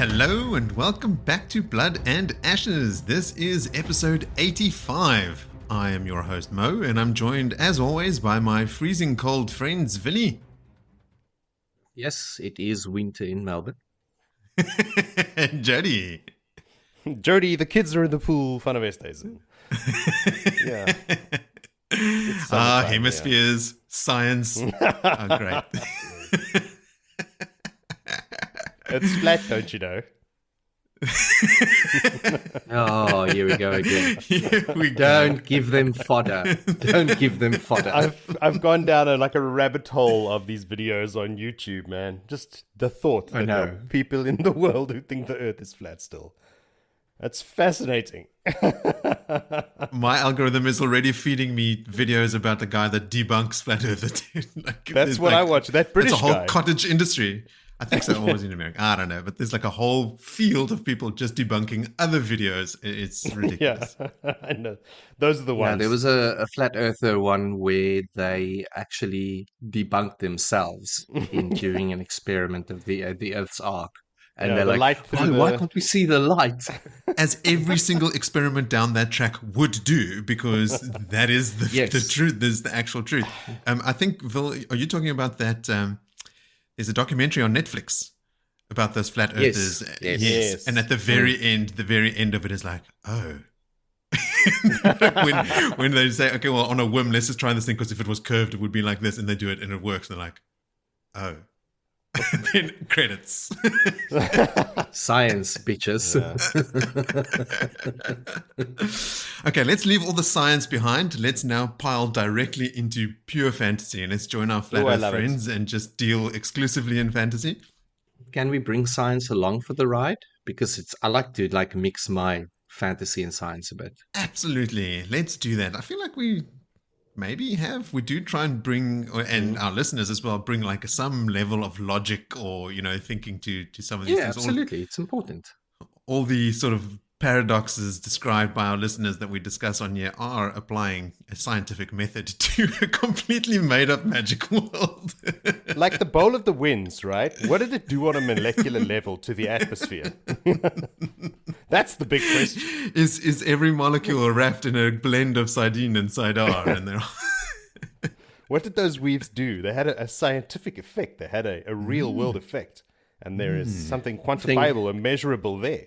Hello and welcome back to Blood and Ashes. This is episode 85. I am your host Mo, and I'm joined as always by my freezing cold friends Willie. Yes, it is winter in Melbourne. And Jody. Jody, the kids are in the pool. Fun of Estaisen. Yeah. Hemispheres, science. Oh, great. It's flat, don't you know? Oh, here we go again. Don't Don't give them fodder. Don't give them fodder. I've gone down a rabbit hole of these videos on YouTube, man. Just the thought that there are people in the world who think the Earth is flat still. That's fascinating. My algorithm is already feeding me videos about the guy that debunks flat Earth. That's what I watch. That British guy. It's a whole guy. cottage industry. I think so. Always in America. I don't know, but there's like a whole field of people just debunking other videos. It's ridiculous. Yeah, I know. Those are the ones. Yeah, there was a flat earther one where they actually debunked themselves during an experiment of the Earth's arc. And Yeah, they're the like, light why can't we see the light? As every single experiment down that track would do, because that is the truth. There's the actual truth. I think, Phil, are you talking about that? There's a documentary on Netflix about those flat earthers. Yes. And at the very end of it is like, oh. when they say, okay, well, on a whim, let's just try this thing because if it was curved, it would be like this, and they do it and it works. They're like, oh. Then credits. Science, bitches. Yeah. Okay, let's leave all the science behind. Let's now pile directly into pure fantasy, and let's join our flat earth friends and just deal exclusively in fantasy. Can we bring science along for the ride? Because I like to mix my fantasy and science a bit. Absolutely. Let's do that. I feel like we do try and bring, and our listeners as well, bring like some level of logic or, thinking to some of these things. Absolutely. It's important. All the sort of paradoxes described by our listeners that we discuss on here are applying a scientific method to a completely made up magical world. Like the bowl of the winds, right? What did it do on a molecular level to the atmosphere? That's the big question. Is every molecule wrapped in a blend of sardine and cider? And what did those weaves do? They had a scientific effect. They had a real world effect. And there is something quantifiable and measurable there.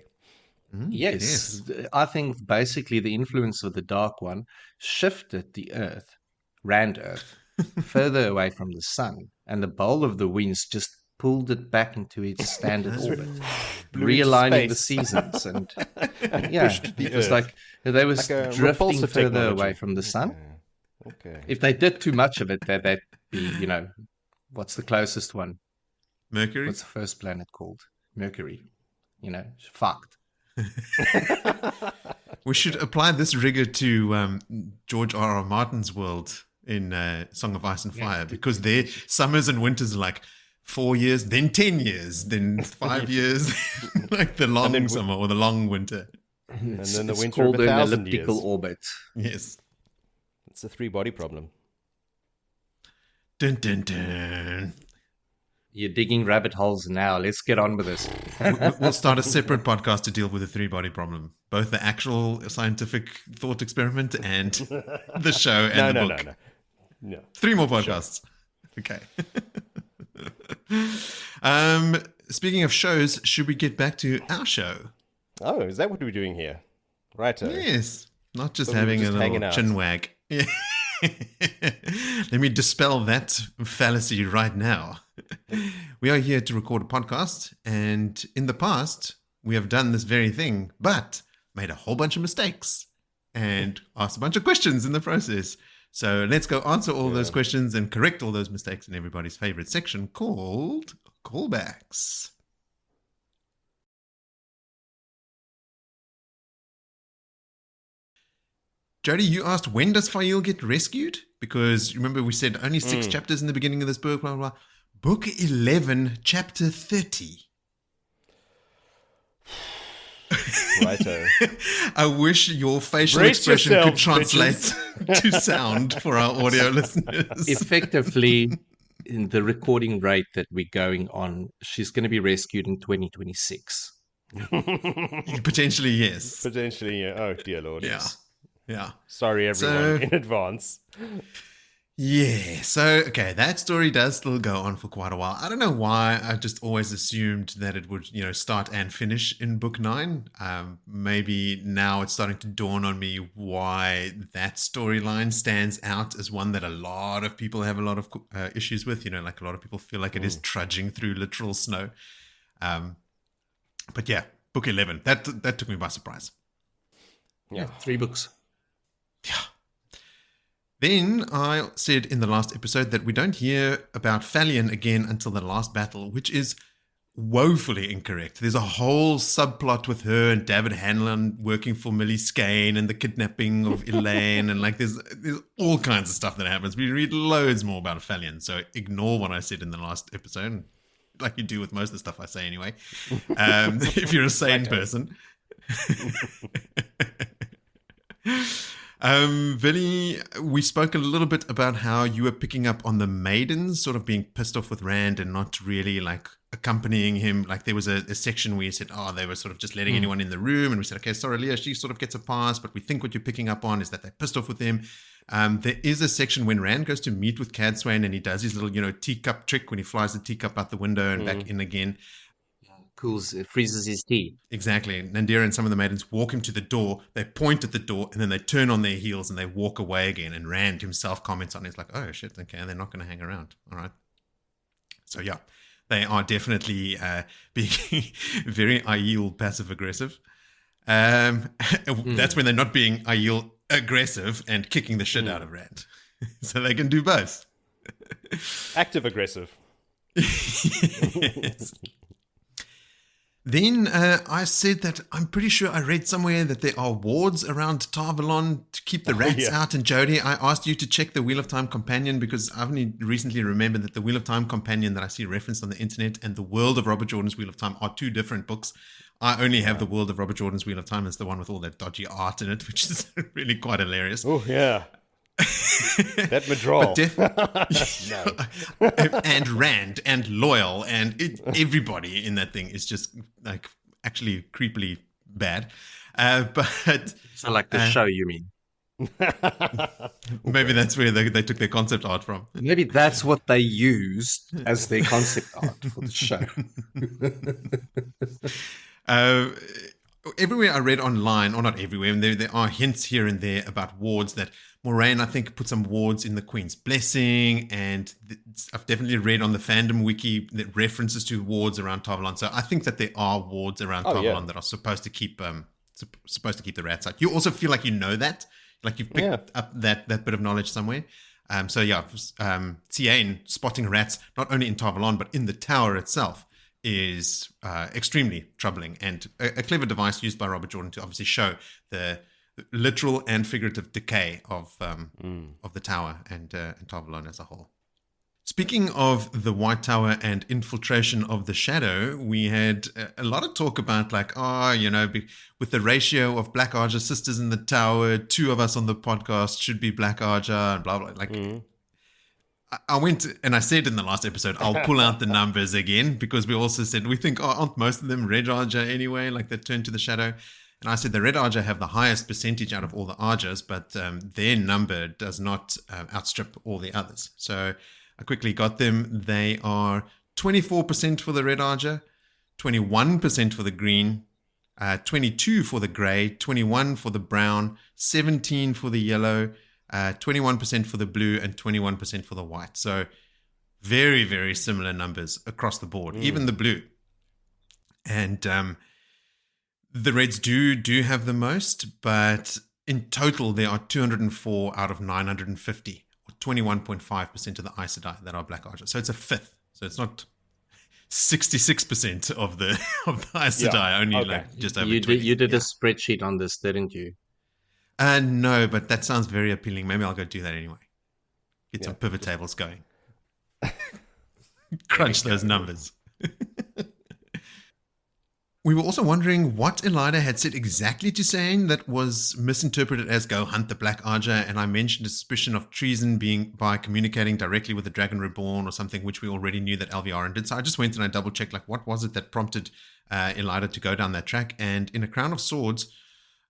Yes. I think basically the influence of the Dark One shifted the Earth, rammed Earth, further away from the sun. And the bowl of the winds just pulled it back into its standard orbit, realigning the seasons. And it was like they were drifting further away from the sun. Okay. If they did too much of it, that'd be, what's the closest one? Mercury? What's the first planet called? Mercury. Fucked. We should apply this rigor to George R.R. Martin's world in Song of Ice and Fire, because their summers and winters are like 4 years, then 10 years, then 5 years, like the long summer or the long winter. And then the winter called of 1,000 an elliptical years. orbit. Yes. It's a 3-body problem. Dun, dun, dun. You're digging rabbit holes now. Let's get on with this. We'll start a separate podcast to deal with the 3-body problem. Both the actual scientific thought experiment and the show and the book. No. 3 more podcasts. Sure. Okay. Speaking of shows, should we get back to our show? Oh, is that what we're doing here? Right. Yes. Not just So having just a little chin wag. Yeah. Let me dispel that fallacy right now. We are here to record a podcast, and in the past, we have done this very thing, but made a whole bunch of mistakes and asked a bunch of questions in the process. So let's go answer all those questions and correct all those mistakes in everybody's favorite section called Callbacks. Jody, you asked, when does Faile get rescued? Because remember we said only 6 chapters in the beginning of this book, blah, blah, blah. Book 11, chapter 30. Righto. I wish your facial Brace expression yourself, could translate to sound for our audio listeners. Effectively, in the recording rate that we're going on, she's going to be rescued in 2026. Potentially, yes. Potentially, yeah. Oh, dear Lord. Yeah. Sorry, everyone, in advance. Yeah, so, okay, that story does still go on for quite a while. I don't know why I just always assumed that it would, start and finish in book 9. Maybe now it's starting to dawn on me why that storyline stands out as one that a lot of people have a lot of issues with. Like a lot of people feel like it is trudging through literal snow. But yeah, book 11, that took me by surprise. Yeah, 3 books. Yeah. Then I said in the last episode that we don't hear about Faile again until the last battle, which is woefully incorrect. There's a whole subplot with her and David Hanlon working for Millie Skane and the kidnapping of Elaine, and like there's all kinds of stuff that happens. We read loads more about Faile, so ignore what I said in the last episode, like you do with most of the stuff I say anyway. If you're a sane person. Willie, we spoke a little bit about how you were picking up on the maidens sort of being pissed off with Rand and not really like accompanying him. Like there was a section where you said, they were sort of just letting anyone in the room. And we said, okay, sorry, Leah, she sort of gets a pass, but we think what you're picking up on is that they're pissed off with him. There is a section when Rand goes to meet with Cadsuane and he does his little, teacup trick when he flies the teacup out the window and back in again. Freezes his tea. Exactly. Nandira and some of the maidens walk him to the door. They point at the door and then they turn on their heels and they walk away again. And Rand himself comments on it. He's like, oh, shit, okay, they're not going to hang around. All right. So, yeah, they are definitely being very Aiel passive-aggressive. That's when they're not being Aiel aggressive and kicking the shit out of Rand. So they can do both. Active-aggressive. Yes. Then I said that I'm pretty sure I read somewhere that there are wards around Tarvalon to keep the rats out. And Jody, I asked you to check the Wheel of Time Companion because I've only recently remembered that the Wheel of Time Companion that I see referenced on the internet and the World of Robert Jordan's Wheel of Time are 2 different books. I only have the World of Robert Jordan's Wheel of Time as the one with all that dodgy art in it, which is really quite hilarious. Oh, yeah. That Madral. And Rand and Loyal and everybody in that thing is just like actually creepily bad. But so like the show, you mean? Maybe that's where they took their concept art from. Maybe that's what they used as their concept art for the show. Everywhere I read online, or not everywhere, and there are hints here and there about wards that Moraine, I think, put some wards in the Queen's Blessing, and I've definitely read on the fandom wiki that references to wards around Tarvalon. So I think that there are wards around Tarvalon that are supposed to keep the rats out. You also feel like you know that, like you've picked up that bit of knowledge somewhere. Ciane spotting rats not only in Tarvalon but in the tower itself is extremely troubling, and a clever device used by Robert Jordan to obviously show the literal and figurative decay of the tower and Tarvalon as a whole. Speaking of the White Tower and infiltration of the Shadow, we had a lot of talk about with the ratio of Black Arja sisters in the tower, 2 of us on the podcast should be Black Arja and blah, blah. I went and I said in the last episode, I'll pull out the numbers again because we also said we think, aren't most of them Red Arja anyway, like they turn to the Shadow. And I said the Red Arja have the highest percentage out of all the Arjas, but their number does not outstrip all the others. So I quickly got them. They are 24% for the Red Arja, 21% for the green, 22 for the grey, 21 for the brown, 17 for the yellow, 21% for the blue, and 21% for the white. So very, very similar numbers across the board, even the blue. And the reds do have the most, but in total there are 204 out of 950, or 21.5% of the Aes Sedai that are Black Arja. So it's a fifth. So it's not 66% of the Aes Sedai, only like just over 20. You did a spreadsheet on this, didn't you? No, but that sounds very appealing. Maybe I'll go do that anyway. Get some pivot tables going. Crunch those numbers. We were also wondering what Elida had said exactly to Sain that was misinterpreted as go hunt the Black Arja, and I mentioned a suspicion of treason being by communicating directly with the Dragon Reborn or something, which we already knew that Alliandre did. So I just went and I double-checked, like, what was it that prompted Elida to go down that track? And in A Crown of Swords,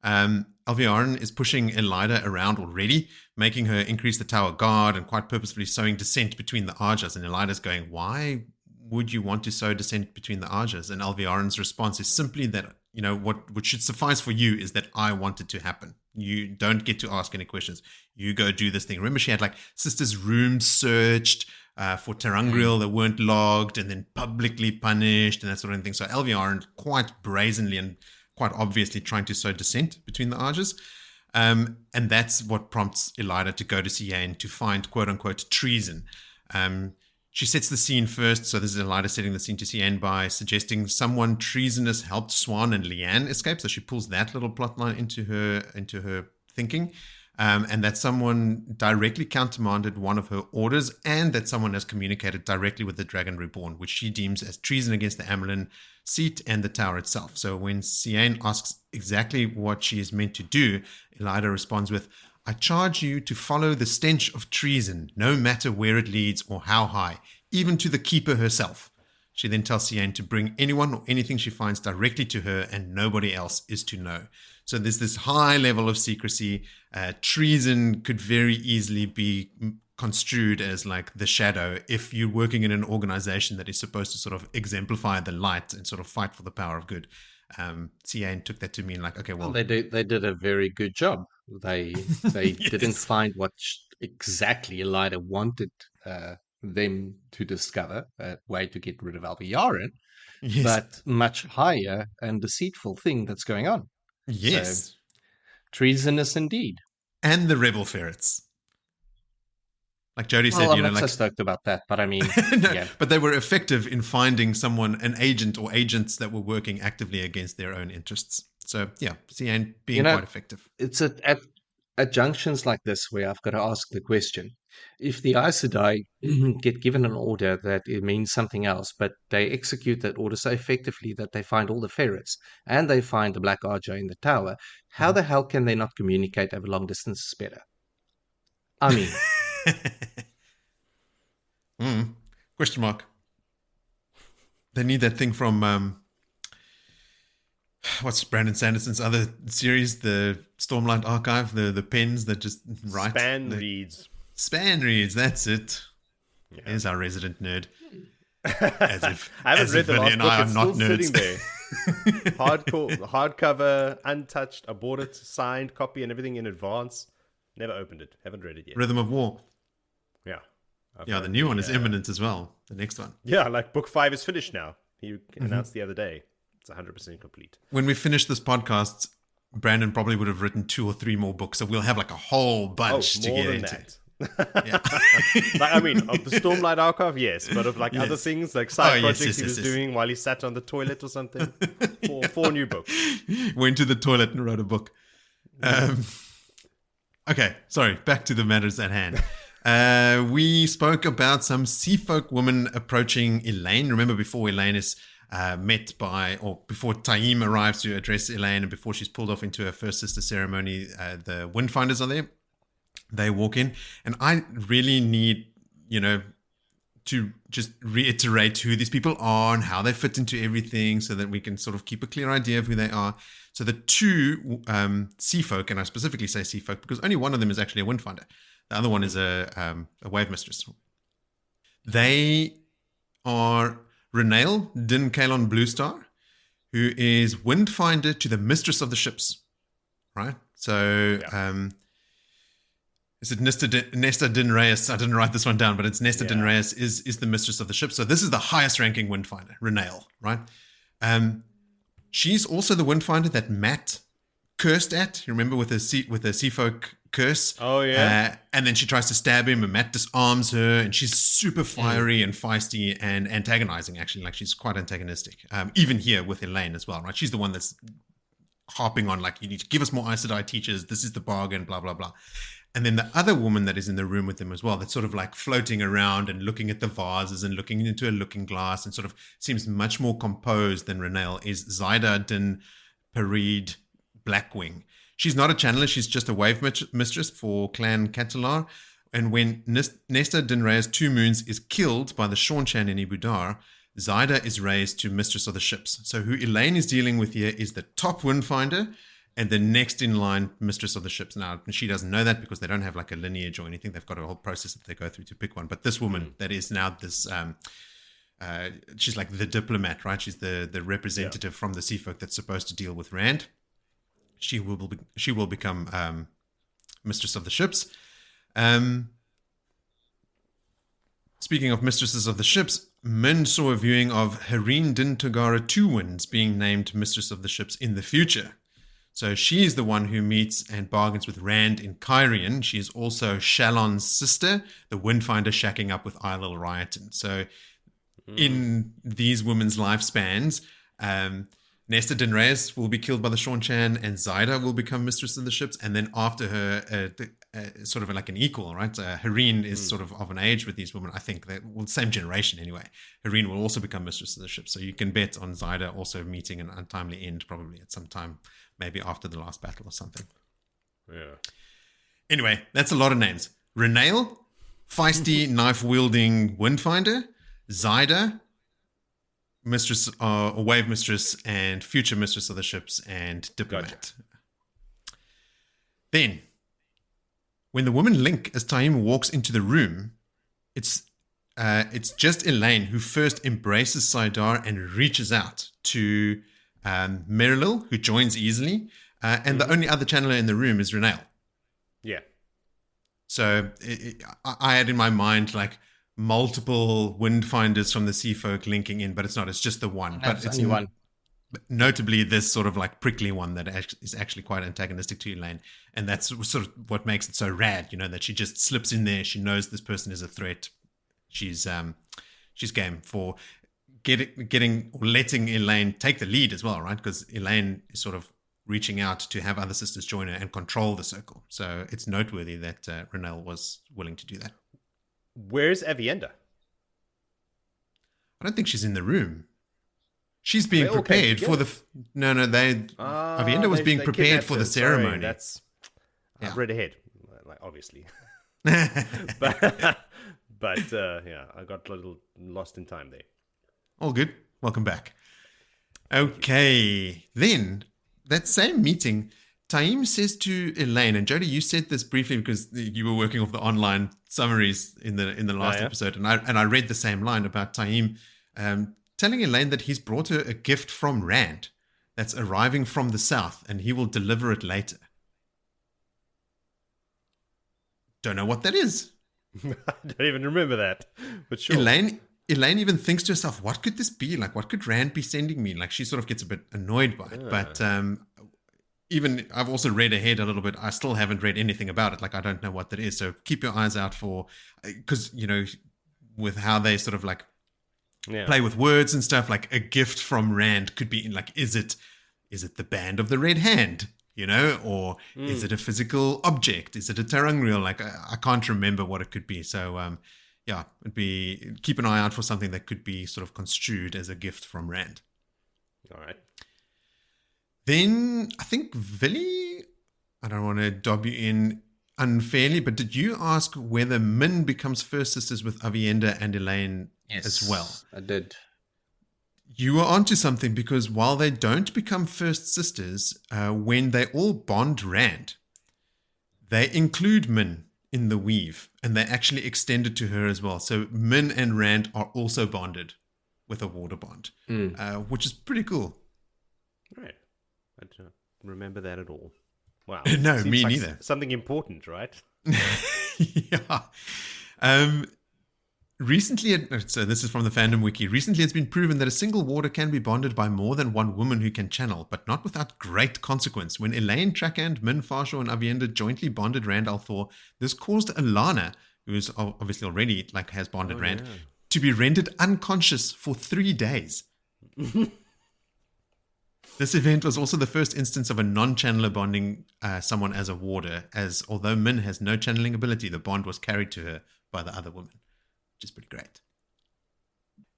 Alliandre is pushing Elida around already, making her increase the Tower Guard and quite purposefully sowing dissent between the Arjas. And Elida's going, why would you want to sow dissent between the Arjas? And Alliandre's response is simply that, what should suffice for you is that I want it to happen. You don't get to ask any questions. You go do this thing. Remember, she had like sisters' rooms searched for Terangriel that weren't logged and then publicly punished and that sort of thing. So Alliandre quite brazenly and quite obviously trying to sow dissent between the Arjas. And that's what prompts Elida to go to Sain to find quote-unquote treason. She sets the scene first, so this is Elida setting the scene to Sain by suggesting someone treasonous helped Swan and Leanne escape. So she pulls that little plotline into her thinking, and that someone directly countermanded one of her orders, and that someone has communicated directly with the Dragon Reborn, which she deems as treason against the Amelin seat and the tower itself. So when Sain asks exactly what she is meant to do, Elida responds with, I charge you to follow the stench of treason, no matter where it leads or how high, even to the keeper herself. She then tells Sain to bring anyone or anything she finds directly to her, and nobody else is to know. So there's this high level of secrecy. Treason could very easily be construed as like the shadow if you're working in an organization that is supposed to sort of exemplify the light and sort of fight for the power of good. Sain took that to mean like, okay, well, they did a very good job. They Yes. didn't find what exactly Elida wanted them to discover, a way to get rid of Alliandre, Yes. but much higher and deceitful thing that's going on. Yes. So, treasonous indeed. And the rebel ferrets. Like Jody said, I'm not so stoked about that, but I mean, no, yeah. But they were effective in finding someone, an agent or agents that were working actively against their own interests. So yeah, Sain being quite effective. It's at junctions like this where I've got to ask the question: if the Aes Sedai get given an order that it means something else, but they execute that order so effectively that they find all the ferrets and they find the Black Arja in the tower, how the hell can they not communicate over long distances better? I mean, Question mark. They need that thing from what's Brandon Sanderson's other series, the Stormlight Archive, the pens that just write. Span reads, that's it. Yeah. There's our resident nerd. As if I haven't read the last book. It's not still nerds. Sitting there. Hardcover, untouched. I bought it, signed copy and everything in advance. Never opened it. Haven't read it yet. Rhythm of War. Yeah. The new one is imminent as well. The next one. Yeah, like book 5 is finished now. He announced the other day. It's 100% complete. When we finish this podcast, Brandon probably would have written 2 or 3 more books, so we'll have like a whole bunch to get into. That. I mean, of the Stormlight Archive, yes, but of like other things, like side projects he was doing while he sat on the toilet or something. 4 new books. Went to the toilet and wrote a book. Okay, sorry, back to the matters at hand. We spoke about some sea folk women approaching Elaine. Remember, before Elaine is before Taim arrives to address Elaine, and before she's pulled off into her first sister ceremony, the Windfinders are there. They walk in, and I really need, to just reiterate who these people are and how they fit into everything so that we can sort of keep a clear idea of who they are. So the 2 sea folk, and I specifically say sea folk because only one of them is actually a Windfinder. The other one is a wave mistress. They are Renail Din Kalon Bluestar, who is Windfinder to the mistress of the ships. Right? So... Is it Nesta Din Reyes? I didn't write this one down, but it's Nesta Din Reyes is the mistress of the ship. So this is the highest ranking Windfinder, Renail, right? She's also the Windfinder that Matt cursed at. You remember with the sea folk curse? Oh, yeah. And then she tries to stab him and Matt disarms her, and she's super fiery and feisty and antagonizing, actually. Like, she's quite antagonistic. Even here with Elaine as well, right? She's the one that's harping on, like, you need to give us more Aes Sedai teachers. This is the bargain, blah, blah, blah. And then the other woman that is in the room with them as well, that's sort of like floating around and looking at the vases and looking into a looking glass and sort of seems much more composed than Renelle, is Zaida din Pereed Blackwing. She's not a channeler, she's just a wave mistress for Clan Catalar. And when Nesta din Reyes Two Moons is killed by the Seanchan in Ibudar, Zaida is raised to Mistress of the Ships. So who Elaine is dealing with here is the top Windfinder and the next in line Mistress of the Ships. Now, she doesn't know that because they don't have like a lineage or anything. They've got a whole process that they go through to pick one. But this woman that is now this, she's like the diplomat, right? She's the representative from the sea folk that's supposed to deal with Rand. She will become Mistress of the Ships. Speaking of Mistresses of the Ships, Min saw a viewing of Hareen Din Togara Two Winds being named Mistress of the Ships in the future. So she is the one who meets and bargains with Rand in Kyrian. She is also Shalon's sister, the Windfinder shacking up with Ailil Ryoton. So in these women's lifespans, Nesta din Reyes will be killed by the Seanchan and Zaida will become Mistress of the Ships. And then after her, sort of like an equal, right? Hareen is sort of an age with these women. I think they're same generation anyway. Hareen will also become Mistress of the Ships. So you can bet on Zaida also meeting an untimely end probably at some time, maybe after the last battle or something. Yeah. Anyway, that's a lot of names. Renale, feisty, knife-wielding Windfinder. Zaida, Mistress or Wave Mistress and future Mistress of the Ships and Diplomat. Gotcha. Then, when the woman Link as Taim walks into the room, it's just Elaine who first embraces Saidar and reaches out to Merilil, who joins easily, and the only other channeler in the room is Renale. Yeah. So I had in my mind like multiple Windfinders from the Sea Folk linking in, but it's not. It's just the one. That's but it's only one. Notably this sort of like prickly one that is actually quite antagonistic to Elaine, and that's sort of what makes it so rad. You know, that she just slips in there. She knows this person is a threat. She's game for getting or letting Elaine take the lead as well, right? Because Elaine is sort of reaching out to have other sisters join her and control the circle. So it's noteworthy that Renelle was willing to do that. Where's Avienda? I don't think she's in the room. She's being prepared for the... Avienda was being prepared for the ceremony. Sorry, I've read ahead, like obviously. but yeah, I got a little lost in time there. All good. Welcome back. Okay. Then, that same meeting, Taim says to Elaine, and Jody, you said this briefly because you were working off the online summaries in the last episode, and I read the same line about Taim telling Elaine that he's brought her a gift from Rand that's arriving from the south, and he will deliver it later. Don't know what that is. I don't even remember that, but sure. Elaine even thinks to herself, what could this be? Like, what could Rand be sending me? Like, she sort of gets a bit annoyed by it. But even I've also read ahead a little bit. I still haven't read anything about it. Like, I don't know what that is. So keep your eyes out for, because, you know, with how they sort of like play with words and stuff, like a gift from Rand could be like, is it the band of the Red Hand? You know, or is it a physical object? Is it a Tarangriel? Like, I can't remember what it could be. So, keep an eye out for something that could be sort of construed as a gift from Rand. All right. Then I think Willie, I don't want to dob you in unfairly, but did you ask whether Min becomes first sisters with Avienda and Elaine as well? I did. You were onto something, because while they don't become first sisters, when they all bond Rand, they include Min in the weave, and they actually extend it to her as well. So Min and Rand are also bonded with a water bond, which is pretty cool. Right. I don't remember that at all. Wow. No, Seems me like neither. Something important, right? Yeah. Recently, so this is from the fandom wiki. Recently, it's been proven that a single warder can be bonded by more than one woman who can channel, but not without great consequence. When Elaine, Trakand, Min, Farshaw, and Avienda jointly bonded Rand al'Thor, this caused Alana, who is obviously already has bonded Rand, to be rendered unconscious for 3 days. This event was also the first instance of a non-channeler bonding someone as a warder, as although Min has no channeling ability, the bond was carried to her by the other woman, which is pretty great.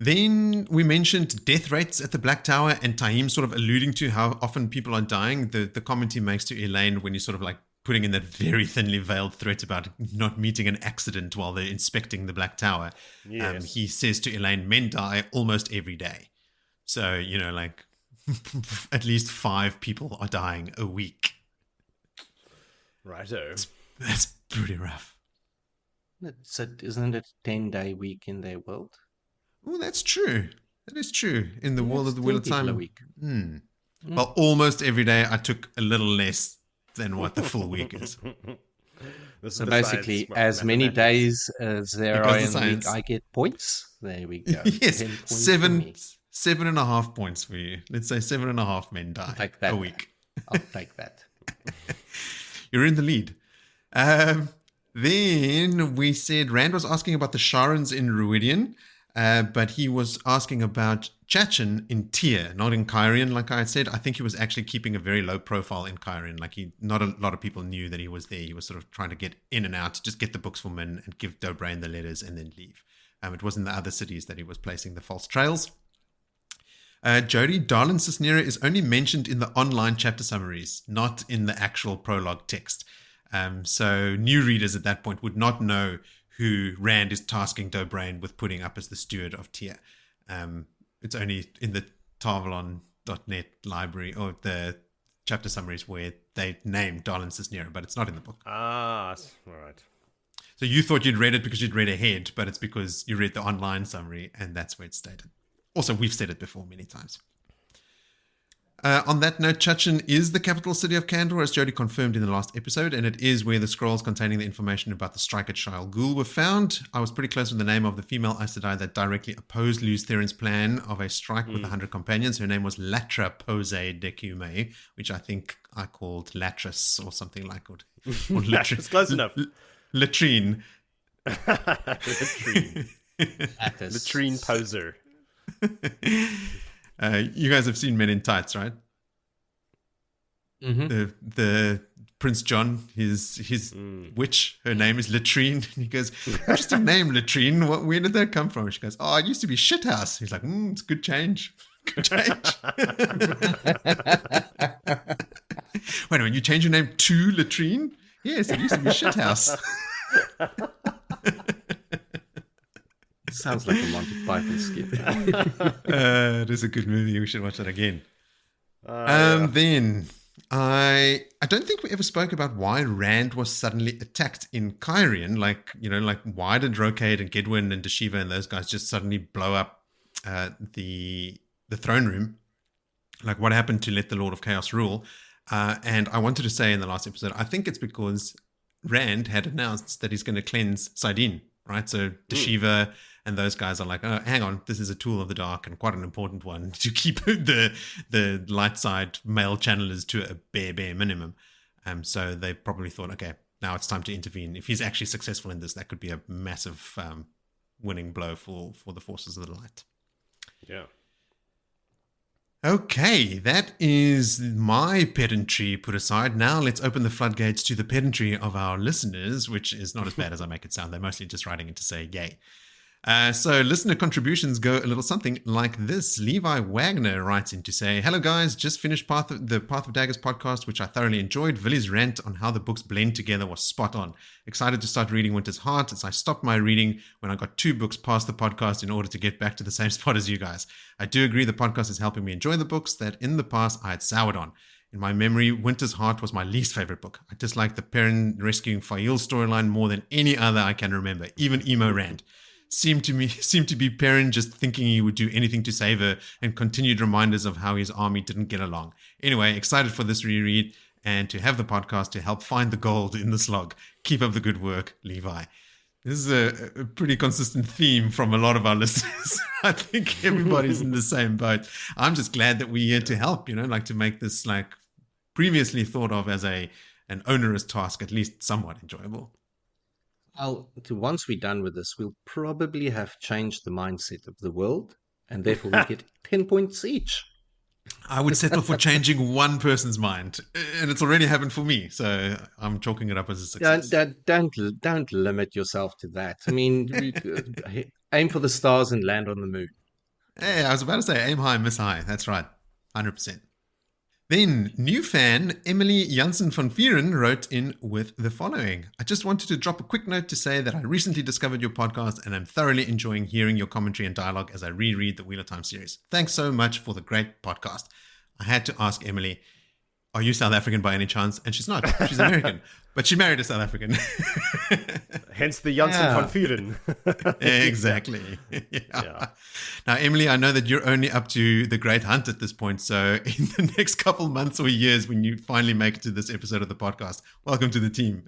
Then we mentioned death rates at the Black Tower, and Taim sort of alluding to how often people are dying. The comment he makes to Elaine when you're sort of like putting in that very thinly veiled threat about not meeting an accident while they're inspecting the Black Tower. Yes. He says to Elaine, men die almost every day. So, like at least 5 people are dying a week. Righto. That's pretty rough. So isn't it a 10-day week in their world? Oh, that's true. That is true. In the world of the Wheel of Time. A week. Well, almost every day I took a little less than what the full week is. So basically, as many days as there are in the week, I get points. There we go. Yes, 7.5 points for you. Let's say 7.5 men die a week. I'll take that. You're in the lead. Then we said Rand was asking about the Sharans in Ruidian, but he was asking about Chachin in Tyr, not in Cairhien, like I had said. I think he was actually keeping a very low profile in Cairhien. Like not a lot of people knew that he was there. He was sort of trying to get in and out, just get the books for Min and give Dobrain the letters and then leave. It was in the other cities that he was placing the false trails. Jody, Darlin Cisnera is only mentioned in the online chapter summaries, not in the actual prologue text. So new readers at that point would not know who Rand is tasking Dobrain with putting up as the steward of Tyr. It's only in the Tarvalon.net library or the chapter summaries where they name Darlin Cisnera, but it's not in the book. Ah, all right. So you thought you'd read it because you'd read ahead, but it's because you read the online summary and that's where it's stated. Also, we've said it before many times. On that note, Chachin is the capital city of Kandor, as Jody confirmed in the last episode, and it is where the scrolls containing the information about the strike at Shai'al Ghul were found. I was pretty close with the name of the female Aes Sedai that directly opposed Luz Theron's plan of a strike with 100 companions. Her name was Latra Pose Dekume, which I think I called Latris or something like it. Or It's close enough. Latrine. Latrine poser. You guys have seen Men in Tights, right? Mm-hmm. The Prince John, his witch, her name is Latrine. And he goes, interesting name, Latrine. Where did that come from? She goes, it used to be Shithouse. He's like, it's good change. Good change. Wait a minute, you changed your name to Latrine? Yes, it used to be Shithouse. Sounds like a Monty Python skit. It is a good movie. We should watch that again. Then I don't think we ever spoke about why Rand was suddenly attacked in Cairhien. Like why did Rocade and Gedwin and Deshiva and those guys just suddenly blow up the throne room? Like what happened to let the Lord of Chaos rule? And I wanted to say in the last episode, I think it's because Rand had announced that he's going to cleanse Saidin, right? So Deshiva and those guys are like, oh, hang on, this is a tool of the dark and quite an important one to keep the light side male channelers to a bare minimum. So they probably thought, okay, now it's time to intervene. If he's actually successful in this, that could be a massive winning blow for the forces of the light. Yeah. Okay, that is my pedantry put aside. Now let's open the floodgates to the pedantry of our listeners, which is not as bad as I make it sound. They're mostly just writing in to say yay. So listener contributions go a little something like this. Levi Wagner writes in to say, hello guys, just finished the Path of Daggers podcast, which I thoroughly enjoyed. Villy's rant on how the books blend together was spot on. Excited to start reading Winter's Heart, as I stopped my reading when I got 2 books past the podcast in order to get back to the same spot as you guys. I do agree the podcast is helping me enjoy the books that in the past I had soured on. In my memory, Winter's Heart was my least favorite book. I disliked the Perrin rescuing Faile storyline more than any other I can remember, even Emo Rand. Seemed to be Perrin just thinking he would do anything to save her, and continued reminders of how his army didn't get along. Anyway, excited for this reread and to have the podcast to help find the gold in the slog. Keep up the good work, Levi. This is a pretty consistent theme from a lot of our listeners. I think everybody's in the same boat. I'm just glad that we're here to help, to make this previously thought of as an onerous task, at least somewhat enjoyable. Once we're done with this, we'll probably have changed the mindset of the world, and therefore we get 10 points each. I would settle for changing one person's mind, and it's already happened for me. So I'm chalking it up as a success. Don't limit yourself to that. I mean, aim for the stars and land on the moon. Hey, I was about to say aim high, miss high. That's right, 100%. Then, new fan Emily Janssen van Vieren wrote in with the following. I just wanted to drop a quick note to say that I recently discovered your podcast and I'm thoroughly enjoying hearing your commentary and dialogue as I reread the Wheel of Time series. Thanks so much for the great podcast. I had to ask Emily, are you South African by any chance? And she's not. She's American. But she married a South African. Hence the Janssen van Vuren. Exactly. Yeah. Now, Emily, I know that you're only up to the Great Hunt at this point. So in the next couple months or years, when you finally make it to this episode of the podcast, welcome to the team.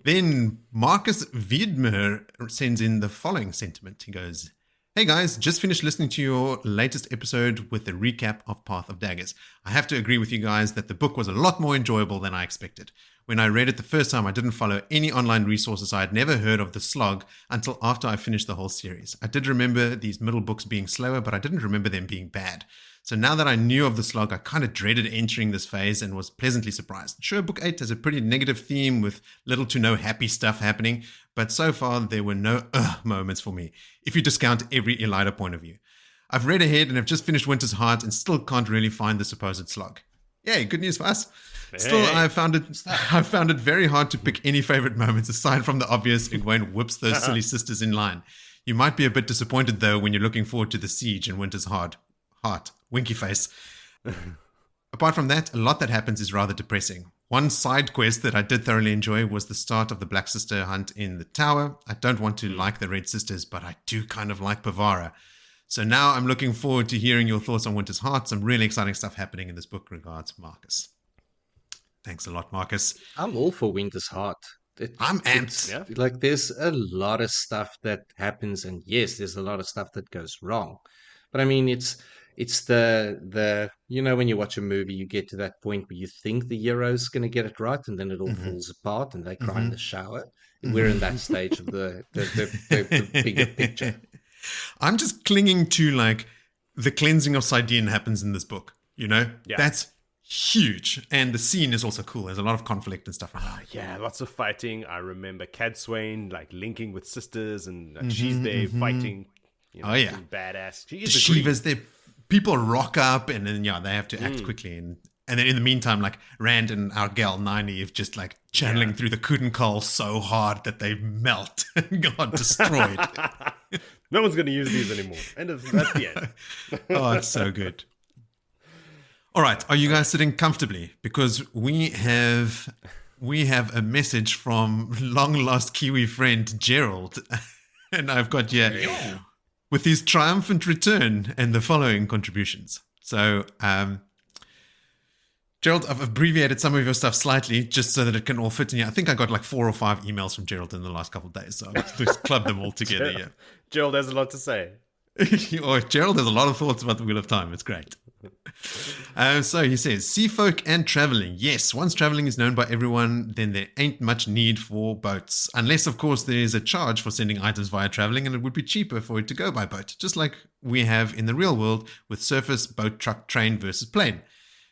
Then Marcus Wiedmer sends in the following sentiment. He goes, hey guys, just finished listening to your latest episode with the recap of Path of Daggers. I have to agree with you guys that the book was a lot more enjoyable than I expected. When I read it the first time, I didn't follow any online resources. I had never heard of the slog until after I finished the whole series. I did remember these middle books being slower, but I didn't remember them being bad. So now that I knew of the slog, I kind of dreaded entering this phase and was pleasantly surprised. Sure, Book 8 has a pretty negative theme with little to no happy stuff happening, but so far there were no moments for me, if you discount every Elida point of view. I've read ahead and have just finished Winter's Heart and still can't really find the supposed slog. Yay, good news for us. Still, I found it very hard to pick any favorite moments aside from the obvious Egwene whips those silly sisters in line. You might be a bit disappointed though when you're looking forward to the siege in Winter's Heart. Winky face. Apart from that, a lot that happens is rather depressing. One side quest that I did thoroughly enjoy was the start of the Black Sister hunt in the tower. I don't want to like the Red Sisters, but I do kind of like Pavara. So now I'm looking forward to hearing your thoughts on Winter's Heart. Some really exciting stuff happening in this book. Regards, Marcus. Thanks a lot, Marcus. I'm all for Winter's Heart. I'm amped. Yeah. Like, there's a lot of stuff that happens, and yes, there's a lot of stuff that goes wrong. But I mean, it's the when you watch a movie, you get to that point where you think the hero's going to get it right, and then it all falls apart, and they cry in the shower. We're in that stage of the bigger picture. I'm just clinging to like the cleansing of Sidene happens in this book. That's huge, and the scene is also cool. There's a lot of conflict and stuff. Yeah, lots of fighting. I remember Cadsuane like linking with sisters, and she's there fighting. Badass. She is Shivas there. People rock up, and then they have to act quickly, and then in the meantime, like Rand and our gal Nynaeve just like channeling through the Kudenkull so hard that they melt and got destroyed. No one's going to use these anymore. And that's the end. Oh, it's so good. All right, are you guys sitting comfortably? Because we have a message from long lost Kiwi friend Gerald, and I've got here with his triumphant return and the following contributions. So, Gerald, I've abbreviated some of your stuff slightly just so that it can all fit in here. I think I got like 4 or 5 emails from Gerald in the last couple of days, so I've just clubbed them all together here. Gerald has a lot to say. Gerald has a lot of thoughts about the Wheel of Time. It's great. So he says, sea folk and traveling. Yes, once traveling is known by everyone, then there ain't much need for boats. Unless, of course, there is a charge for sending items via traveling, and it would be cheaper for it to go by boat, just like we have in the real world with surface, boat, truck, train versus plane.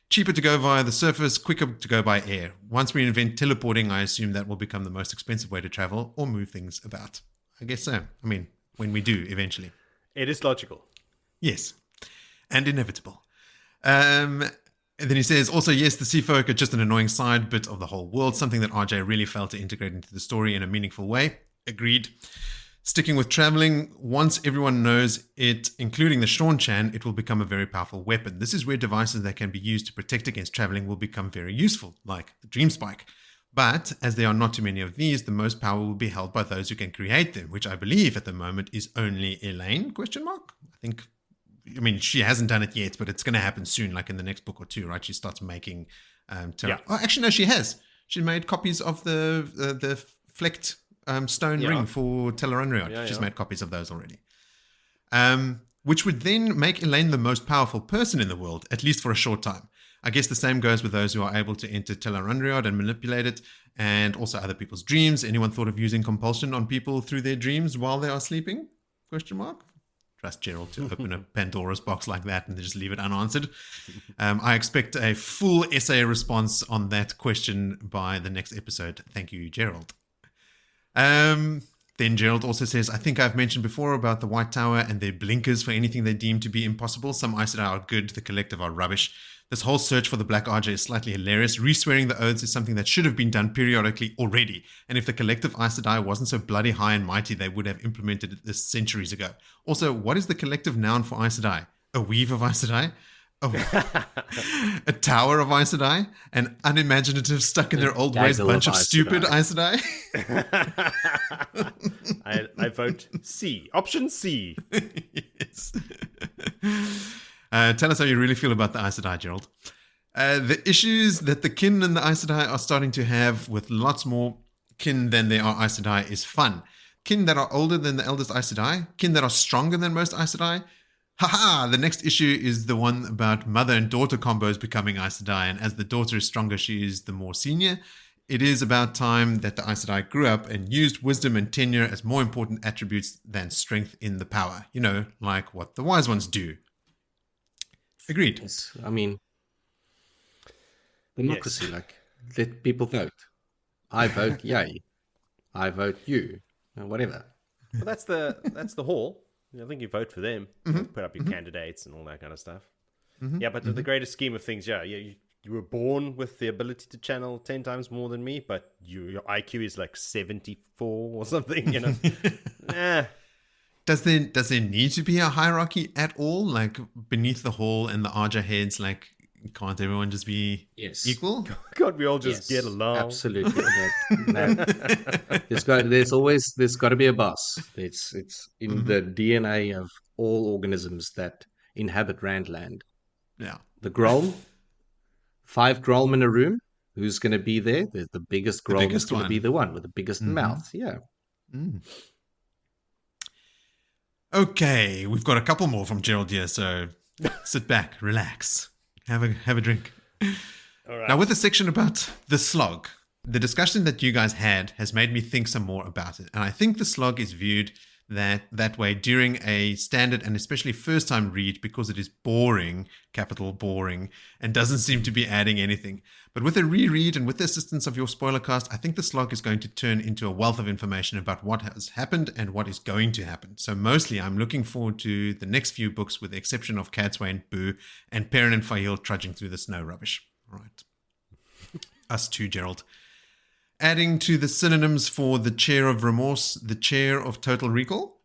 Cheaper to go via the surface, quicker to go by air. Once we invent teleporting, I assume that will become the most expensive way to travel or move things about. I guess so. I mean, when we do, eventually. It is logical. Yes. And inevitable. And then he says, also, yes, the sea folk are just an annoying side bit of the whole world, something that RJ really failed to integrate into the story in a meaningful way. Agreed. Sticking with traveling, once everyone knows it, including the Sean-chan, it will become a very powerful weapon. This is where devices that can be used to protect against traveling will become very useful, like the Dream Spike. But as there are not too many of these, the most power will be held by those who can create them, which I believe at the moment is only Elaine, ? I mean, she hasn't done it yet, but it's going to happen soon, like in the next book or two, right? She starts making... Oh, actually, no, she has. She made copies of the flecked stone ring for Tel'aran'rhiod. She's made copies of those already. Which would then make Elaine the most powerful person in the world, at least for a short time. I guess the same goes with those who are able to enter Tel'aran'rhiod and manipulate it, and also other people's dreams. Anyone thought of using compulsion on people through their dreams while they are sleeping? ? trust Gerald to open a Pandora's box like that and just leave it unanswered. I expect a full essay response on that question by the next episode. Thank you, Gerald. Then Gerald also says, I think I've mentioned before about the White Tower and their blinkers for anything they deem to be impossible. Some Aes Sedai are good, the collective are rubbish. This whole search for the Black Archer is slightly hilarious. Re-swearing the oaths is something that should have been done periodically already. And if the collective Aes Sedai wasn't so bloody high and mighty, they would have implemented this centuries ago. Also, what is the collective noun for Aes Sedai? A weave of Aes Sedai? A tower of Aes Sedai? An unimaginative, stuck in their old ways bunch of stupid Aes Sedai? I vote C. Option C. Yes. Tell us how you really feel about the Aes Sedai, Gerald. The issues that the kin and the Aes Sedai are starting to have with lots more kin than there are Aes Sedai is fun. Kin that are older than the eldest Aes Sedai. Kin that are stronger than most Aes Sedai. Haha, the next issue is the one about mother and daughter combos becoming Aes Sedai, and as the daughter is stronger, she is the more senior. It is about time that the Aes Sedai grew up and used wisdom and tenure as more important attributes than strength in the power. You know, like what the wise ones do. Agreed. Yes. I mean, democracy, Yes. like, let people vote. I vote yay. I vote you. Whatever. Well, that's the hall. I think you vote for them, put up your candidates and all that kind of stuff. Yeah, but the greatest scheme of things, you were born with the ability to channel 10 times more than me, but your IQ is like 74 or something, you know. Does there need to be a hierarchy at all? Like beneath the hall and the Arja heads, like can't everyone just be equal? Can't we all just get along? Absolutely. No. There's got to be a boss. It's in the DNA of all organisms that inhabit Randland. Yeah. The Grolm, 5 Grolm in a room. Who's going to be there? The biggest Grolm is going to be the one with the biggest mouth. Yeah. Mm. Okay, we've got a couple more from Gerald here, so sit back, relax, have a drink. All right. Now, with the section about the slog, the discussion that you guys had has made me think some more about it, and I think the slog is viewed that way during a standard and especially first-time read because it is boring, capital boring, and doesn't seem to be adding anything. But with a reread and with the assistance of your spoiler cast, I think the slog is going to turn into a wealth of information about what has happened and what is going to happen. So mostly I'm looking forward to the next few books with the exception of Cadswain, Boo, and Perrin and Faile trudging through the snow rubbish. All right. Us too, Gerald. Adding to the synonyms for the chair of remorse, the chair of total recall.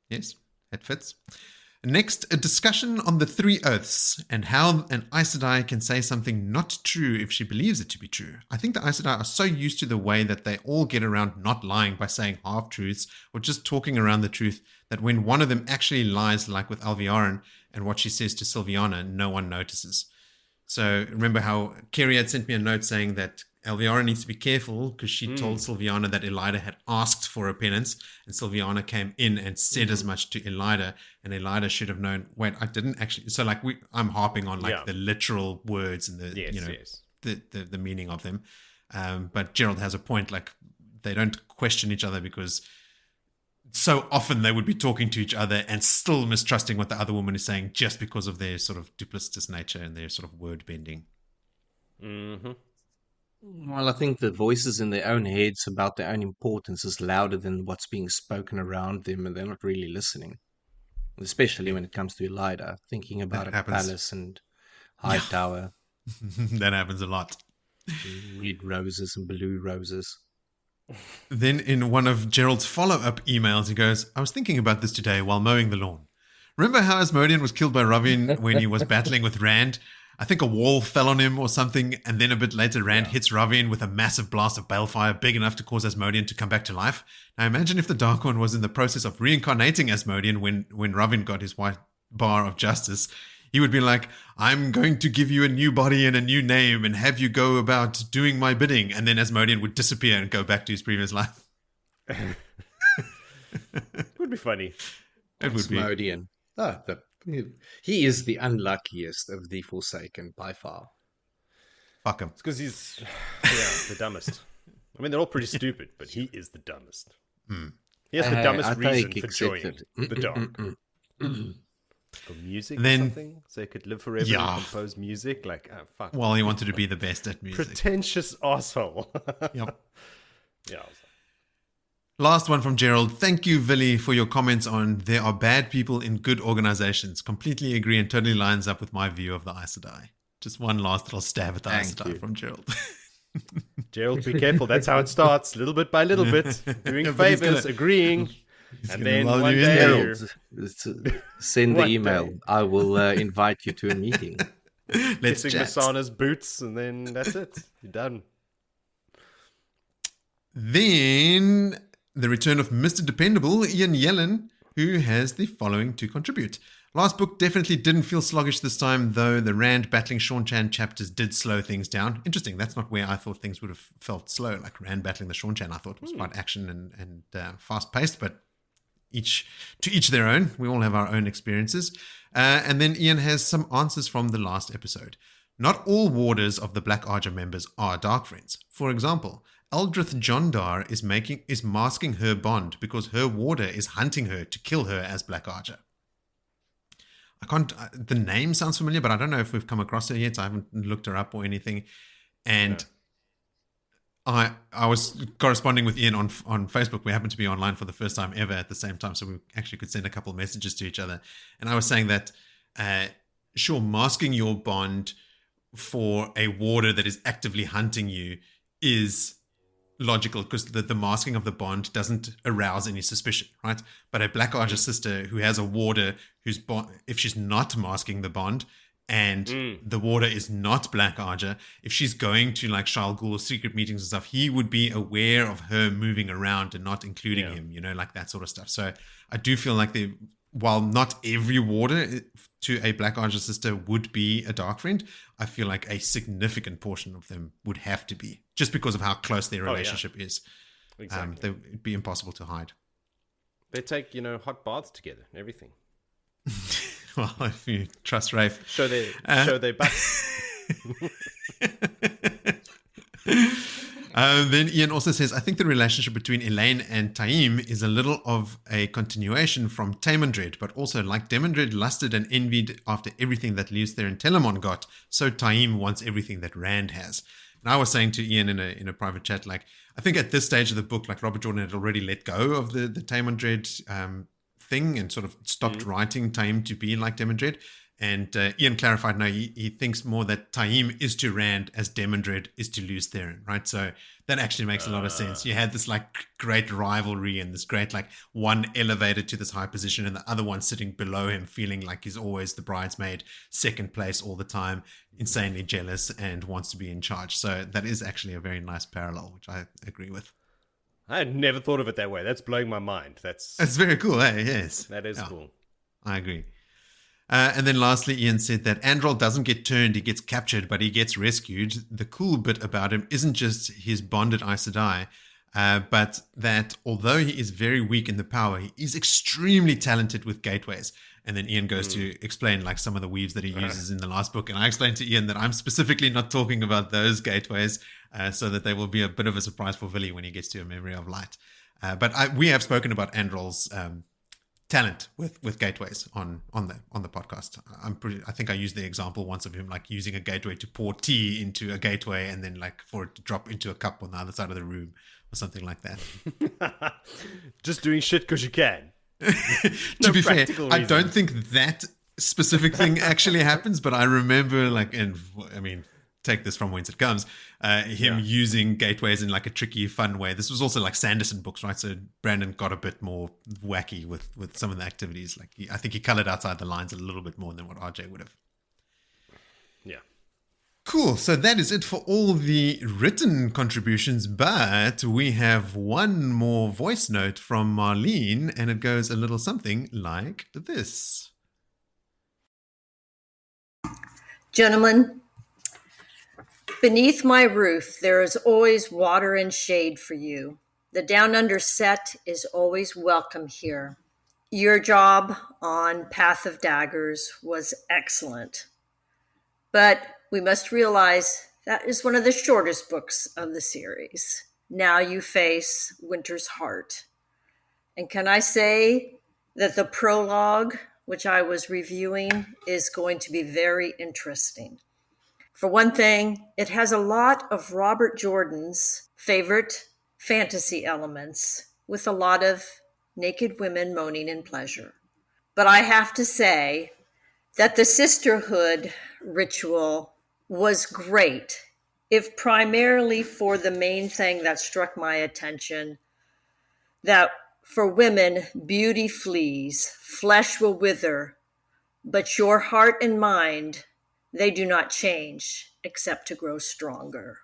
Yes, that fits. Next, a discussion on the 3 oaths and how an Aes Sedai can say something not true if she believes it to be true. I think the Aes Sedai are so used to the way that they all get around not lying by saying half-truths or just talking around the truth that when one of them actually lies, like with Alliandre and what she says to Sylviana, no one notices. So remember how Kerry had sent me a note saying that Alliandre needs to be careful because she told Sylviana that Elida had asked for a penance, and Sylviana came in and said as much to Elida, and Elida should have known, wait, I didn't actually. So like I'm harping on like the literal words and the meaning of them. But Gerald has a point, like they don't question each other because so often they would be talking to each other and still mistrusting what the other woman is saying just because of their sort of duplicitous nature and their sort of word bending. Mm-hmm. Well, I think the voices in their own heads about their own importance is louder than what's being spoken around them, and they're not really listening. Especially when it comes to Elida, thinking about a palace and high tower. That happens a lot. Red roses and blue roses. Then in one of Gerald's follow-up emails, he goes, I was thinking about this today while mowing the lawn. Remember how Asmodean was killed by Ravin when he was battling with Rand? I think a wall fell on him or something, and then a bit later Rand hits Ravin with a massive blast of balefire big enough to cause Asmodean to come back to life. Now imagine if the Dark One was in the process of reincarnating Asmodean when Ravin got his white bar of justice. He would be like, I'm going to give you a new body and a new name and have you go about doing my bidding. And then Asmodean would disappear and go back to his previous life. It would be funny. It would be. Asmodean. He is the unluckiest of the Forsaken by far. Fuck him. It's because he's the dumbest. I mean, they're all pretty stupid, but he is the dumbest. He has the dumbest I reason take for joining accepted. the dark. For music or Then- something? So he could live forever Yeah. and compose music? Like, oh, fuck. Well, he wanted to be the best at music. Pretentious asshole. Yep. Yeah. I was like, Last one from Gerald. Thank you, Willie, for your comments on there are bad people in good organizations. Completely agree and totally lines up with my view of the Aes Sedai. Just one last little stab at the Aes Thank Sedai you. from Gerald. Gerald, be careful. That's how it starts, little bit by little bit. Doing Yeah, but he's favors, gonna- agreeing. And gonna then lull one you in day, there. you're- Send the One email. day. I will invite you to a meeting. Let's kissing chat. Masana's boots, and then that's it. You're done. Then the return of Mr. Dependable, Ian Yellen, who has the following to contribute. Last book definitely didn't feel sluggish this time, though the Rand battling Sean Chan chapters did slow things down. Interesting, that's not where I thought things would have felt slow. Like Rand battling the Sean Chan, I thought was quite action and fast-paced, but to each their own. We all have our own experiences. And then Ian has some answers from the last episode. Not all warders of the Black Archer members are Dark Friends. For example, Eldrith Jondar is masking her bond because her warder is hunting her to kill her as Black Archer. The name sounds familiar, but I don't know if we've come across her yet. I haven't looked her up or anything. And I was corresponding with Ian on Facebook. We happened to be online for the first time ever at the same time, so we actually could send a couple of messages to each other. And I was saying that, sure, masking your bond for a warder that is actively hunting you is logical because the masking of the bond doesn't arouse any suspicion, right? But a Black Archer sister who has a warder if she's not masking the bond and the warder is not Black Archer, if she's going to like Shal Ghul or secret meetings and stuff, he would be aware of her moving around and not including him, like that sort of stuff. So I do feel like while not every warder to a Black Archer sister would be a Dark Friend, I feel like a significant portion of them would have to be, just because of how close their relationship is. Exactly. It'd be impossible to hide. They take, hot baths together and everything. Well, if you trust Rafe. Show their butts. Then Ian also says, I think the relationship between Elaine and Taim is a little of a continuation from Taimondred, but also like Demondred lusted and envied after everything that Leoster and Telemon got, so Taim wants everything that Rand has. And I was saying to Ian in a private chat, like, I think at this stage of the book, like Robert Jordan had already let go of the Taimondred thing and sort of stopped writing Taim to be like Demondred. And Ian clarified, no, he thinks more that Taim is to Rand as Demondred is to Leoster, right? So that actually makes a lot of sense. You had this like great rivalry and this great like one elevated to this high position and the other one sitting below him feeling like he's always the bridesmaid, second place all the time, insanely jealous and wants to be in charge. So that is actually a very nice parallel, which I agree with. I had never thought of it that way. That's blowing my mind. That's very cool, eh? Yes. That is cool. I agree. And then lastly, Ian said that Androl doesn't get turned, he gets captured, but he gets rescued. The cool bit about him isn't just his bonded Aes Sedai, but that although he is very weak in the power, he is extremely talented with gateways. And then Ian goes to explain like some of the weaves that he uses in the last book. And I explained to Ian that I'm specifically not talking about those gateways, so that they will be a bit of a surprise for Willie when he gets to a Memory of Light. But we have spoken about Androl's talent with gateways on the podcast. I think I used the example once of him like using a gateway to pour tea into a gateway and then like for it to drop into a cup on the other side of the room or something like that. Just doing shit because you can. To be fair, practical I reason. don't think that specific thing actually happens, but I remember like, take this from whence it comes, him using gateways in like a tricky, fun way. This was also like Sanderson books, right? So Brandon got a bit more wacky with some of the activities. Like I think he colored outside the lines a little bit more than what RJ would have. Yeah. Cool. So that is it for all the written contributions, but we have one more voice note from Marlene, and it goes a little something like this. Gentlemen, beneath my roof, there is always water and shade for you. The Down Under set is always welcome here. Your job on Path of Daggers was excellent. But we must realize that is one of the shortest books of the series. Now you face Winter's Heart, And can I say that the prologue, which I was reviewing, is going to be very interesting. For one thing, it has a lot of Robert Jordan's favorite fantasy elements with a lot of naked women moaning in pleasure. But I have to say that the sisterhood ritual was great, if primarily for the main thing that struck my attention, that for women, beauty flees, flesh will wither, but your heart and mind, they do not change except to grow stronger.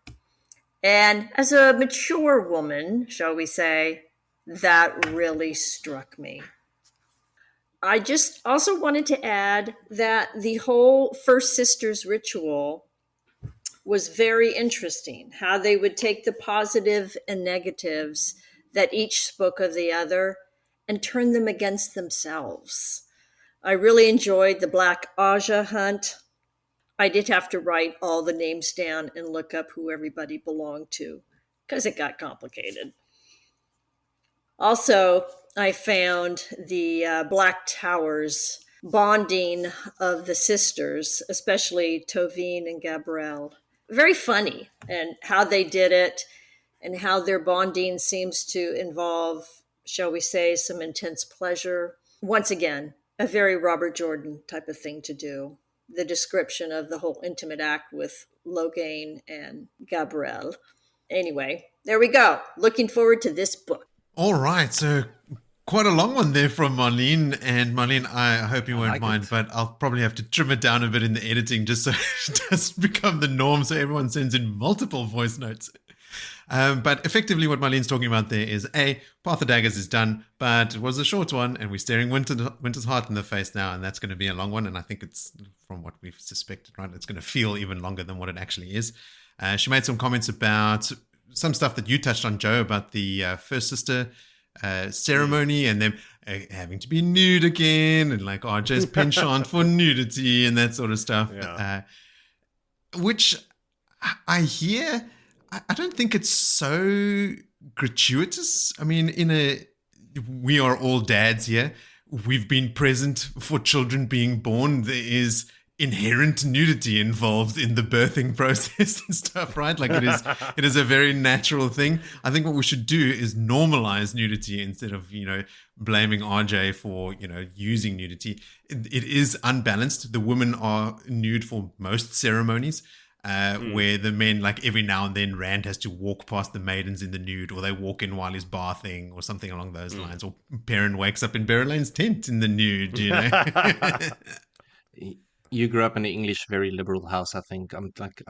And as a mature woman, shall we say, that really struck me. I just also wanted to add that the whole First Sisters ritual was very interesting, how they would take the positive and negatives that each spoke of the other and turn them against themselves. I really enjoyed the Black Aja hunt. I did have to write all the names down and look up who everybody belonged to because it got complicated. Also, I found the Black Towers bonding of the sisters, especially Tovine and Gabrielle, very funny, and how they did it and how their bonding seems to involve, shall we say, some intense pleasure. Once again, a very Robert Jordan type of thing to do. The description of the whole intimate act with Logain and Gabrielle. Anyway, there we go. Looking forward to this book. All right, so quite a long one there from Marlene. And Marlene, I hope you won't mind, but I'll probably have to trim it down a bit in the editing just so it doesn't become the norm, so everyone sends in multiple voice notes. But effectively what Marlene's talking about there is, Path of Daggers is done, but it was a short one, and we're staring Winter's Heart in the face now, and that's going to be a long one, and I think it's, from what we've suspected, right, it's going to feel even longer than what it actually is. She made some comments about some stuff that you touched on, Joe, about the First Sister ceremony and them having to be nude again, and like RJ's penchant for nudity and that sort of stuff. Yeah. Which I hear, I don't think it's so gratuitous. I mean, we are all dads here. We've been present for children being born. There is inherent nudity involved in the birthing process and stuff, right? Like it is a very natural thing. I think what we should do is normalize nudity instead of, blaming RJ for, using nudity. It is unbalanced. The women are nude for most ceremonies, where the men, like every now and then, Rand has to walk past the maidens in the nude, or they walk in while he's bathing, or something along those lines. Or Perrin wakes up in Berelane's tent in the nude, You grew up in an English, very liberal house, I think. I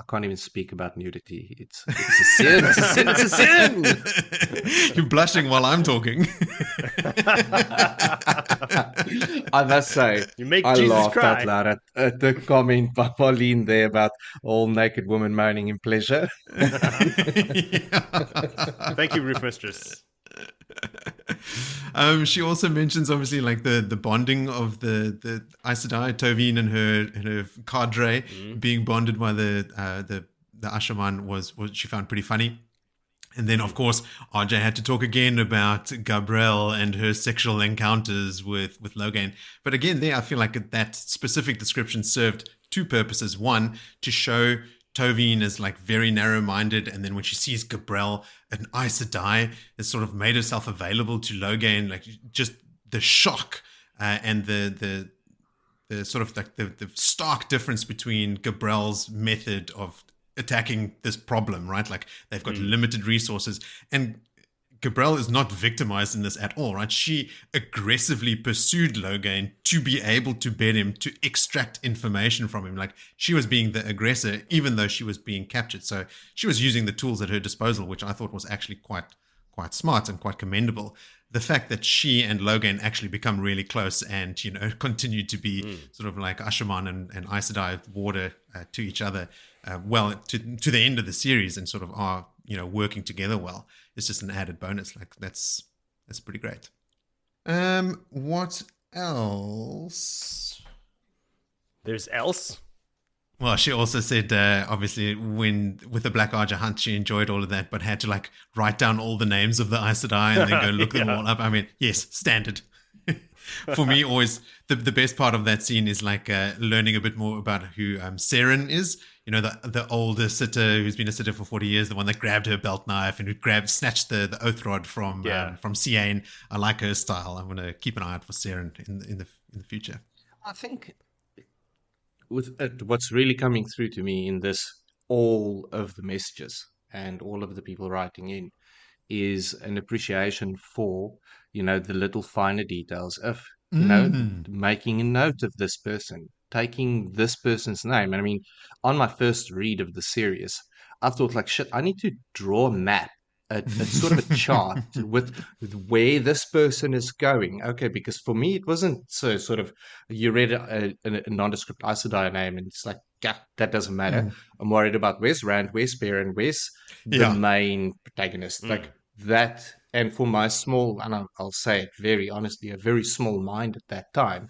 can't even speak about nudity. It's a sin. It's a sin. It's a sin. You're blushing while I'm talking. I must say, You make I Jesus laughed cry. out loud at the comment by Pauline there about all naked women moaning in pleasure. Thank you, Roof Mistress. She also mentions obviously like the bonding of the Aes Sedai, Tovine and her cadre being bonded by the Ashaman was she found pretty funny. And then of course RJ had to talk again about Gabrielle and her sexual encounters with Logain. But again, there I feel like that specific description served two purposes. One, to show Tovine is like very narrow-minded, and then when she sees Gabrielle, an Aes Sedai, has sort of made herself available to Logain, like just the shock and the sort of like the stark difference between Gabrielle's method of attacking this problem, right? Like they've got limited resources, and Gabrielle is not victimized in this at all, right? She aggressively pursued Logain to be able to bed him, to extract information from him. Like she was being the aggressor, even though she was being captured. So she was using the tools at her disposal, which I thought was actually quite smart and quite commendable. The fact that she and Logain actually become really close and, continue to be sort of like Ashaman and Aes Sedai water to each other to the end of the series, and sort of are, working together well. It's just an added bonus. Like that's pretty great. What else? There's else. Well, she also said, obviously, with the Black Archer hunt, she enjoyed all of that, but had to like write down all the names of the Aes Sedai and then go look them all up. I mean, yes, standard. For me, always the best part of that scene is like learning a bit more about who Seren is. You know, the older sitter who's been a sitter for 40 years, the one that grabbed her belt knife and who snatched the oath rod from Ciain. I like her style. I'm going to keep an eye out for Seren in the future. I think what's really coming through to me in this, all of the messages and all of the people writing in, is an appreciation for, the little finer details of, making a note of this person, taking this person's name. And I mean, on my first read of the series, I thought like, shit, I need to draw a map, a sort of a chart with where this person is going. Okay, because for me, it wasn't so sort of, you read a nondescript Aes Sedai name and it's like, yeah, that doesn't matter. I'm worried about where's Rand, where's Perrin, where's the main protagonist. Like that. And for my small, and I'll say it very honestly, a very small mind at that time,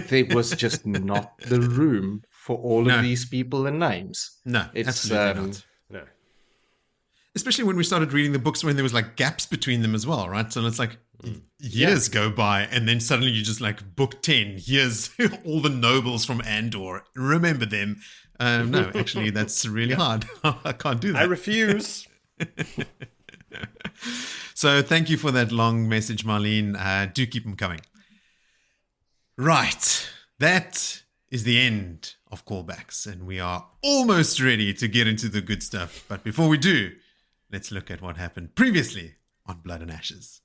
there was just not the room for all of these people and names. No, absolutely not. No. Especially when we started reading the books when there was like gaps between them as well, right? So it's like years go by and then suddenly you just like book 10, here's all the nobles from Andor. Remember them. No, actually, that's really hard. I can't do that. I refuse. So thank you for that long message, Marlene. Do keep them coming. Right. That is the end of callbacks, and we are almost ready to get into the good stuff. But before we do, let's look at what happened previously on Blood and Ashes.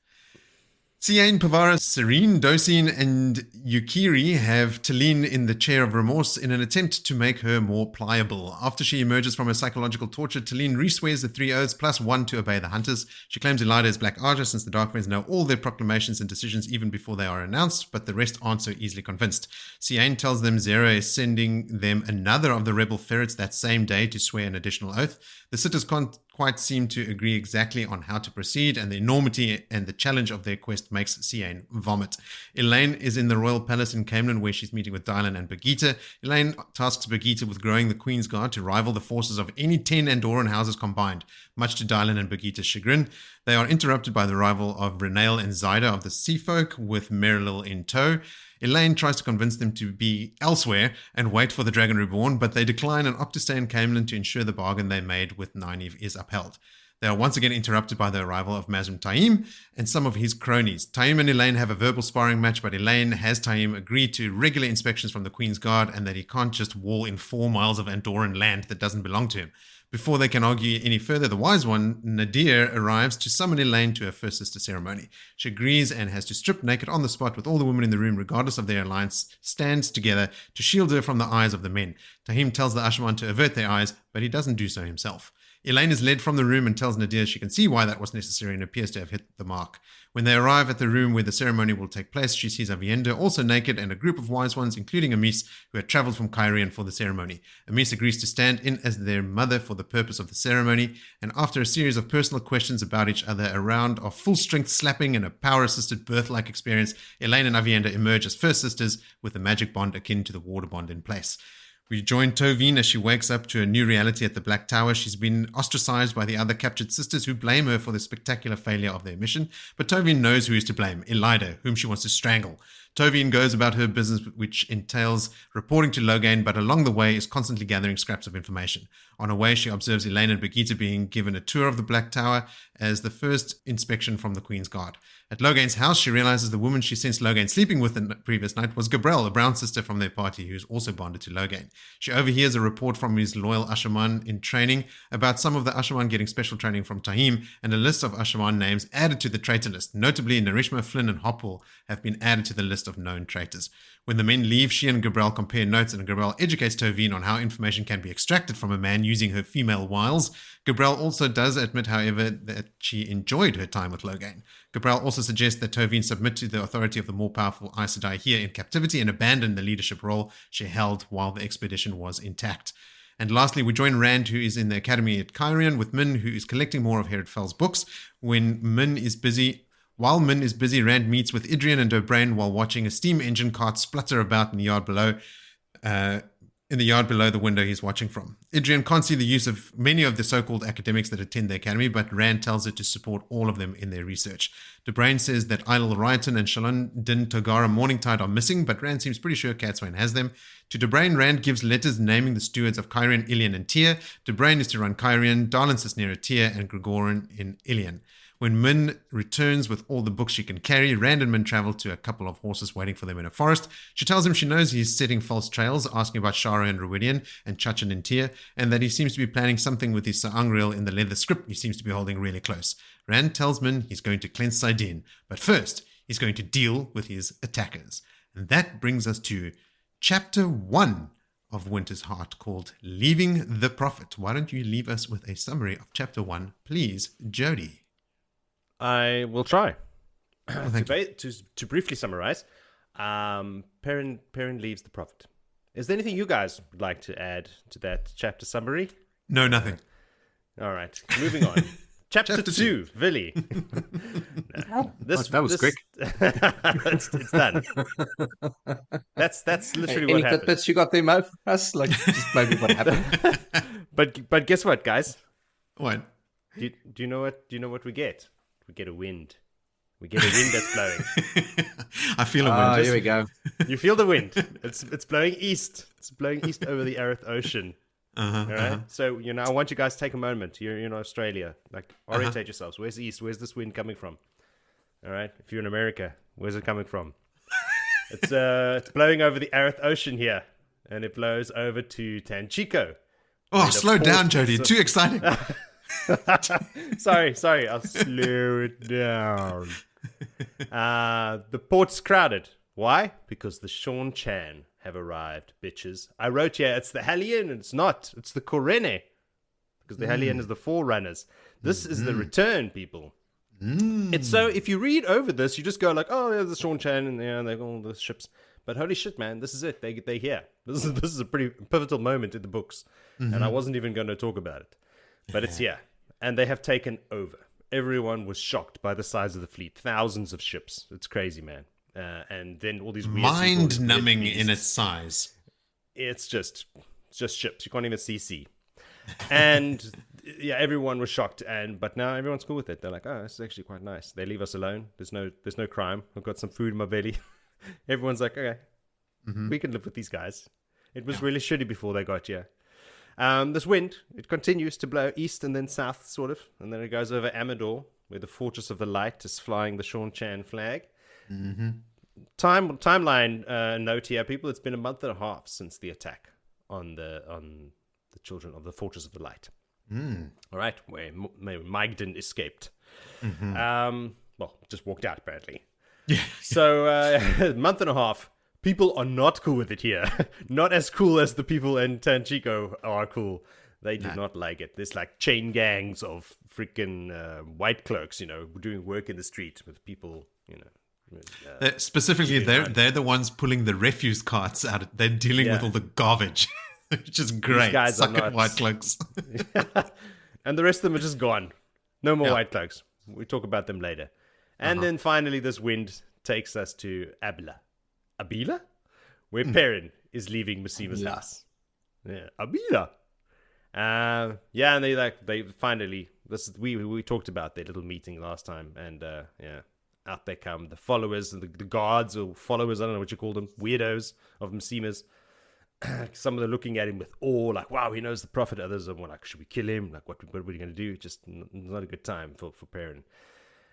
Ciain, Pavara, Serene, Dosine, and Yukiri have Talene in the chair of remorse in an attempt to make her more pliable. After she emerges from her psychological torture, Talene re-swears the 3 oaths plus 1 to obey the hunters. She claims Elida is Black Archer since the Dark Friends know all their proclamations and decisions even before they are announced, but the rest aren't so easily convinced. Ciain tells them Zera is sending them another of the rebel ferrets that same day to swear an additional oath. The sitters can't quite seem to agree exactly on how to proceed, and the enormity and the challenge of their quest makes Ciain vomit. Elaine is in the royal palace in Caemlyn where she's meeting with Dylan and Birgitte. Elaine tasks Birgitte with growing the Queen's Guard to rival the forces of any 10 Andoran houses combined. Much to Dylan and Birgitte's chagrin, they are interrupted by the arrival of Renail and Zyda of the Sea Folk with Merilil in tow. Elaine tries to convince them to be elsewhere and wait for the Dragon Reborn, but they decline and opt to stay in Caemlyn to ensure the bargain they made with Nynaeve is upheld. They are once again interrupted by the arrival of Mazrim Taim and some of his cronies. Taim and Elaine have a verbal sparring match, but Elaine has Taim agree to regular inspections from the Queen's Guard and that he can't just wall in 4 miles of Andoran land that doesn't belong to him. Before they can argue any further, the wise one, Nadir, arrives to summon Elaine to her first sister ceremony. She agrees and has to strip naked on the spot with all the women in the room, regardless of their alliance, stands together to shield her from the eyes of the men. Tahim tells the Ashman to avert their eyes, but he doesn't do so himself. Elaine is led from the room and tells Nadir she can see why that was necessary and appears to have hit the mark. When they arrive at the room where the ceremony will take place, she sees Alliandre also naked and a group of wise ones, including Amis, who had travelled from Cairhien for the ceremony. Amis agrees to stand in as their mother for the purpose of the ceremony, and after a series of personal questions about each other, a round of full-strength slapping and a power-assisted birth-like experience, Elaine and Alliandre emerge as first sisters with a magic bond akin to the water bond in place. We join Tovine as she wakes up to a new reality at the Black Tower. She's been ostracized by the other captured sisters who blame her for the spectacular failure of their mission. But Tovine knows who is to blame, Elida, whom she wants to strangle. Tovine goes about her business, which entails reporting to Logain, but along the way is constantly gathering scraps of information. On her way, she observes Elaine and Birgitte being given a tour of the Black Tower as the first inspection from the Queen's Guard. At Logain's house, she realizes the woman she sensed Logain sleeping with the previous night was Gabrelle, a brown sister from their party who's also bonded to Logain. She overhears a report from his loyal Ashaman in training about some of the Ashaman getting special training from Tahim, and a list of Ashaman names added to the traitor list. Notably, Narishma, Flynn, and Hopwell have been added to the list of known traitors. When the men leave, she and Gabrelle compare notes, and Gabrelle educates Tovine on how information can be extracted from a man using her female wiles. Gabrelle also does admit, however, that she enjoyed her time with Logain. Gabrelle also suggests that Tovine submit to the authority of the more powerful Aes Sedai here in captivity and abandon the leadership role she held while the expedition was intact. And lastly, we join Rand, who is in the academy at Cairhien, with Min, who is collecting more of Herod Fell's books. While Min is busy, Rand meets with Idrian and Dobrain while watching a steam engine cart splutter about in the yard below. in the yard below the window he's watching from. Idrian can't see the use of many of the so-called academics that attend the academy, but Rand tells it to support all of them in their research. DeBrain says that Idle Ryoton and Shalon Din Togara Morningtide are missing, but Rand seems pretty sure Catswain has them. To DeBrain, Rand gives letters naming the stewards of Kyrian, Ilian, and Tyr. DeBrain is to run Kyrian, Darlin Cisnera Tyr, and Gregorin in Ilian. When Min returns with all the books she can carry, Rand and Min travel to a couple of horses waiting for them in a forest. She tells him she knows he's setting false trails, asking about Shara and Ruidian and Chachan and Tyr, and that he seems to be planning something with his Sir Angriel in the leather script he seems to be holding really close. Rand tells Min he's going to cleanse Saidin, but first he's going to deal with his attackers. And that brings us to Chapter 1 of Winter's Heart, called Leaving the Prophet. Why don't you leave us with a summary of Chapter 1, please, Jody? I will try. Oh, thank you. To briefly summarize, Perrin leaves the prophet. Is there anything you guys would like to add to that chapter summary? No, nothing. All right, moving on. Chapter 2, Willie. That was quick. It's done. That's literally Any what happened. tidbits you got there, Mo, for us? Like, just maybe what happened? But guess what, guys? What? Do you know what? Do you know what we get? We get a wind. We get a wind that's blowing. I feel a wind. Oh, here we go. You feel the wind. It's blowing east. It's blowing east over the Arith Ocean. All right. So I want you guys to take a moment. You're in Australia. Like, orientate yourselves. Where's the east? Where's this wind coming from? All right. If you're in America, where's it coming from? It's blowing over the Arith Ocean here, and it blows over to Tanchico. Oh, slow down, Jody. Too exciting. Sorry, I'll slow it down. The port's crowded. Why? Because the Sean Chan have arrived, bitches. I wrote here, it's the Hellion, and it's not. It's the Korene. Because the Hellion is the forerunners. This is the return, people. It's so, if you read over this, you just go like, oh, there's the Sean Chan, and they've got all the ships. But holy shit, man, this is it. They're here. This is a pretty pivotal moment in the books. And I wasn't even going to talk about it. But it's here. And they have taken over. Everyone was shocked by the size of the fleet. Thousands of ships. It's crazy, man. And then all these weird mind-numbing in its size. It's just ships. You can't even see sea. And yeah, everyone was shocked. But now everyone's cool with it. They're like, oh, this is actually quite nice. They leave us alone. There's no crime. I've got some food in my belly. Everyone's like, okay, we can live with these guys. It was really shitty before they got here. This wind, it continues to blow east and then south, sort of. And then it goes over Amador, where the Fortress of the Light is flying the Sean Chan flag. Timeline note here, people. It's been a month and a half since the attack on the children of the Fortress of the Light. All right, where Maigdin escaped. Just walked out, apparently. Yeah. So, month and a half. People are not cool with it here. Not as cool as the people in Tanchico are cool. They do not like it. There's like chain gangs of freaking white cloaks, doing work in the street with people, specifically, they're the ones pulling the refuse carts out. They're dealing with all the garbage, which is great. These guys Suck at white cloaks. And the rest of them are just gone. No more white cloaks. We talk about them later. And then finally, this wind takes us to Abila, where Perrin is leaving Massima's house. Yeah, Abila. And they finally. We talked about their little meeting last time, and out they come the followers and the guards or followers. I don't know what you call them, weirdos of Massima's. Some of them looking at him with awe, like, "Wow, he knows the prophet." Others are more like, "Should we kill him? Like, what are we going to do?" Just not a good time for Perrin.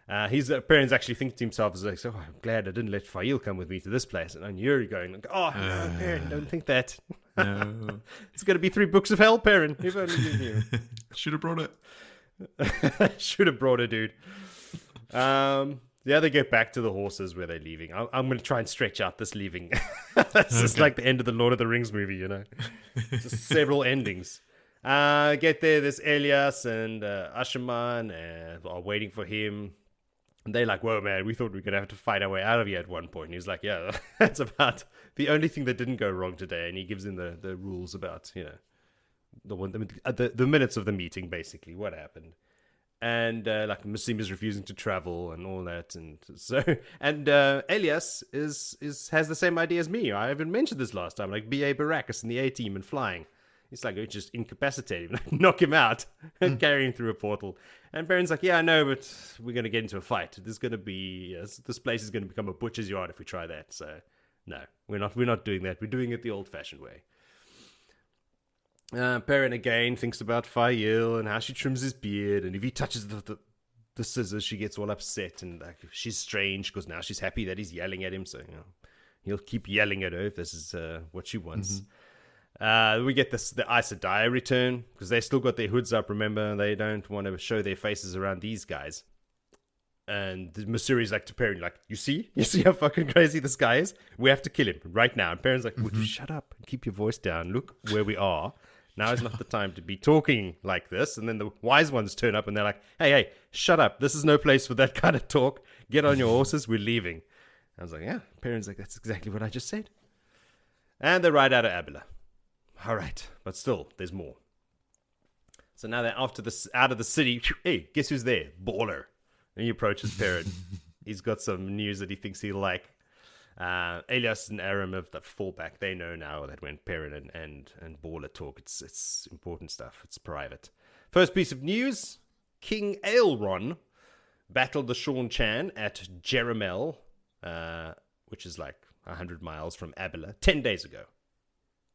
Perrin's actually thinking to himself, like, "Oh, I'm glad I didn't let Faile come with me to this place." And you're going, like, "Oh, no, Perrin, don't think that. No. It's going to be 3 books of hell, Perrin. If only you knew." Should have brought it. Should have brought it, dude. They get back to the horses where they're leaving. I'm going to try and stretch out this leaving. It's just like the end of the Lord of the Rings movie, Just several endings. Get there, there's Elias and Ashaman are waiting for him. And they're like, "Whoa, man, we thought we were going to have to fight our way out of here at one point." And he's like, "Yeah, that's about the only thing that didn't go wrong today." And he gives in the rules about, the minutes of the meeting, basically, what happened. And like Muslim is refusing to travel and all that, and so Elias has the same idea as me. I even mentioned this last time, like B.A. Baracus in the A team and flying. He's like, just incapacitate him, like, knock him out, and carry him through a portal. And Perrin's like, yeah, I know, but we're gonna get into a fight. There's gonna be this place is gonna become a butcher's yard if we try that. So no, we're not doing that. We're doing it the old-fashioned way. Perrin again thinks about Faile and how she trims his beard, and if he touches the scissors, she gets all upset, and like she's strange because now she's happy that he's yelling at him, so he'll keep yelling at her if this is what she wants. We get the Aes Sedai return because they still got their hoods up. Remember, they don't want to show their faces around these guys. And Masuri's like to Perrin, like, you see how fucking crazy this guy is? We have to kill him right now. And Perrin's like, would you shut up and keep your voice down? Look where we are. Now is not the time to be talking like this. And then the wise ones turn up and they're like, hey, shut up. This is no place for that kind of talk. Get on your horses. We're leaving. I was like, yeah. Perrin's like, that's exactly what I just said. And they ride out of Abila. All right. But still, there's more. So now they're out of the city. Hey, guess who's there? Baller. And he approaches Perrin. He's got some news that he thinks he'll like. Elias and Aram have the fallback. They know now that when Perrin and Baller talk, it's important stuff. It's private. First piece of news: King Aelron battled the Sean-Chan at Jeremel, which is like 100 miles from Abila, 10 days ago.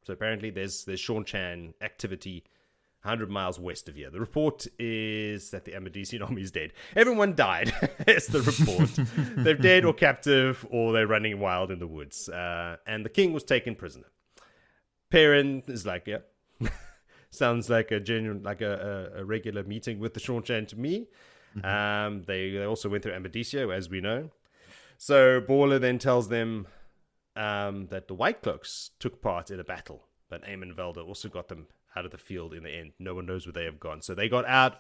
So apparently there's Sean-Chan activity 100 miles west of here. The report is that the Amadisian army is dead. Everyone died. It's the report. They're dead or captive, or they're running wild in the woods. And the king was taken prisoner. Perrin is like, yeah, sounds like a genuine, like a regular meeting with the Sean-Chan to me. They also went through Amadisia, as we know. So Baller then tells them that the White Cloaks took part in a battle, but Aemon Velda also got them out of the field in the end. No one knows where they have gone. So they got out.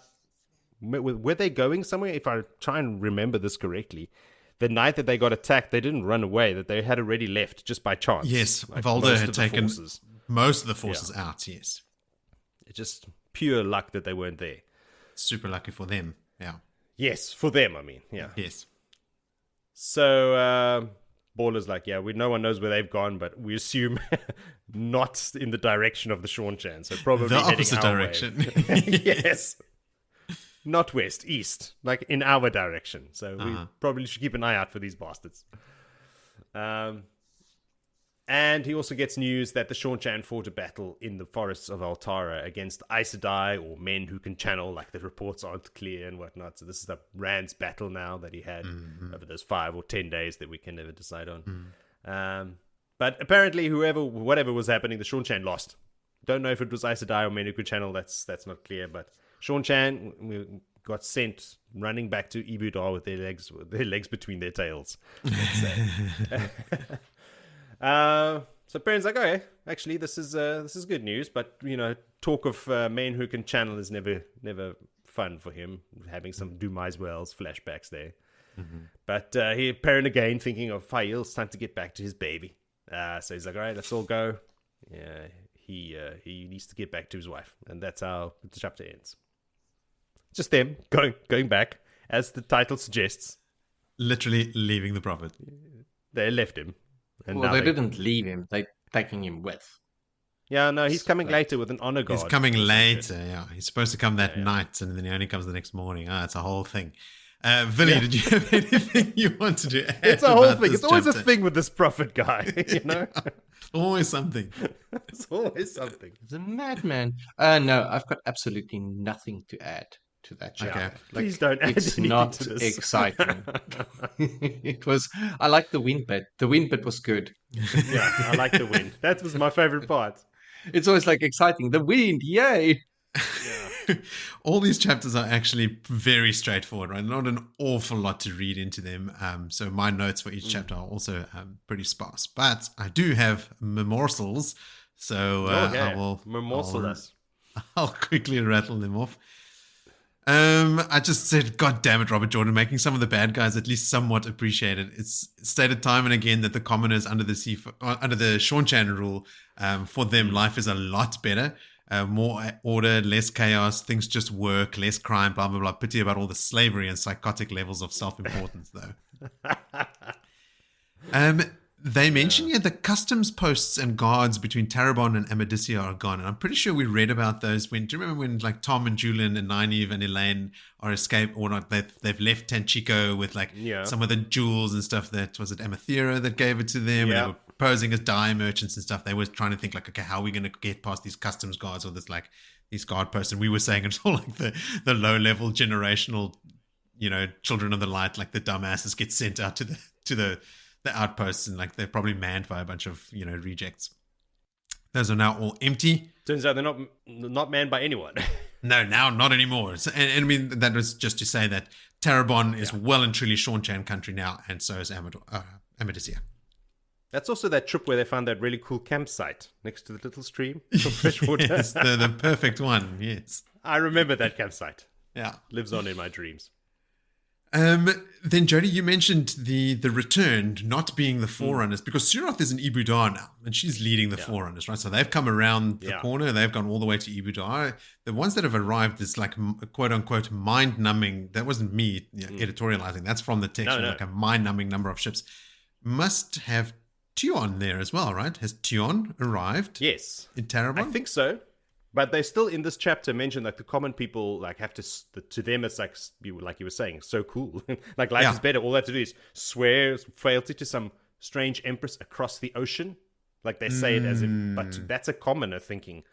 Were they going somewhere? If I try and remember this correctly, the night that they got attacked, they didn't run away. That they had already left just by chance. Yes, like Velda had taken most of the forces out. Yes, it's just pure luck that they weren't there. Super lucky for them. Yeah. Yes, for them. I mean, yeah. Yes. So Baller's like, yeah, no one knows where they've gone, but we assume not in the direction of the Sean-Chan. So probably the opposite direction. Yes. Not west, east, like in our direction. So we probably should keep an eye out for these bastards. And he also gets news that the Sean-Chan fought a battle in the forests of Altara against Aes Sedai, or men who can channel, like the reports aren't clear and whatnot. So this is the Rand's battle now that he had over those 5 or 10 days that we can never decide on. But apparently whatever was happening, the Sean-Chan lost. Don't know if it was Aes Sedai or men who could channel, that's not clear. But Sean-Chan got sent running back to Ibudar with their legs between their tails. Let's say. So Perrin's like, okay, actually, this is good news, but talk of men who can channel is never fun for him. Having some Dumais Wells flashbacks there, but Perrin again thinking of Faile. It's time to get back to his baby. So he's like, all right, let's all go. Yeah, he needs to get back to his wife, and that's how the chapter ends. Just them going back, as the title suggests. Literally leaving the prophet. They left him. And well, they didn't leave him. They're taking him with. Yeah, no, he's coming later with an honor guard. He's coming later, yeah. He's supposed to come that night, and then he only comes the next morning. It's a whole thing. Villy, did you have anything you wanted to add? It's a whole thing. It's always a thing with this prophet guy, Always something. It's always something. He's a madman. No, I've got absolutely nothing to add to that chapter. Okay. Please don't add it's anything not to this. exciting. It was. I like the wind bit. The wind bit was good. Yeah, I like the wind. That was my favorite part. It's always like exciting. The wind, yay! Yeah. All these chapters are actually very straightforward, right? Not an awful lot to read into them. So my notes for each chapter are also pretty sparse. But I do have morsels, so I will. I'll quickly rattle them off. I just said, God damn it, Robert Jordan, making some of the bad guys at least somewhat appreciated. It's stated time and again that the commoners under the Sean-Chan rule, for them, life is a lot better. more order, less chaos, things just work, less crime, blah, blah, blah. Pity about all the slavery and psychotic levels of self-importance, though. They mention here the customs posts and guards between Tarabon and Amadicia are gone. And I'm pretty sure we read about those do you remember when like Tom and Julian and Nynaeve and Elaine are escaped or not? They've left Tanchico with like some of the jewels and stuff was it Amathera that gave it to them? Yeah. And they were posing as dye merchants and stuff. They were trying to think like, okay, how are we going to get past these customs guards or this like these guard posts? And we were saying it's all like the low level generational, children of the light, like the dumbasses get sent out to the outposts and like they're probably manned by a bunch of rejects. Those are now all empty. Turns out they're not manned by anyone. No, now not anymore. So, and I mean that was just to say that Tarabon is well and truly Sean-Chan country now, and so is Amadicia. That's also that trip where they found that really cool campsite next to the little stream of fresh water. Yes, the perfect one. Yes, I remember that campsite. Yeah, lives on in my dreams. Then Jody, you mentioned the returned not being the Forerunners because Suroth is in Ibudar now and she's leading the Forerunners, right? So they've come around the corner, they've gone all the way to Ibudar. The ones that have arrived is like quote unquote mind numbing. That wasn't me editorializing. That's from the text. Like a mind numbing number of ships must have Tion there as well, right? Has Tion arrived? Yes, in Tarabon? I think so. But they still in this chapter mention like the common people like have to them it's like you were saying so cool like life is better. All they have to do is swear fealty to some strange empress across the ocean. Like they say it as if, but that's a commoner thinking.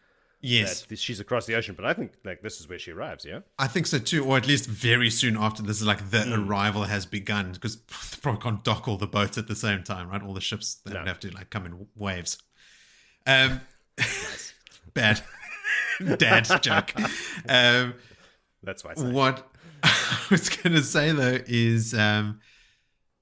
Yes, that she's across the ocean. But I think like this is where she arrives. Yeah, I think so too, or at least very soon after this is like the arrival has begun because they probably can't dock all the boats at the same time, right? All the ships they would have to like come in waves. Nice. Bad. Dad joke. That's why. What I was going to say though is,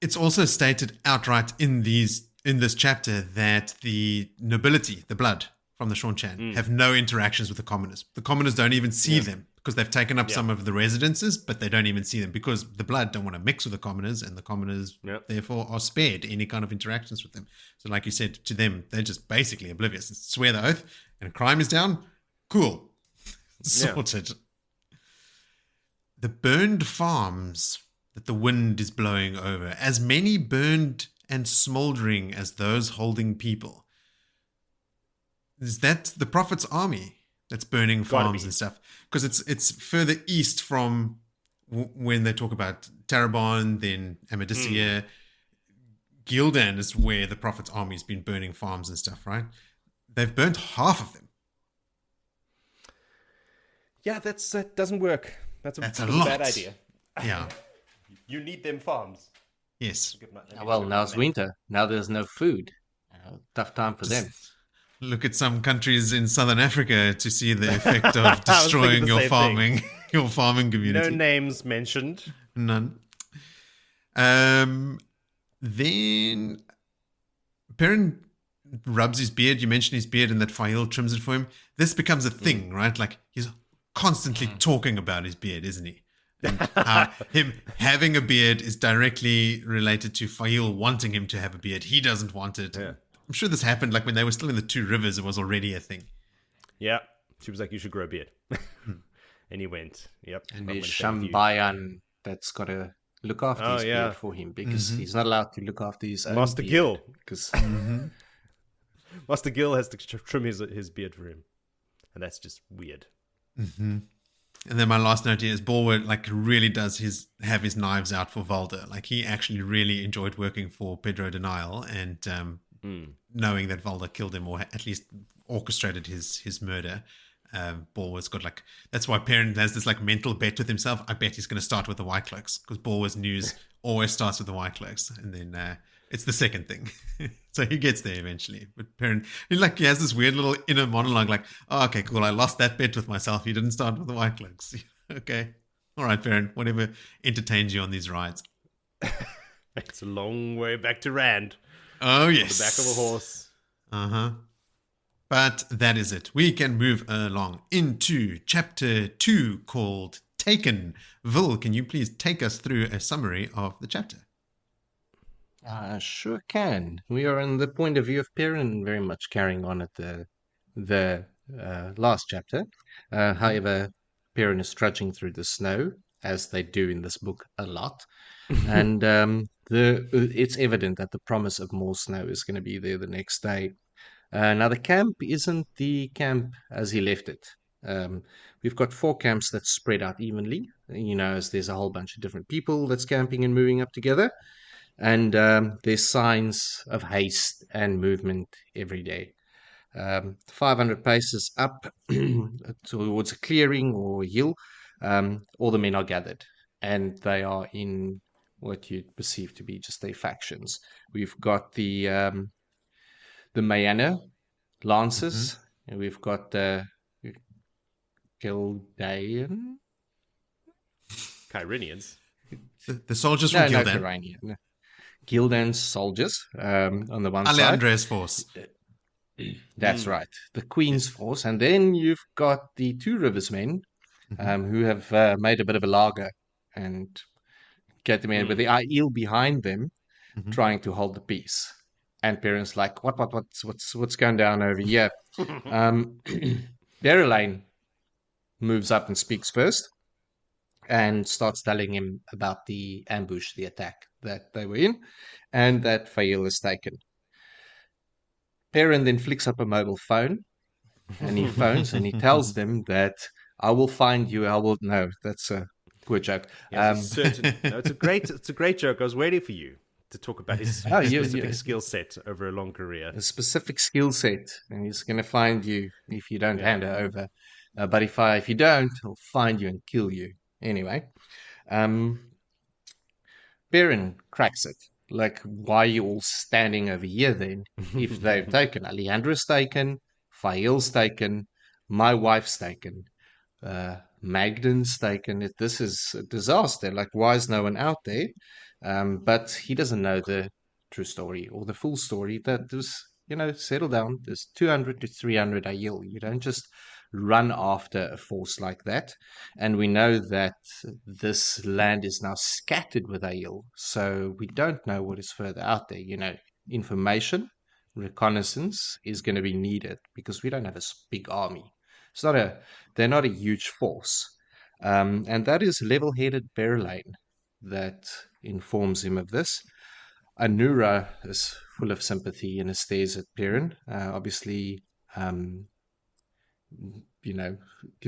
it's also stated outright in this chapter that the nobility, the blood from the Sean-Chan, have no interactions with the commoners. The commoners don't even see them because they've taken up some of the residences, but they don't even see them because the blood don't want to mix with the commoners, and the commoners therefore are spared any kind of interactions with them. So, like you said, to them, they're just basically oblivious. Swear the oath, and crime is down. Cool. Sorted. The burned farms that the wind is blowing over, as many burned and smouldering as those holding people. Is that the Prophet's army that's burning farms and stuff? Because it's further east from when they talk about Tarabon, then Amadicia. Gildan is where the Prophet's army has been burning farms and stuff, right? They've burnt half of them. Yeah, that doesn't work. That's a bad idea. Yeah. You need them farms. Yes. Well, now it's winter. Now there's no food. Tough time for them. Look at some countries in Southern Africa to see the effect of destroying your farming community. No names mentioned. None. Then Perrin rubs his beard. You mentioned his beard and that Faile trims it for him. This becomes a thing, right? Like he's constantly talking about his beard, isn't he? And how him having a beard is directly related to Faile wanting him to have a beard. He doesn't want it. Yeah. I'm sure this happened like when they were still in the Two Rivers. It was already a thing. Yeah. She was like, you should grow a beard. And he went. Yep. And there's Shambayan that's got to look after his beard for him because he's not allowed to look after his own Master beard. Gil. Because Master Gil has to trim his beard for him. And that's just weird. Mm-hmm. And then my last note here is Bulwer like really does have his knives out for Valda. Like he actually really enjoyed working for Pedro Denial and knowing that Valda killed him or at least orchestrated his murder. Bulwer's got like, that's why Perrin has this like mental bet with himself. I bet he's going to start with the White Cloaks because Bulwer's news always starts with the White Cloaks, and then it's the second thing. So he gets there eventually. But Perrin, he has this weird little inner monologue like, oh, okay, cool, I lost that bet with myself. He didn't start with the White Cloaks. Okay. All right, Perrin, whatever entertains you on these rides. It's a long way back to Rand. Oh, yes. On the back of a horse. Uh-huh. But that is it. We can move along into chapter 2 called Taken. Vil, can you please take us through a summary of the chapter? Sure can. We are in the point of view of Perrin very much carrying on at the last chapter. However, Perrin is trudging through the snow, as they do in this book a lot. And it's evident that the promise of more snow is going to be there the next day. Now, the camp isn't the camp as he left it. We've got 4 camps that spread out evenly, as there's a whole bunch of different people that's camping and moving up together. And there's signs of haste and movement every day. 500 paces up towards a clearing or a hill, all the men are gathered, and they are in what you'd perceive to be just their factions. We've got the Maigdin Lancers, and we've got the Gildan. Kyrenians. The soldiers from Gildan. No, Kyrenian. Gildan soldiers on the one Alliandre's force. That's right. The Queen's force. And then you've got the 2 Rivers men who have made a bit of a lager and get them in with the Aiel behind them trying to hold the peace. And Perrin's like, what's going down over here? Berylane moves up and speaks first and starts telling him about the ambush, the attack that they were in, and that Faile is taken. Perrin then flicks up a mobile phone, and he phones and he tells them that I will find you. No, that's a poor joke. Yes, it's a great joke. I was waiting for you to talk about his specific skill set over a long career. A specific skill set, and he's going to find you if you don't hand her over. But if you don't, he'll find you and kill you. Anyway, Perrin cracks it. Like, why are you all standing over here then? If they've taken Alliandre's taken, Faile's taken, my wife's taken, Maigdin's taken. This is a disaster. Like, why is no one out there? But he doesn't know the true story or the full story. That there's, settle down. There's 200 to 300 Aiel. You don't just run after a force like that. And we know that this land is now scattered with Aiel. So we don't know what is further out there. Information, reconnaissance is going to be needed because we don't have a big army. They're not a huge force. And that is level-headed Berylane that informs him of this. Anura is full of sympathy and stares at Perrin. Obviously, can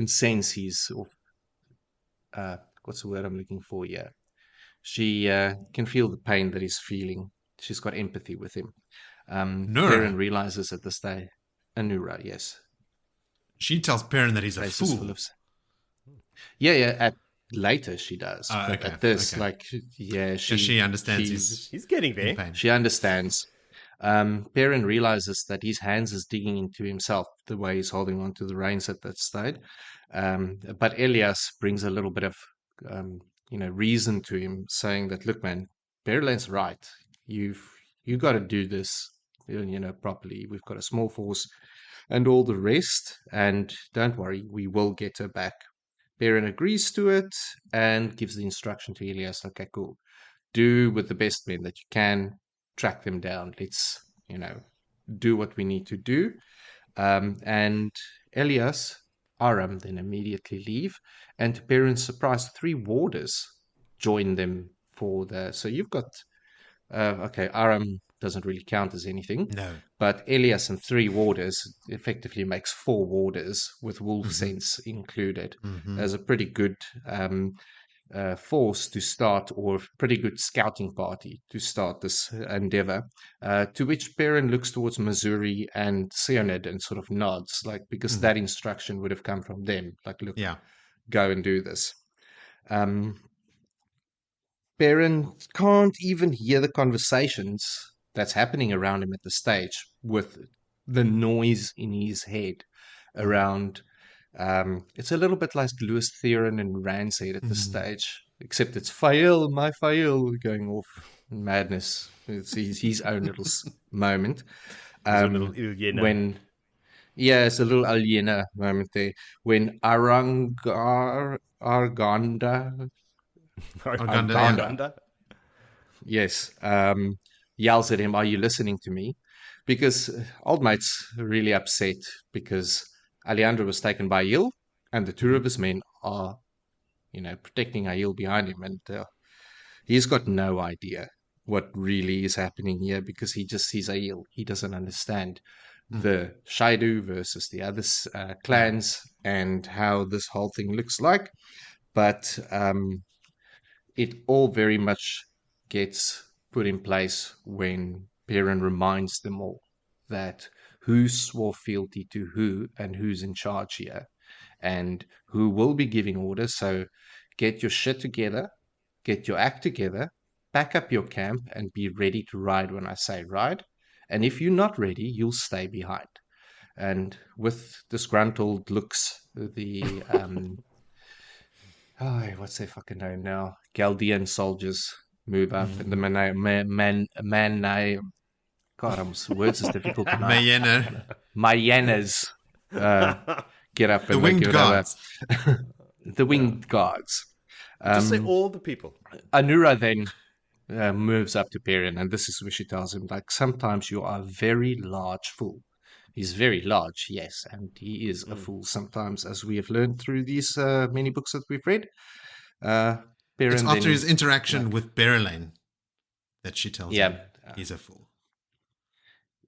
sense his, what's the word I'm looking for here? She can feel the pain that he's feeling. She's got empathy with him. Perrin realizes at this stage, Anura, yes. She tells Perrin that he's a fool. Later she does. Okay, but at this, okay. She understands. He's getting there. Pain. She understands. Perrin realizes that his hands is digging into himself the way he's holding on to the reins at that stage. But Elias brings a little bit of, reason to him, saying that, look, man, Berylane's right. You got to do this, properly. We've got a small force and all the rest, and don't worry, we will get her back. Perrin agrees to it and gives the instruction to Elias, okay, cool. Do with the best men that you can, track them down. Let's, do what we need to do. And Elias, Aram then immediately leave, and to Perrin's surprise, 3 warders join them so you've got, Aram doesn't really count as anything. No. But Elias and 3 warders effectively makes 4 warders with wolf sense included. As a pretty good force to start, or pretty good scouting party to start this endeavor. To which Perrin looks towards Missouri and Seonid and sort of nods, because that instruction would have come from them. Look, go and do this. Perrin can't even hear the conversations that's happening around him at the stage with the noise in his head around. It's a little bit like Lewis Theron and Rand's head at this stage, except it's Faile, my Faile, going off in madness. It's his own little moment. A little Ilyena. It's a little Alliandre moment there. When Arganda. Yes. Yells at him, are you listening to me? Because old mate's really upset because Alliandre was taken by Aiel, and the two of his men are, protecting Aiel behind him, and he's got no idea what really is happening here because he just sees Aiel. He doesn't understand the Shaidu versus the other clans and how this whole thing looks like. But it all very much gets put in place when Perrin reminds them all that who swore fealty to who and who's in charge here and who will be giving orders. So get your shit together, get your act together, pack up your camp, and be ready to ride when I say ride. And if you're not ready, you'll stay behind. And with disgruntled looks, the what's their fucking name now? Chaldean soldiers move up, and the words is difficult to Mayenas get up and the winged guards. The winged guards. Just say all the people. Anura then moves up to Perrin, and this is where she tells him, like, sometimes you are a very large fool. He's very large, yes, and he is a fool sometimes, as we have learned through these many books that we've read. Perrin it's after his interaction with Berylane that she tells him he's a fool.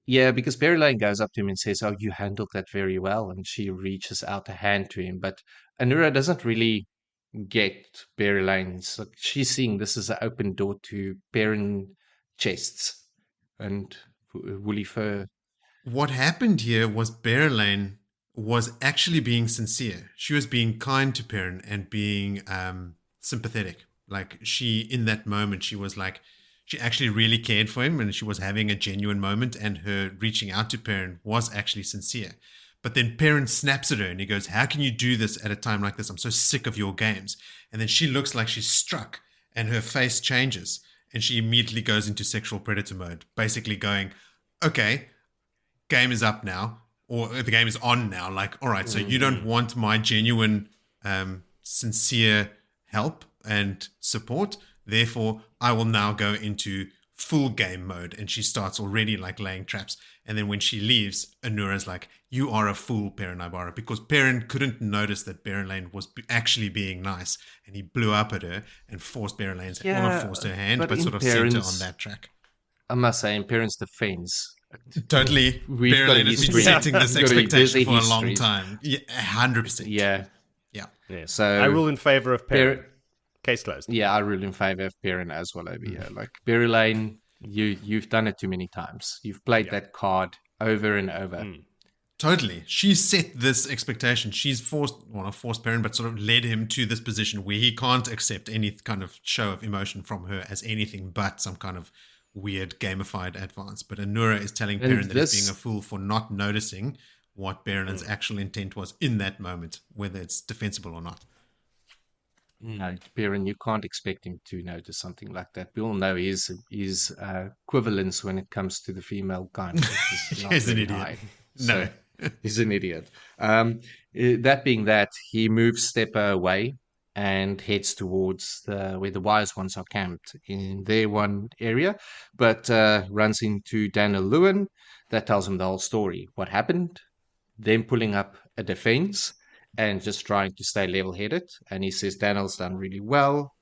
Yeah, because Berylane goes up to him and says, "Oh, you handled that very well," and she reaches out a hand to him. But Anura doesn't really get Berylane. Like, she's seeing this as an open door to Perrin chests and woolly fur. What happened here was Berylane was actually being sincere. She was being kind to Perrin and being sympathetic. Like, she, in that moment, she was like, she actually really cared for him and she was having a genuine moment, and her reaching out to Perrin was actually sincere. But then Perrin snaps at her and he goes, "How can you do this at a time like this? I'm so sick of your games." And then she looks like she's struck and her face changes and she immediately goes into sexual predator mode, basically going, okay, game is up now, or the game is on now. Like, all right, so you don't want my genuine, sincere help and support. Therefore, I will now go into full game mode. And she starts already like laying traps. And then when she leaves, Anura's like, "You are a fool, Perrin Ibarra," because Perrin couldn't notice that Berylane was actually being nice. And he blew up at her and forced Berylane's forced her hand, but sort of sent her on that track. I must say, in Perrin's defense, totally. Berylane has been setting this expectation for a long time. Yeah, 100%. Yeah. So I rule in favor of Perrin. Case closed. Yeah, I rule in favor of Perrin as well over here. Like, Berylane, you've done it too many times. You've played that card over and over. Totally. She set this expectation. She's not forced Perrin, but sort of led him to this position where he can't accept any kind of show of emotion from her as anything but some kind of weird gamified advance. But Anura is telling Perrin that he's being a fool for not noticing what Berylaine's actual intent was in that moment, whether it's defensible or not. No, Perrin, you can't expect him to notice something like that. We all know his equivalence when it comes to the female kind. He's an idiot. High. No. He's an idiot. That being that, he moves Stepper away and heads towards where the wise ones are camped in their one area, but runs into Daniel Lewin. That tells him the whole story. What happened? Them pulling up a defense and just trying to stay level-headed. And he says Daniel's done really well,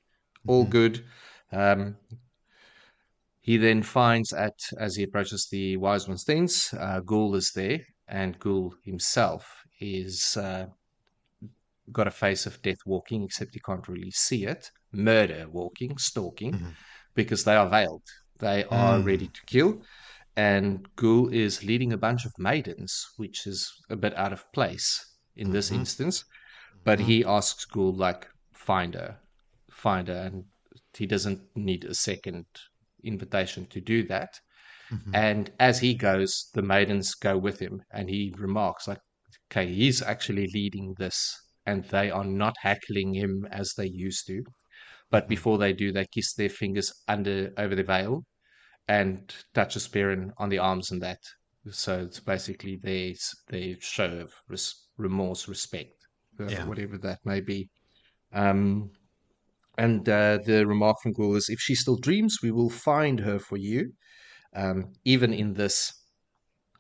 all good. He then finds as he approaches the Wise One's tents, Ghoul is there, and Ghoul himself is got a face of death walking, except you can't really see it. Murder walking, stalking, because they are veiled. They are ready to kill. And Ghoul is leading a bunch of maidens, which is a bit out of place in this instance. But he asks Ghoul, like, find her. And he doesn't need a second invitation to do that. And as he goes, the maidens go with him. And he remarks, like, okay, he's actually leading this. And they are not heckling him as they used to. But before they do, they kiss their fingers over the veil and touches Perrin on the arms and that. So it's basically their show of remorse, respect, whatever that may be. And the remark from Ghoul is, if she still dreams, we will find her for you, even in this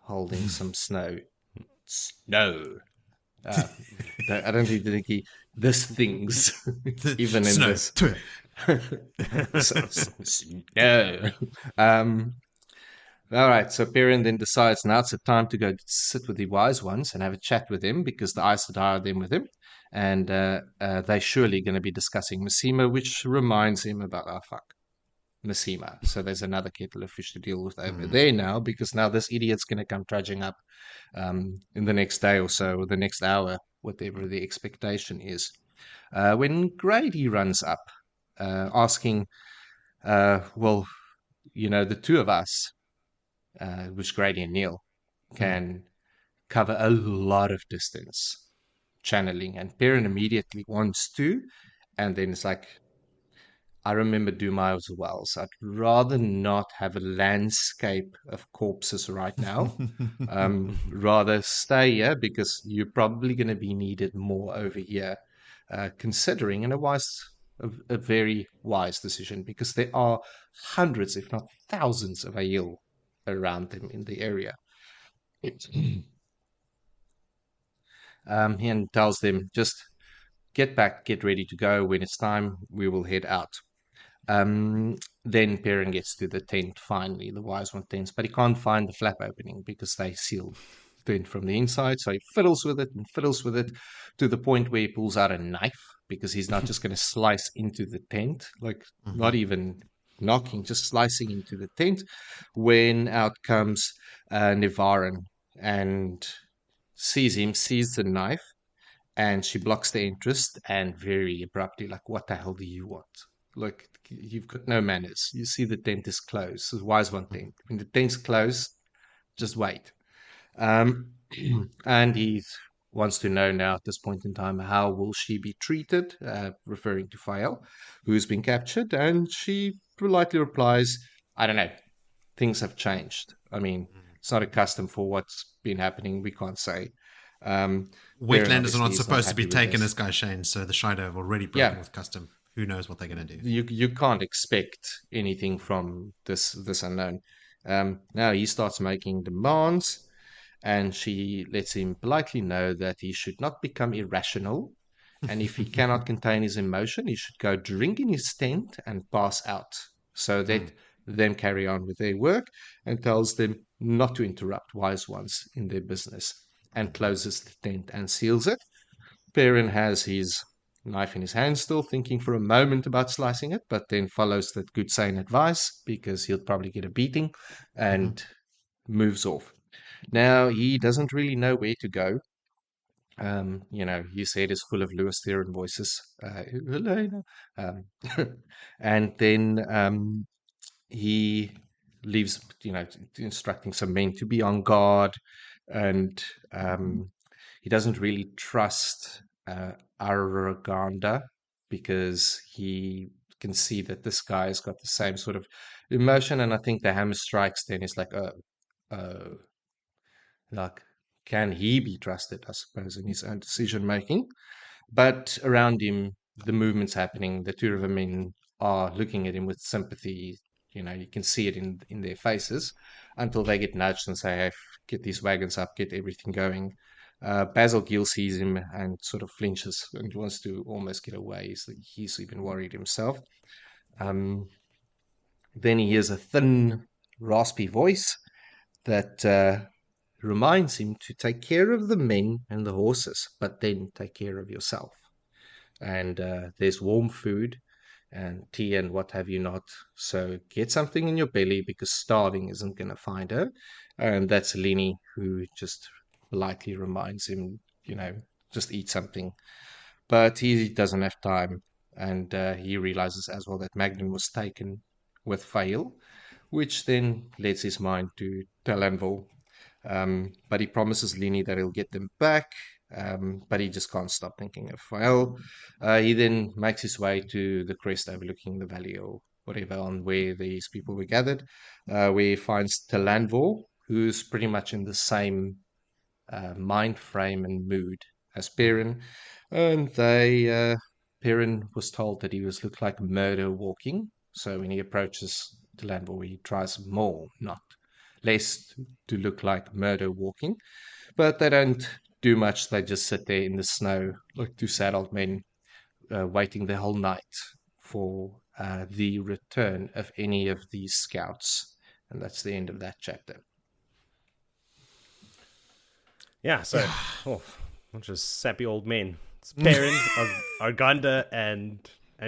holding some snow. Snow. I don't think this things even in Snow. this. No. All right, so Perrin then decides now it's the time to go sit with the wise ones and have a chat with him because the Aes Sedai are them with him. And they're surely going to be discussing Massima, which reminds him about, oh, fuck, Massima. So there's another kettle of fish to deal with over there now because now this idiot's going to come trudging up in the next day or so, or the next hour, whatever the expectation is. When Grady runs up, asking, well, the two of us, which Grady and Neil, can cover a lot of distance channeling. And Perrin immediately wants to. And then it's like, I remember Dumai's wells. I'd rather not have a landscape of corpses right now. Rather stay here because you're probably going to be needed more over here, considering, and a very wise decision because there are hundreds, if not thousands, of Aiel around them in the area. And tells them, just get back, get ready to go. When it's time, we will head out. Then Perrin gets to the tent finally, the wise one tents, but he can't find the flap opening because they sealed the tent from the inside. So he fiddles with it and fiddles with it to the point where he pulls out a knife because he's not just going to slice into the tent, like not even knocking, just slicing into the tent. When out comes Nevarren and sees the knife, and she blocks the entrance and very abruptly, like, what the hell do you want? Like, you've got no manners. You see the tent is closed. So wise one tent. When the tent's closed, just wait. And he wants to know now at this point in time, how will she be treated? Referring to Faile, who's been captured. And she politely replies, I don't know. Things have changed. I mean, it's not a custom for what's been happening. We can't say. Wetlanders are not supposed to be taken as gai'shain, so the Shaido have already broken with custom. Who knows what they're going to do? You can't expect anything from this unknown. Now he starts making demands, and she lets him politely know that he should not become irrational, and if he cannot contain his emotion, he should go drink in his tent and pass out, so that them carry on with their work, and tells them not to interrupt wise ones in their business, and closes the tent and seals it. Perrin has his knife in his hand still, thinking for a moment about slicing it, but then follows that good sane advice because he'll probably get a beating and moves off. Now, he doesn't really know where to go. His head is full of Lewis Theron voices. Helena. And then he leaves, instructing some men to be on guard, and he doesn't really trust Araganda because he can see that this guy has got the same sort of emotion, and I think the hammer strikes then is like, like, can he be trusted, I suppose, in his own decision making? But around him, the movement's happening. The two of them men are looking at him with sympathy. You can see it in their faces until they get nudged and say, hey, get these wagons up, get everything going. Basil Gill sees him and sort of flinches and wants to almost get away. He's even worried himself. Then he hears a thin, raspy voice that reminds him to take care of the men and the horses, but then take care of yourself. And there's warm food and tea and what have you not. So get something in your belly because starving isn't going to find her. And that's Lenny, who just politely reminds him, just eat something. But he doesn't have time. And he realizes as well that Maigdin was taken with Faile, which then leads his mind to Talanville. But he promises Lenny that he'll get them back. But he just can't stop thinking of Faile. He then makes his way to the crest overlooking the valley or whatever on where these people were gathered, where he finds Talanville, who's pretty much in the same mind frame and mood as Perrin. And Perrin was told that he looked like murder walking. So when he approaches Talanville, he tries more, not less, to look like murder walking. But they don't do much. They just sit there in the snow like two sad old men, waiting the whole night for the return of any of these scouts. And that's the end of that chapter. Yeah, so, bunch of sappy old men. It's Perrin, Arganda, and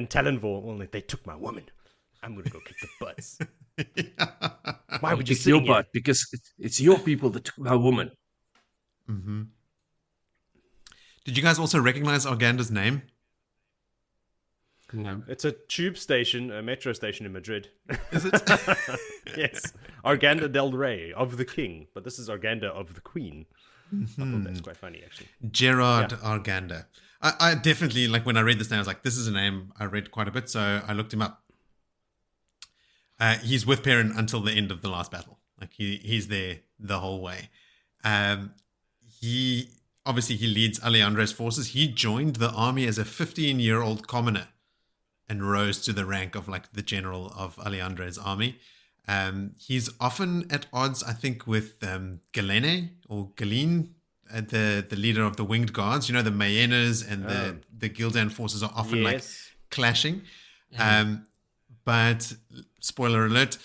Talonvor. Well, they took my woman. I'm going to go kick the butts. Why would you kick sit your here? butt? Because it's your people that took my woman. Mm-hmm. Did you guys also recognize Arganda's name? No. It's a tube station, a metro station in Madrid. Is it? Yes. Arganda del Rey, of the king. But this is Arganda of the queen. I thought that's quite funny, actually. Gerard Arganda. I definitely, like, when I read this name, I was like, this is a name I read quite a bit, so I looked him up. He's with Perrin until the end of the last battle. Like, he's there the whole way. He leads Alliandre's forces. He joined the army as a 15-year-old commoner and rose to the rank of, like, the general of Alliandre's army. He's often at odds, I think, with Galina or Galina, the leader of the winged guards. You know, the Maigdins and the Gildan forces are often like clashing. But spoiler alert: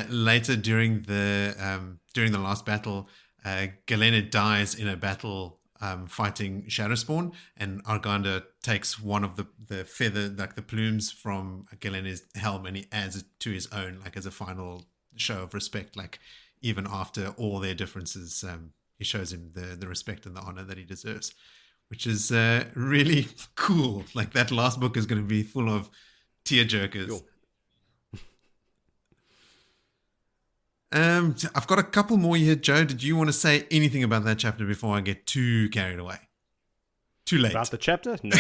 later during the last battle, Galina dies in a battle fighting Shadowspawn, and Arganda takes one of the feather, like the plumes from Galina's helm, and he adds it to his own, like as a final show of respect. Like, even after all their differences, he shows him the respect and the honor that he deserves, which is really cool. Like, that last book is going to be full of tear jerkers. Cool. I've got a couple more here, Joe. Did you want to say anything about that chapter before I get too carried away? Too late. About the chapter? No.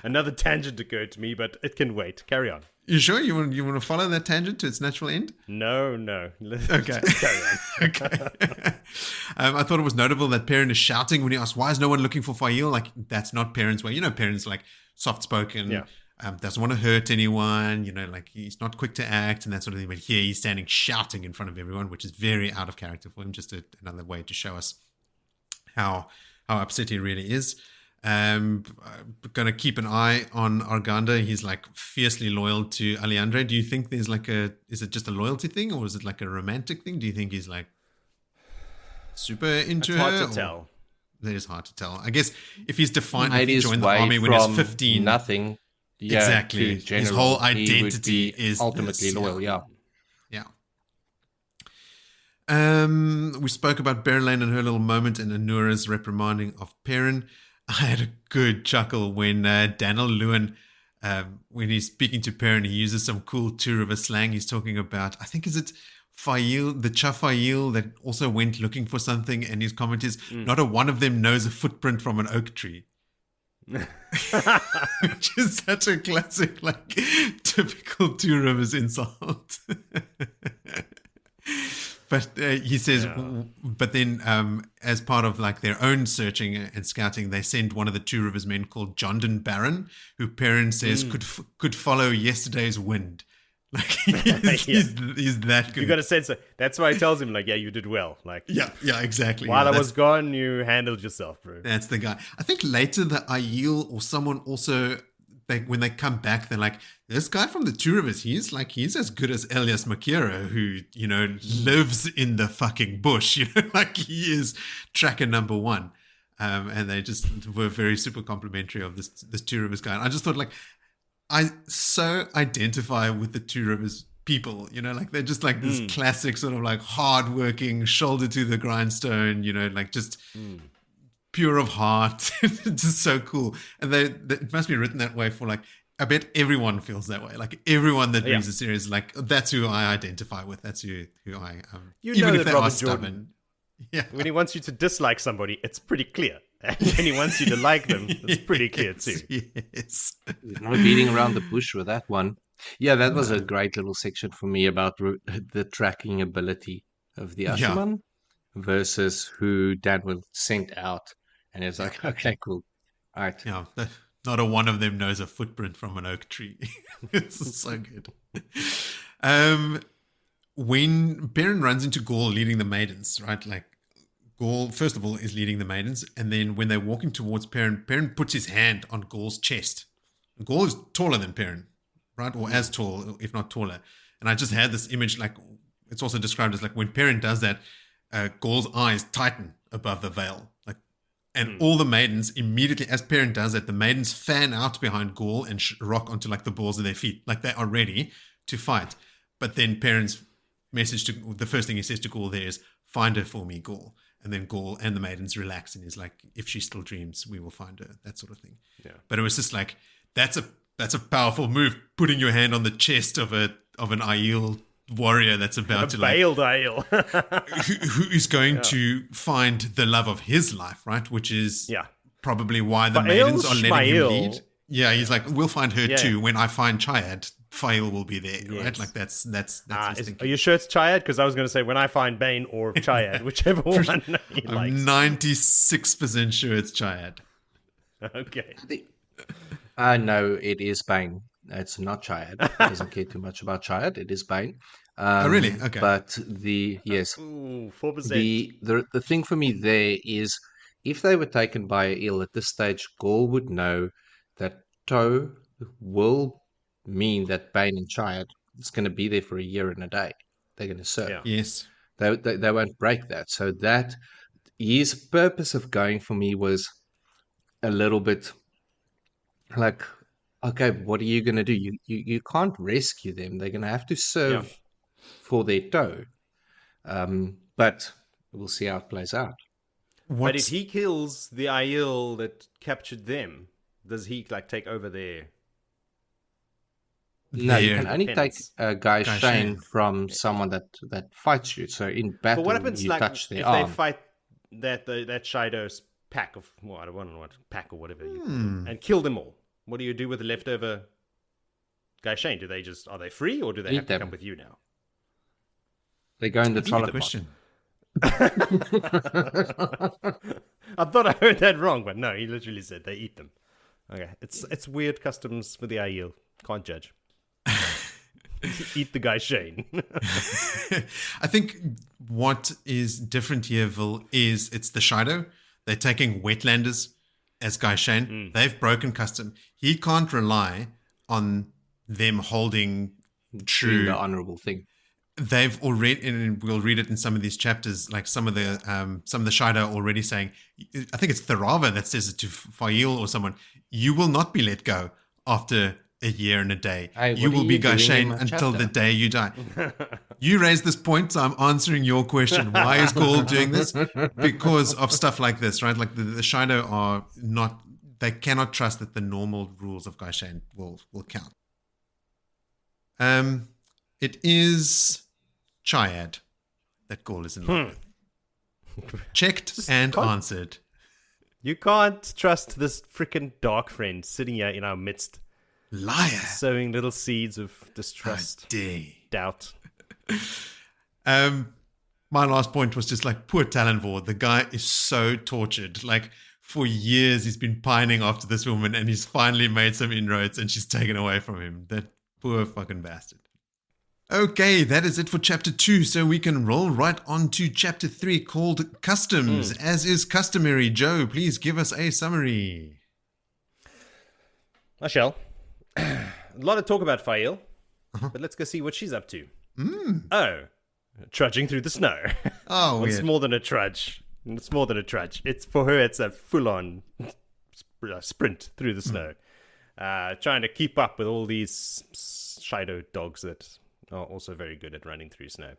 Another tangent occurred to me, but it can wait. Carry on. You sure you want to follow that tangent to its natural end? No. Okay. Carry on. Okay. I thought it was notable that Perrin is shouting when he asks, "Why is no one looking for Faile?" Like, that's not Perrin's way. You know, Perrin's like soft-spoken. Yeah. Doesn't want to hurt anyone, you know, like he's not quick to act and that sort of thing. But here he's standing shouting in front of everyone, which is very out of character for him. Just another way to show us how upset he really is. Going to keep an eye on Arganda. He's like fiercely loyal to Alliandre. Do you think there's like is it just a loyalty thing, or is it like a romantic thing? Do you think he's like super into her? It's hard to tell. That is hard to tell. I guess if he's defined, Made if he his joined the way army when he was from 15. nothing. Yeah, Exactly. to general, his whole he would identity be is ultimately this, loyal. Yeah. We spoke about Berlane and her little moment and Anura's reprimanding of Perrin. I had a good chuckle when Daniel Lewin, when he's speaking to Perrin, he uses some cool Therava slang. He's talking about, I think, is it Faile, the Faile that also went looking for something, and his comment is, not a one of them knows a footprint from an oak tree. Which is such a classic, like, typical Therava's insult. But he says, but then as part of like their own searching and scouting, they send one of the Therava's men called Jondon Baron, who Perrin says could follow yesterday's wind. Like he's that good. You got a sense of, that's why he tells him, like, yeah, you did well. Like, yeah, exactly. While I was gone, you handled yourself, bro. That's the guy. I think later the Aiel or someone also, when they come back, they're like, this guy from the Therava's, he's as good as Elias Makira, who, you know, lives in the fucking bush, you know, like he is tracker number one. And they just were very super complimentary of this Therava's guy. And I just thought, like, I so identify with the Therava's people, you know, like they're just like this classic sort of like hardworking, shoulder to the grindstone, you know, like just pure of heart, just so cool. And it must be written that way for like, I bet everyone feels that way. Like everyone that reads the series, like that's who I identify with. That's who I am. You even know if that they Robert are stubborn. Jordan, yeah. when he wants you to dislike somebody, it's pretty clear. And when he wants you to like them, it's pretty clear too. Yes. No beating around the bush with that one. Yeah, that was a great little section for me about the tracking ability of the Ashaman versus who Danwell sent out. And it's like, okay, cool. All right. Yeah, not a one of them knows a footprint from an oak tree. It's so good. when Perrin runs into Gaul leading the maidens, right? Like Gaul, first of all, is leading the maidens, and then when they're walking towards Perrin, Perrin puts his hand on Gaul's chest. Gaul is taller than Perrin, right? Or as tall, if not taller. And I just had this image, like it's also described as like when Perrin does that, Gaul's eyes tighten above the veil, like, and all the maidens immediately, as Perrin does that, the maidens fan out behind Gaul and rock onto like the balls of their feet, like they are ready to fight. But then Perrin's message to the first thing he says to Gaul there is, "Find her for me, Gaul." And then Gaul and the maidens relax, and he's like, "If she still dreams, we will find her." That sort of thing. Yeah. But it was just like that's a powerful move, putting your hand on the chest of an Aiel warrior that's about to like veiled Aiel. who is going to find the love of his life, right? Which is probably why the maidens are letting him lead. Yeah, he's like, "We'll find her too. When I find Chiad, Faile will be there," right? Like that's his thinking. Are you sure it's Chiad? Because I was going to say when I find Bane or Chiad, whichever one he likes. I'm 96% sure it's Chiad. Okay. No, it is Bane. It's not Chiad. He doesn't care too much about Chiad. It is Bane. Oh, really? Okay. But yes. Ooh, 4%. The thing for me there is, if they were taken by a ill at this stage, Gaul would know that Toe will mean that Bane and Chiad is going to be there for a year and a day. They're going to serve. Yeah. Yes. They won't break that. So that his purpose of going for me was a little bit like, okay, what are you going to do? You can't rescue them. They're going to have to serve for their Toe. But we'll see how it plays out. But if he kills the Aiel that captured them, does he like take over their? No, you can only penance? take a gai'shain from someone that fights you. So in battle, But what happens you like touch their if arm. they fight that Shadow's pack of I don't know what pack or whatever you call them, and kill them all? What do you do with the leftover gai'shain? Are they free or do they Eat have to them. come with you now? They go in the Good toilet question. I thought I heard that wrong, but no, he literally said they eat them. Okay, it's weird customs with the Aiel. Can't judge. Eat the gai'shain. I think what is different here, Vil, is it's the Shadow. They're taking wetlanders as gai'shain. They've broken custom. He can't rely on them holding doing true. the honorable thing. They've already, and we'll read it in some of these chapters, like some of the Shadow are already saying, I think it's Therava that says it to Faile or someone, "You will not be let go after a year and a day. Hey, You what will are be you doing in gai'shain my until the chapter?" day you die." You raised this point, so I'm answering your question. Why is Gaul doing this? Because of stuff like this, right? Like the Shadow are not, they cannot trust that the normal rules of gai'shain will count. It is Chiad that Gaul is in love with. Checked and answered. You can't trust this freaking dark friend sitting here in our midst, Liar. sowing little seeds of distrust, doubt. My last point was just like, poor Talonvor. The guy is so tortured. Like, for years he's been pining after this woman, and he's finally made some inroads, and she's taken away from him. That poor fucking bastard. Okay, that is it for chapter 2, so we can roll right on to chapter 3, called Customs. As is customary, Joe, please give us a summary. I shall. A lot of talk about Faile, but let's go see what she's up to. Oh, trudging through the snow. Oh, It's weird. more than a trudge. It's more than a trudge. It's for her. It's a full-on sprint through the snow, trying to keep up with all these shadow dogs that are also very good at running through snow.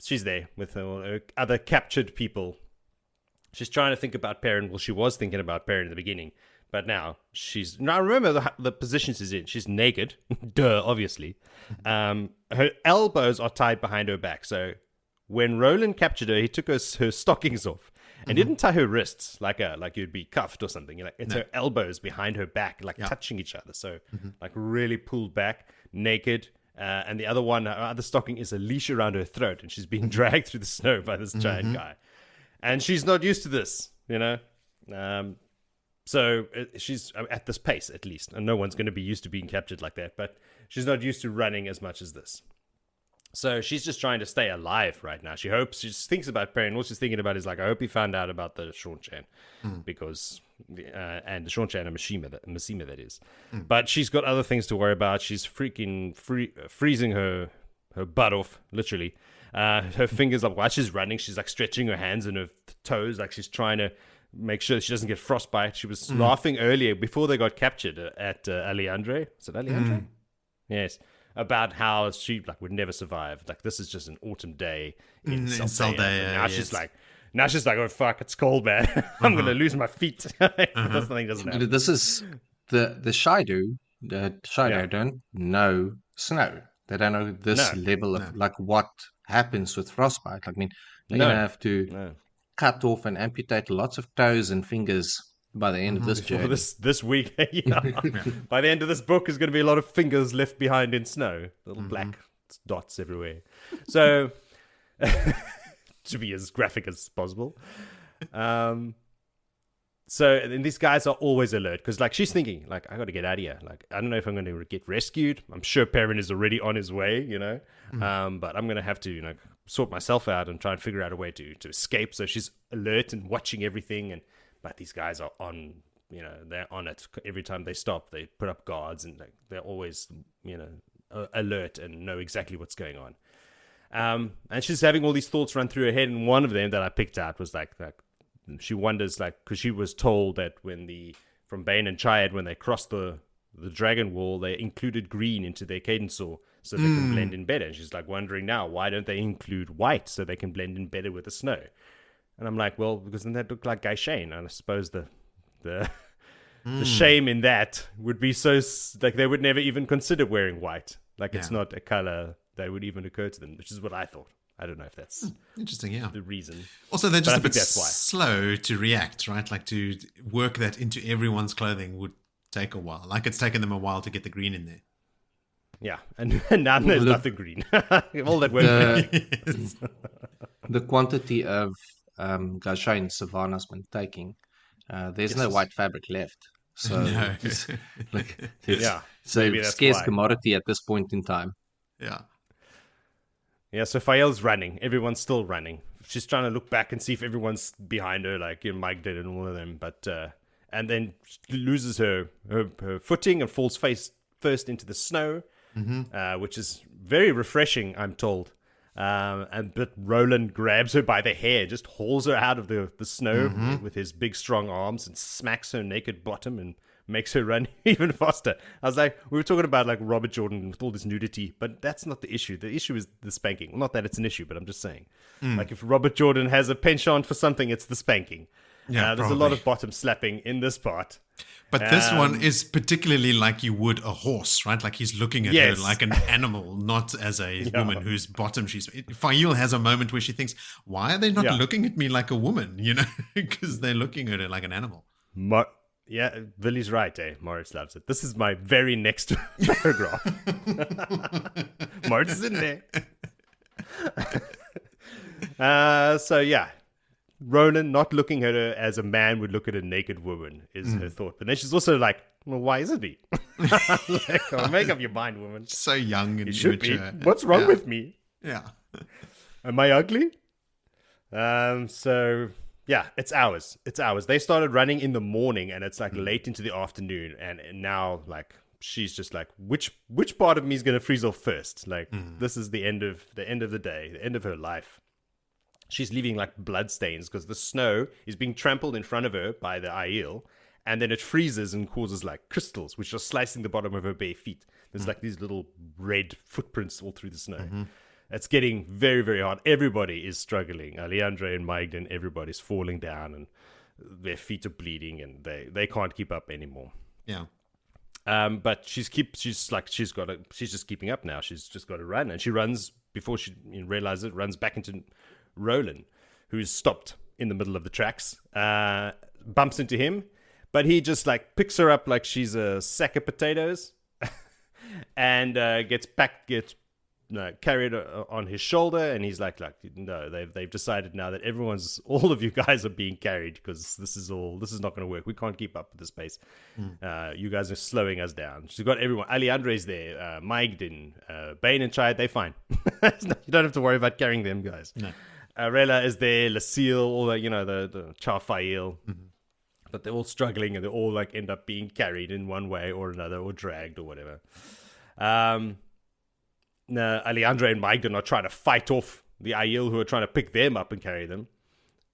She's there with her other captured people. She's trying to think about Perrin. Well, she was thinking about Perrin in the beginning, but now remember the position she's in. She's naked, duh, obviously. Her elbows are tied behind her back. So when Roland captured her, he took her stockings off and didn't tie her wrists like you'd be cuffed or something. It's her elbows behind her back, touching each other. So like really pulled back, naked. And the other one, her other stocking is a leash around her throat, and she's being dragged through the snow by this giant guy. And she's not used to this, you know. So she's at this pace, at least. And no one's going to be used to being captured like that. But she's not used to running as much as this. So she's just trying to stay alive right now. She just thinks about Perrin. All she's thinking about is like, I hope he found out about the Shornchan, because and the Shornchan and Masima that is. But she's got other things to worry about. She's freaking freezing her butt off, literally. Her fingers while she's running, she's like stretching her hands and her toes, like she's trying to make sure that she doesn't get frostbite. She was laughing earlier before they got captured at Alliandre. Is it Alliandre? Yes. About how she like would never survive. Like, this is just an autumn day in Saldea. Now she's like, oh fuck, it's cold, man. I'm gonna lose my feet. This thing doesn't happen. This is the Shaidu. The Shaidu don't know snow. They don't know this level of like what happens with frostbite. I mean, they're gonna have to cut off and amputate lots of toes and fingers by the end of this journey. This week. By the end of this book, there's going to be a lot of fingers left behind in snow. Little black dots everywhere. So, to be as graphic as possible. So, and these guys are always alert because, like, she's thinking, like, I got to get out of here. Like, I don't know if I'm going to get rescued. I'm sure Perrin is already on his way, you know. But I'm going to have to, you know, sort myself out and try and figure out a way to escape. So she's alert and watching everything. But these guys are on, you know, they're on it. Every time they stop, they put up guards and like, they're always, you know, alert and know exactly what's going on. And she's having all these thoughts run through her head. And one of them that I picked out was like she wonders, like, because she was told that from Bane and Chiad, when they crossed the dragon wall, they included green into their cadence so they can blend in better. And she's like wondering now, why don't they include white so they can blend in better with the snow? And I'm like, well, because then that looked like gai'shain. And I suppose the shame in that would be so, like, they would never even consider wearing white. Like, it's not a color that would even occur to them, which is what I thought. I don't know if that's interesting, yeah. the reason. Also, they're just a bit slow to react, right? Like, to work that into everyone's clothing would take a while. Like, it's taken them a while to get the green in there. Yeah, and now there's nothing green. All that work. The quantity of gai'shain Savannah's been taking, there's no white fabric left. So, it's a scarce commodity at this point in time. Yeah. Yeah, so Faile's running. Everyone's still running. She's trying to look back and see if everyone's behind her, like, you know, Maigdin and all of them. But and then she loses her footing and falls face first into the snow, which is very refreshing, I'm told. But Roland grabs her by the hair, just hauls her out of the snow with his big, strong arms and smacks her naked bottom and makes her run even faster. I was like, we were talking about like Robert Jordan with all this nudity, but that's not the issue. The issue is the spanking. Well, not that it's an issue, but I'm just saying. Like, if Robert Jordan has a penchant for something, it's the spanking. Yeah, there's a lot of bottom slapping in this part. But this one is particularly like you would a horse, right? Like, he's looking at her like an animal, not as a woman whose bottom she's... Faile has a moment where she thinks, why are they not looking at me like a woman? You know, because they're looking at her like an animal. Yeah, Willie's right, eh? Moritz loves it. This is my very next paragraph. Moritz is in there. So, yeah. Ronan not looking at her as a man would look at a naked woman is her thought. But then she's also like, well, why isn't he? Like, oh, make up your mind, woman. So young and should be. What's wrong with me? Yeah. Am I ugly? So... yeah, it's hours. They started running in the morning, and it's like late into the afternoon, and now like she's just like, which part of me is gonna freeze off first? Like, this is the end of the day, the end of her life. She's leaving like blood stains because the snow is being trampled in front of her by the Aiel, and then it freezes and causes like crystals, which are slicing the bottom of her bare feet. There's like these little red footprints all through the snow. It's getting very, very hard. Everybody is struggling. Alliandre and Maigdin, everybody's falling down and their feet are bleeding and they can't keep up anymore. Yeah. But she's just keeping up now. She's just got to run, and she runs before she realizes it. Runs back into Roland, who's stopped in the middle of the tracks. Bumps into him, but he just like picks her up like she's a sack of potatoes, and gets carry it on his shoulder, and he's like, no, they've decided now that all of you guys are being carried because this is not going to work. We can't keep up with this pace. You guys are slowing us down. She's got everyone. Alliandre's there, Maigdin, Bane and Chayed, they're fine. You don't have to worry about carrying them guys. No. Rella is there, Lucille, all the, the Faile. But they're all struggling, and they all like end up being carried in one way or another, or dragged or whatever. No, Alliandre and Maigdin are trying to fight off the Aiel who are trying to pick them up and carry them.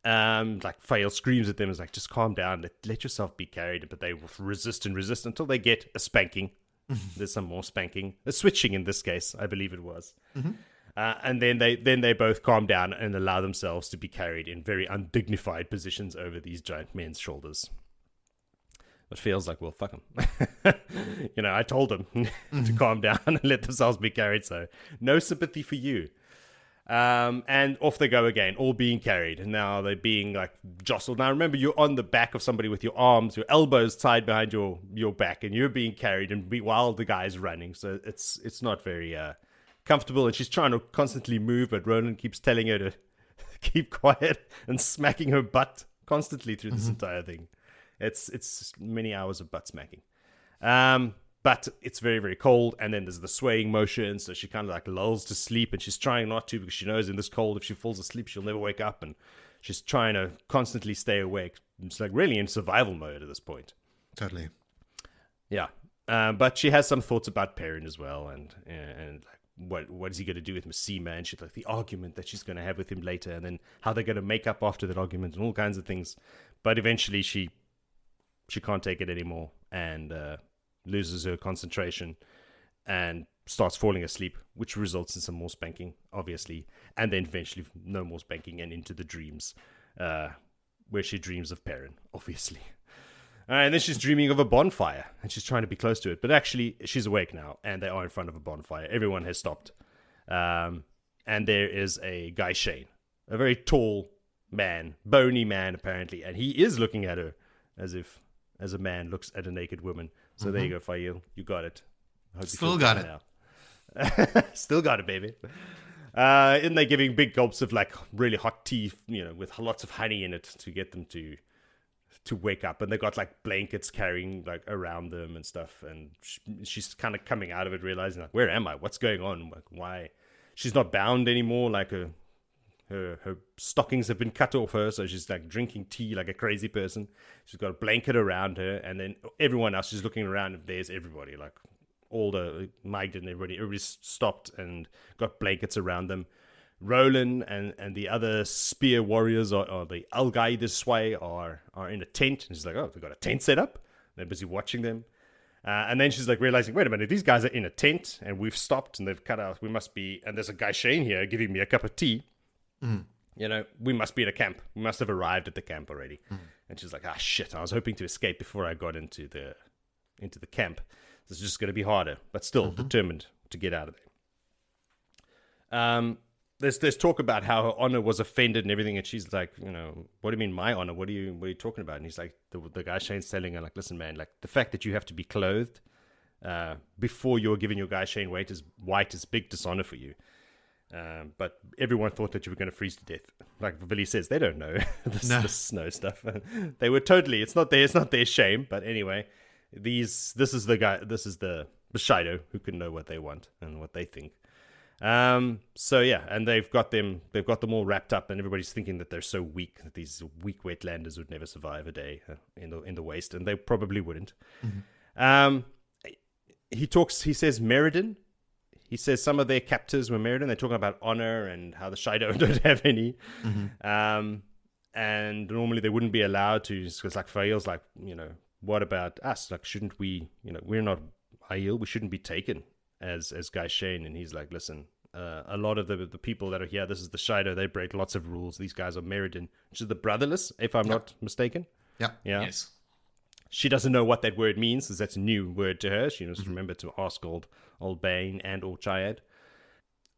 Like Faile screams at them, is like, just calm down, let yourself be carried. But they resist and resist until they get a spanking. There's some more spanking, a switching in this case, I believe it was. And then they both calm down and allow themselves to be carried in very undignified positions over these giant men's shoulders. It feels like, well, fuck them. I told them to calm down and let themselves be carried, so no sympathy for you. And off they go again, all being carried, and now they're being like jostled. Now remember, you're on the back of somebody with your arms, your elbows tied behind your back, and you're being carried while the guy's running, so it's not very comfortable, and she's trying to constantly move, but Roland keeps telling her to keep quiet and smacking her butt constantly through this entire thing. It's many hours of butt smacking. But it's very, very cold, and then there's the swaying motion, so she kind of like lulls to sleep, and she's trying not to because she knows in this cold, if she falls asleep, she'll never wake up, and she's trying to constantly stay awake. It's like really in survival mode at this point. Totally. Yeah. But she has some thoughts about Perrin as well, and like what is he going to do with Massima, and she's like the argument that she's going to have with him later, and then how they're going to make up after that argument, and all kinds of things. But eventually she can't take it anymore, and loses her concentration and starts falling asleep, which results in some more spanking, obviously, and then eventually no more spanking and into the dreams, where she dreams of Perrin, obviously. And then she's dreaming of a bonfire, and she's trying to be close to it, but actually she's awake now, and they are in front of a bonfire. Everyone has stopped, and there is a gai'shain, a very tall man, bony man apparently, and he is looking at her as a man looks at a naked woman. So there you go, Faile. You got it. Still got it. Now. Still got it, baby. And they're giving big gulps of like really hot tea, with lots of honey in it to get them to wake up. And they got like blankets carrying like around them and stuff. And she's kind of coming out of it, realizing like, where am I? What's going on? Like, why? She's not bound anymore. Like her stockings have been cut off her, so she's like drinking tea like a crazy person. She's got a blanket around her, and then everyone else is looking around. If there's everybody, like all the Maigdin, everybody's stopped and got blankets around them. Roland and the other spear warriors or the Algai this way are in a tent, and she's like, oh, they've got a tent set up. They're busy watching them. And then she's like realizing, wait a minute, these guys are in a tent, and we've stopped, and they've cut out. We must be, and there's a gai'shain here giving me a cup of tea. We must be at a camp. We must have arrived at the camp already. And she's like, shit, I was hoping to escape before I got into the camp. This is just going to be harder, but still determined to get out of there. There's talk about how her honor was offended and everything, and she's like, what do you mean my honor? What are you talking about? And he's like, the gai'shain's telling her, like, listen, man, like the fact that you have to be clothed before you're given your gai'shain white is big dishonor for you. But everyone thought that you were going to freeze to death. Like Willie says, they don't know this snow stuff. They were totally. It's not their shame. But anyway, this is the Bushido who can know what they want and what they think. So yeah, and they've got them all wrapped up, and everybody's thinking that they're so weak, that these weak wetlanders would never survive a day in the waste, and they probably wouldn't. He says Maigdin. He says some of their captors were Maigdin. They're talking about honor and how the Shido don't have any. And normally they wouldn't be allowed to, because like Faile's like, what about us? Like, shouldn't we, we're not Aiel, we shouldn't be taken as gai'shain. And he's like, listen, a lot of the people that are here, this is the Shido, they break lots of rules. These guys are Maigdin, which is the brotherless, if I'm not mistaken. Yeah. Yes. She doesn't know what that word means, because that's a new word to her. She must remember to ask old Bane and old Chayed.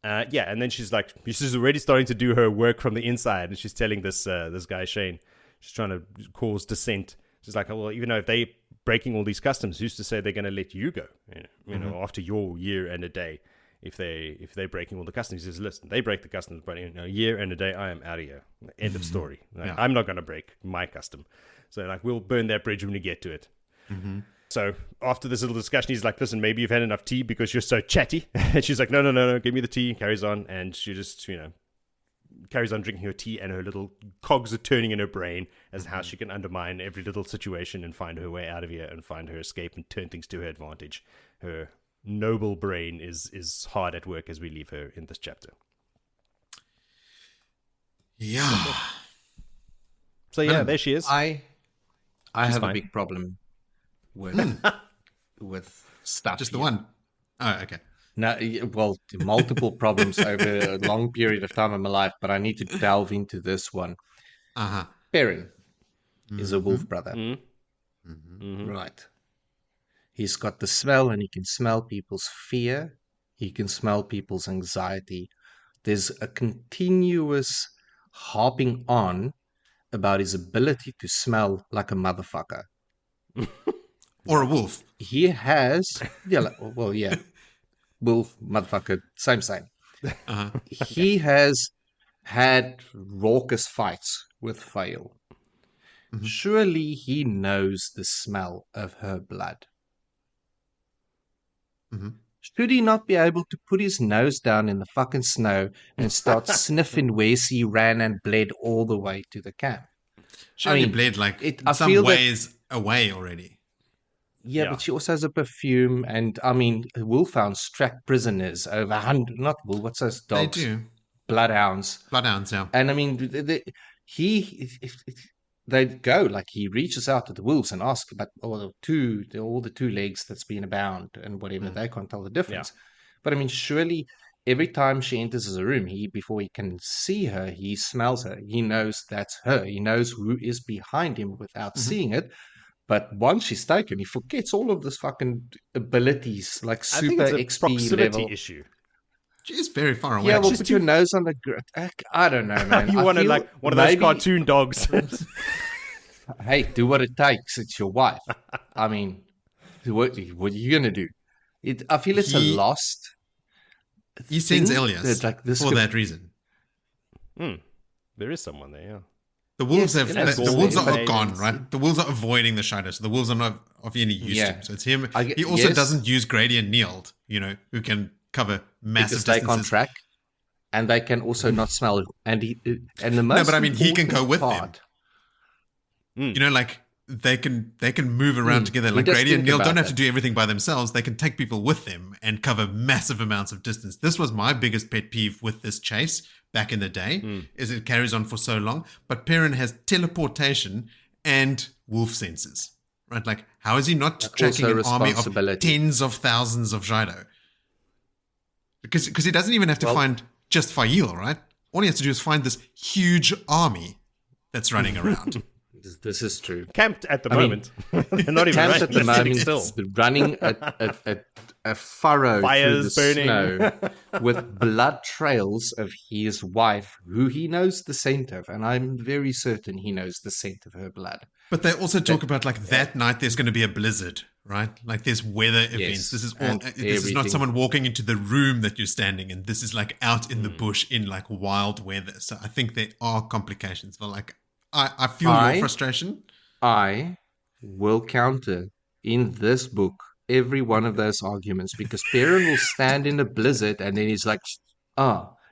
And then she's already starting to do her work from the inside, and she's telling this gai'shain, she's trying to cause dissent. She's like, well, even though if they breaking all these customs, who's to say they're going to let you go? After your year and a day, if they're breaking all the customs. He says, listen, they break the customs, but in a year and a day, I am out of here. End of story. Like, I'm not going to break my custom. So like, we'll burn that bridge when we get to it. So after this little discussion, he's like, listen, maybe you've had enough tea because you're so chatty. And she's like, no, give me the tea. Carries on. And she just, carries on drinking her tea, and her little cogs are turning in her brain as how she can undermine every little situation and find her way out of here and find her escape and turn things to her advantage. Her noble brain is hard at work as we leave her in this chapter. Yeah. So yeah, there she is. I have fine. a big problem with stuff. Just the here. one. Oh, okay. No, well, multiple problems over a long period of time in my life, but I need to delve into this one. Perrin is a wolf brother. Right. He's got the smell, and he can smell people's fear. He can smell people's anxiety. There's a continuous harping on about his ability to smell like a motherfucker. Or a wolf. He has, wolf, motherfucker, same. He has had raucous fights with Faile. Surely he knows the smell of her blood. Should he not be able to put his nose down in the fucking snow and start sniffing where she ran and bled all the way to the camp? She only bled some ways away already. Yeah, but she also has a perfume, and I mean, wolfhounds track prisoners over 100. Not wolf, what's those dogs? They do. Bloodhounds. Bloodhounds, yeah. And I mean, they go like he reaches out to the wolves and asks about all the two legs that's been bound and whatever. They can't tell the difference. But I mean, surely every time she enters a room, before he can see her, he smells her. He knows that's her. He knows who is behind him without seeing it. But once she's taken, he forgets all of this fucking abilities, like super XP proximity level. issue. She is very far away. Yeah, well, put your nose on the I don't know, man. You want to like one of those cartoon dogs. Hey, do what it takes. It's your wife. I mean, what are you going to do? I feel it's a lost. He sends Elias that reason. There is someone there, yeah. The wolves the wolves are gone, Maidens. right? The wolves are avoiding the shadow, so the wolves are not of any use to him. So it's him. He also yes. doesn't use Grady and Nield, who can cover massive because they distances. can't track, and they can also not smell. And the most No, but I mean, he can go with them. part, Like they can move around together. Like just Grady and think Neil about don't have to that. do everything by themselves. They can take people with them and cover massive amounts of distance. This was my biggest pet peeve with this chase back in the day, is it carries on for so long. But Perrin has teleportation and wolf senses, right? Like, how is he not tracking an army of tens of thousands of Jaido? Because he doesn't even have to find just Faile, right? All he has to do is find this huge army that's running around. This is true. Camped at the moment. They're not even Camped right. at the moment, Still. running a furrow Fires through the burning. snow with blood trails of his wife, who he knows the scent of, and I'm very certain he knows the scent of her blood. But they also talk about like that night there's going to be a blizzard, right? Like there's weather events. This is all. This is not someone walking into the room that you're standing in. This is like out in the bush in like wild weather. So I think there are complications. But like I feel your frustration. I will counter in this book every one of those arguments, because Perrin will stand in a blizzard and then he's like,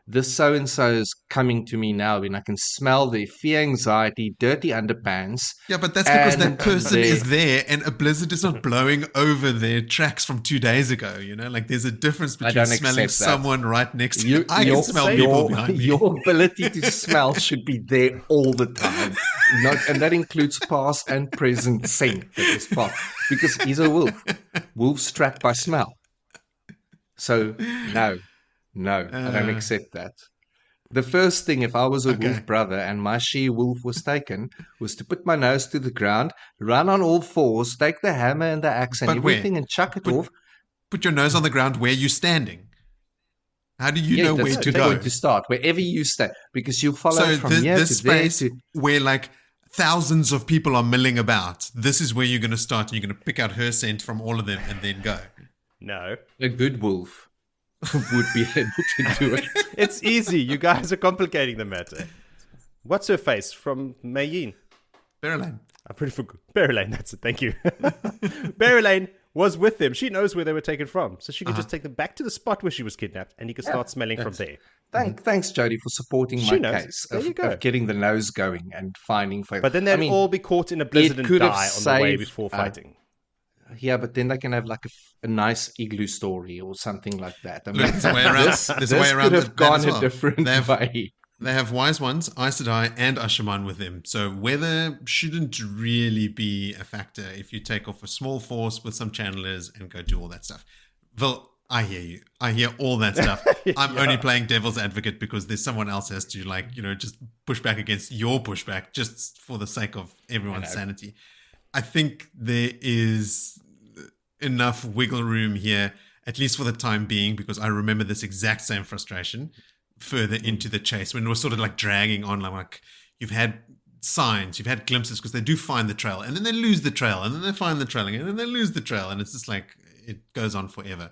this so-and-so is coming to me now, and I can smell the fear, anxiety, dirty underpants. Yeah, but that's because that person is there and a blizzard is not blowing over their tracks from 2 days ago, Like there's a difference between smelling someone right next to you. I can smell people behind me. Your ability to smell should be there all the time. And that includes past and present scent at this part. Because he's a wolf. Wolves track by smell. So, no, I don't accept that. The first thing, if I was a wolf brother and my she-wolf was taken, was to put my nose to the ground, run on all fours, take the hammer and the axe and everything and chuck it off. Put your nose on the ground where you're standing. How do you know where to go? To start, wherever you stay, because you follow from here to there. Where like thousands of people are milling about, this is where you're going to start. You're going to pick out her scent from all of them and then go. No. A good wolf would be able to do it. It's easy. You guys are complicating the matter. What's her face from Maigdin? Perrin. I'm pretty for Perrin. That's it. Thank you. Perrin was with them. She knows where they were taken from, so she could just take them back to the spot where she was kidnapped, and he could start smelling from there. Thanks, Jody, for supporting She my knows. case There you go. of getting the nose going and finding Faile. But then they'd all be caught in a blizzard and could have die on the way saved, before fighting. Yeah, but then they can have like a nice igloo story or something like that. I mean, Look, there's a way around. There's a way around could have that gone as well. a different way. They have wise ones, Aes Sedai and Ashaman with them. So weather shouldn't really be a factor if you take off a small force with some channelers and go do all that stuff. Vil, I hear you. I hear all that stuff. I'm only playing devil's advocate because there's someone else has to just push back against your pushback just for the sake of everyone's sanity. I think there is enough wiggle room here, at least for the time being, because I remember this exact same frustration further into the chase when it was sort of like dragging on, like you've had signs, you've had glimpses, because they do find the trail and then they lose the trail and then they find the trail again and then they lose the trail, and it's just like it goes on forever.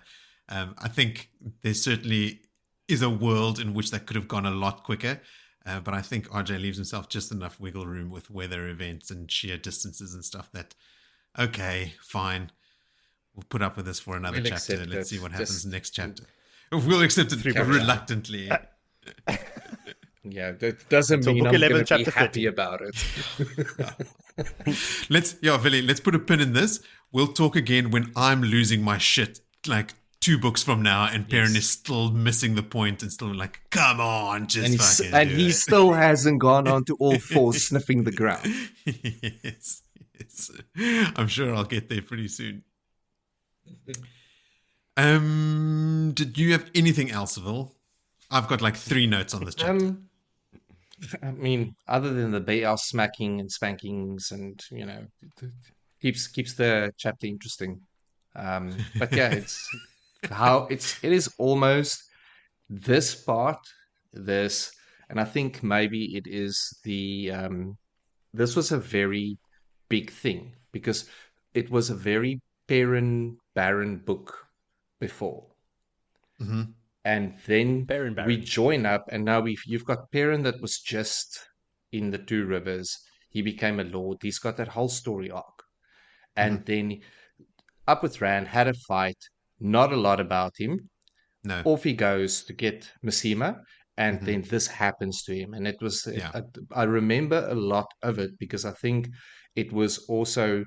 I think there certainly is a world in which that could have gone a lot quicker, but I think RJ leaves himself just enough wiggle room with weather events and sheer distances and stuff that, okay, fine, we'll put up with this for another chapter. Let's see what happens next chapter. We'll accept it reluctantly. Yeah, that doesn't mean I'm going to be happy about it. Willie, let's put a pin in this. We'll talk again when I'm losing my shit, like 2 books from now, and Perrin is still missing the point and still like, come on, he still hasn't gone on to all fours sniffing the ground. Yes. I'm sure I'll get there pretty soon. Did you have anything else, Vil? I've got like 3 notes on this chapter. I mean, other than the bear smacking and spankings, and keeps the chapter interesting. But yeah, it is almost this part, and I think maybe it is this was a very big thing because it was a very barren book before. Mm-hmm. And then Perrin. we join up, and now you've got Perrin that was just in the 2 rivers. He became a lord. He's got that whole story arc. And then up with Rand, had a fight. Not a lot about him. No. Off he goes to get Masema, and then this happens to him. And it was, I remember a lot of it because I think it was also,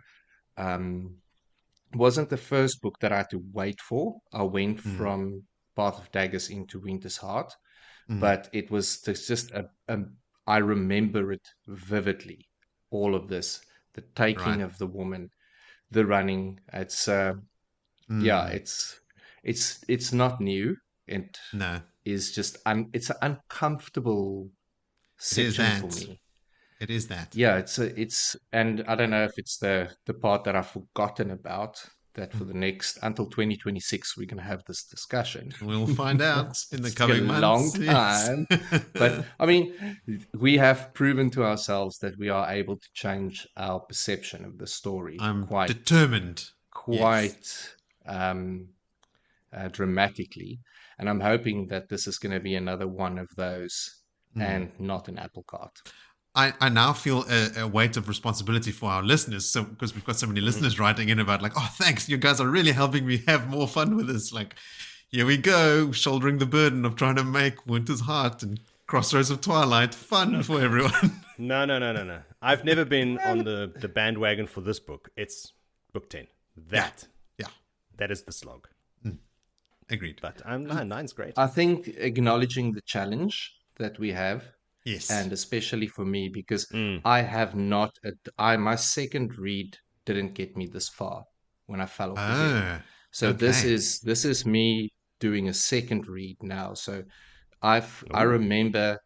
wasn't the first book that I had to wait for. I went from Path of Daggers into Winter's Heart, but it was just I remember it vividly. All of this, the taking of the woman, the running. It's it's not new. It is just it's an uncomfortable section for me. It is that. Yeah, it's and I don't know if it's the part that I've forgotten about. That for the next until 2026 we're going to have this discussion. We'll find out in the coming months. Long time, but I mean, we have proven to ourselves that we are able to change our perception of the story. I'm quite determined, dramatically, and I'm hoping that this is going to be another one of those, and not an apple cart. I now feel a weight of responsibility for our listeners, so because we've got so many listeners writing in about like, oh, thanks, you guys are really helping me have more fun with this. Like, here we go, shouldering the burden of trying to make Winter's Heart and Crossroads of Twilight fun for everyone. No. I've never been on the bandwagon for this book. It's book 10. That is the slog. Agreed. But 9's great. I think acknowledging the challenge that we have. Yes. And especially for me, because I have not, my second read didn't get me this far when I fell off again. So this is me doing a second read now. So I remember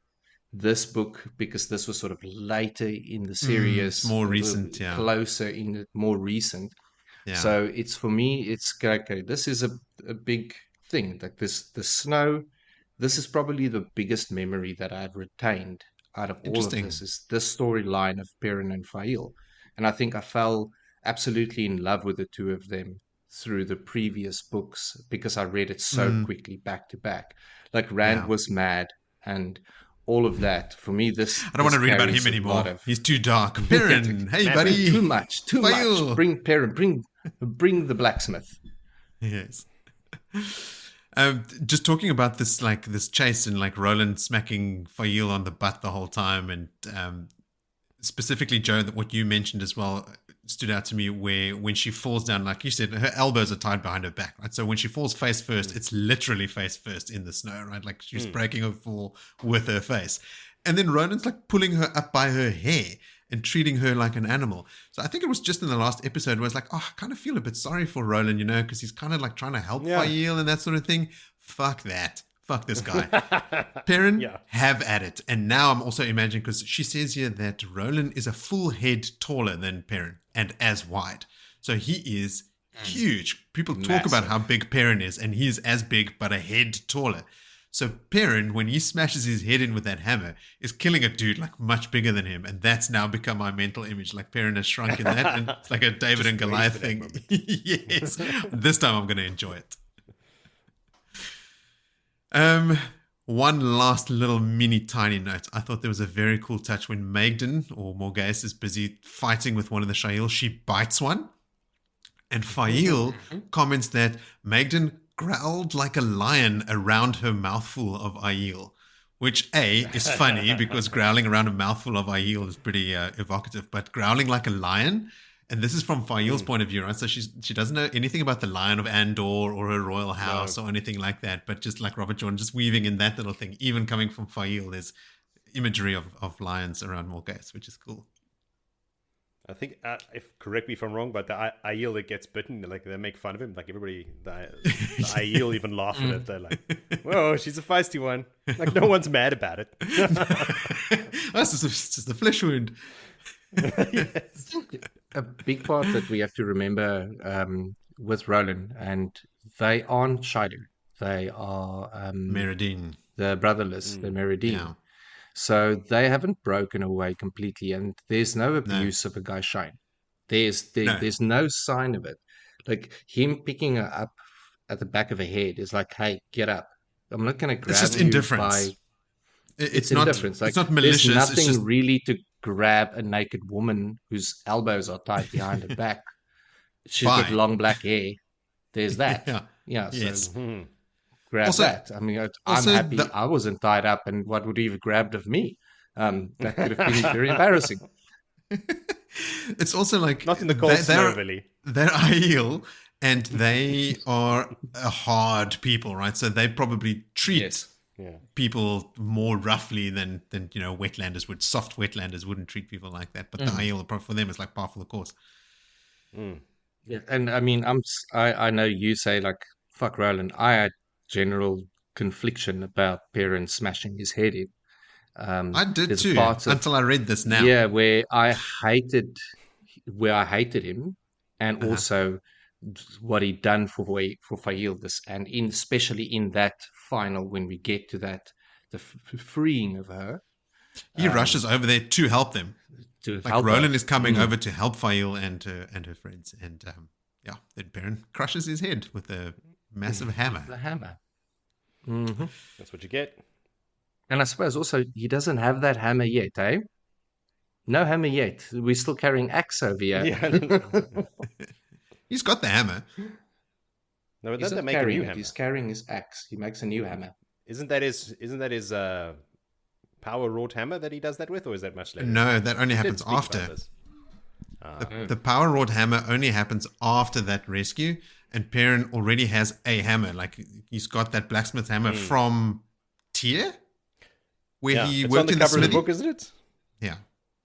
this book because this was sort of later in the series. It's more recent, closer in it, more recent. Yeah. So it's for me, it's okay. This is a big thing. Like the snow. This is probably the biggest memory that I've retained out of all of this, is this storyline of Perrin and Faile. And I think I fell absolutely in love with the 2 of them through the previous books because I read it so quickly back to back. Like Rand was mad and all of that. For me, I don't want to read about him anymore. He's too dark. Perrin, hey buddy. Too much. Faile. Bring Perrin. Bring the blacksmith. Yes. Just talking about this, like this chase and like Roland smacking Faile on the butt the whole time, and specifically Joe, that what you mentioned as well stood out to me, where when she falls down, like you said, her elbows are tied behind her back, right? So when she falls face first, it's literally face first in the snow, right? Like she's breaking her fall with her face. And then Roland's like pulling her up by her hair and treating her like an animal. So I think it was just in the last episode where it's like, oh, I kind of feel a bit sorry for Roland, you know, because he's kind of like trying to help Faile and that sort of thing. Fuck that. Fuck this guy. Perrin, have at it. And now I'm also imagining, because she says here that Roland is a full head taller than Perrin and as wide. So he is huge. People talk about how big Perrin is, and he is as big but a head taller. So Perrin, when he smashes his head in with that hammer, is killing a dude like much bigger than him. And that's now become my mental image. Like Perrin has shrunk in that. And it's like a David and Goliath thing. Yes. This time I'm going to enjoy it. One last little mini tiny note. I thought there was a very cool touch when Maigdin or Morghese is busy fighting with one of the Shai'il. She bites one, and Faile comments that Maigdin growled like a lion around her mouthful of Aiel, which is funny because growling around a mouthful of Aiel is pretty evocative, but growling like a lion. And this is from Faile's point of view, right? So she doesn't know anything about the Lion of Andor or her royal house or anything like that. But just like Robert Jordan, just weaving in that little thing, even coming from Faile, there's imagery of lions around Morghese, which is cool. I think, if correct me if I'm wrong, but the Aiel that gets bitten, like they make fun of him. Like everybody, the Aiel even laugh at it. They're like, "Whoa, she's a feisty one." Like no one's mad about it. That's just a flesh wound. Yes. A big part that we have to remember with Roland, and they aren't Shaidu. They are Maigdin. The brotherless, the Maigdin. Yeah. So they haven't broken away completely, and there's no abuse of a gai'shain. There's no sign of it. Like him picking her up at the back of her head is like, hey, get up. I'm not going to grab you. It's just indifference. It's indifference. Like, it's not malicious. There's nothing it's just... really to grab a naked woman whose elbows are tied behind her back. She's got long black hair. There's that. Yeah. Yes. So grab that. I mean, I'm happy I wasn't tied up, and what would he have grabbed of me? That could have been very embarrassing. It's also like not in the cold snow, really. They're Aiel, and they are a hard people, right? So they probably treat people more roughly than wetlanders would. Soft wetlanders wouldn't treat people like that, but the Aiel, for them, is like par for the course. Yeah, and I mean, I know you say like fuck Roland. I had general confliction about Perrin smashing his head in. I did too, until I read this now. Yeah, where I hated him, and also what he'd done for Faile, and especially in that final when we get to that, the freeing of her. He rushes over there to help them. Roland is coming over to help Faile and her friends, and then Perrin crushes his head with a massive hammer. The hammer. That's what you get. And I suppose also he doesn't have that hammer yet, eh? No hammer yet. We're still carrying axe over here. Yeah. He's got the hammer. No, but doesn't make a new hammer. He's carrying his axe. He makes a new hammer. Isn't that his power wrought hammer that he does that with, or is that much later? No, that only happens after. The power wrought hammer only happens after that rescue, and Perrin already has a hammer. Like he's got that blacksmith hammer from Tyr, where he worked in the cover of the book, isn't it? Yeah.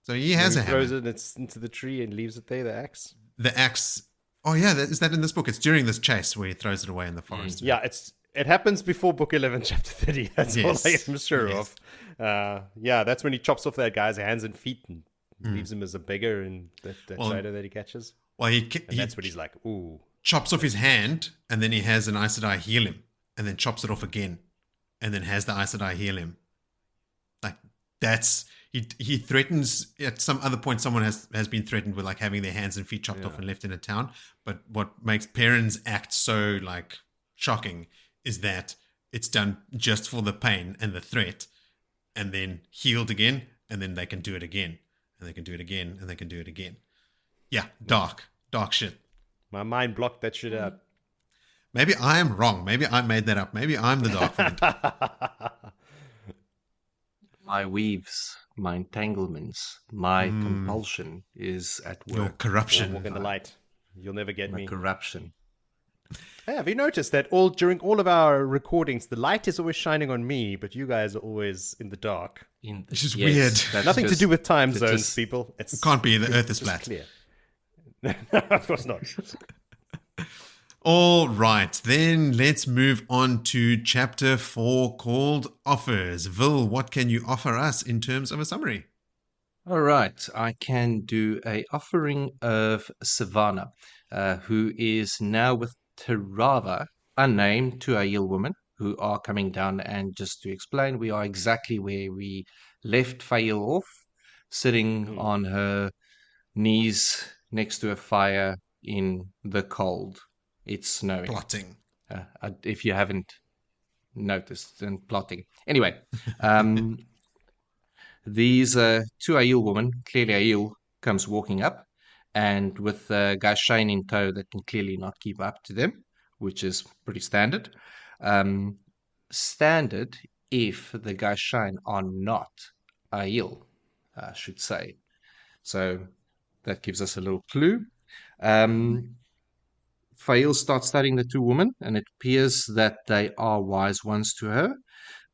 So he has a hammer. Throws it into the tree and leaves it there. The axe. The axe. Oh yeah, is that in this book? It's during this chase where he throws it away in the forest. Yeah, it happens before book 11, chapter 30. That's all I am sure of. That's when he chops off that guy's hands and feet and leaves him as a beggar in that shadow that he catches. Well, that's what he's like, ooh. Chops off his hand, and then he has an Aes Sedai heal him, and then chops it off again, and then has the Aes Sedai heal him. Like he threatens at some other point. Someone has been threatened with like having their hands and feet chopped off and left in a town. But what makes Perrin's act so like shocking is that it's done just for the pain and the threat, and then healed again, and then they can do it again, and they can do it again, and they can do it again. Yeah, dark shit. My mind blocked that shit out. Maybe I am wrong. Maybe I made that up. Maybe I'm the dark friend. My weaves, my entanglements, my compulsion is at work. Your corruption. Walk in the light. You'll never get My me. corruption. Hey, have you noticed that during all of our recordings, the light is always shining on me, but you guys are always in the dark? Which is weird. that's Nothing to just- do with time it's zones, just- people. It can't be. The Earth is just flat. clear. Of course not. All right, then let's move on to chapter 4 called Offers. Vil, what can you offer us in terms of a summary? All right, I can do a offering of Sevannah, who is now with Therava, unnamed Tuail woman, who are coming down. And just to explain, we are exactly where we left Faile off, sitting on her knees next to a fire in the cold. It's snowing. Plotting. If you haven't noticed, and plotting. Anyway, these two Aiel women, clearly Aiel, comes walking up, and with gai'shain in tow that can clearly not keep up to them, which is pretty standard. Standard if the gai'shain are not Aiel, I should say. So that gives us a little clue. Faile starts studying the two women, and it appears that they are wise ones to her.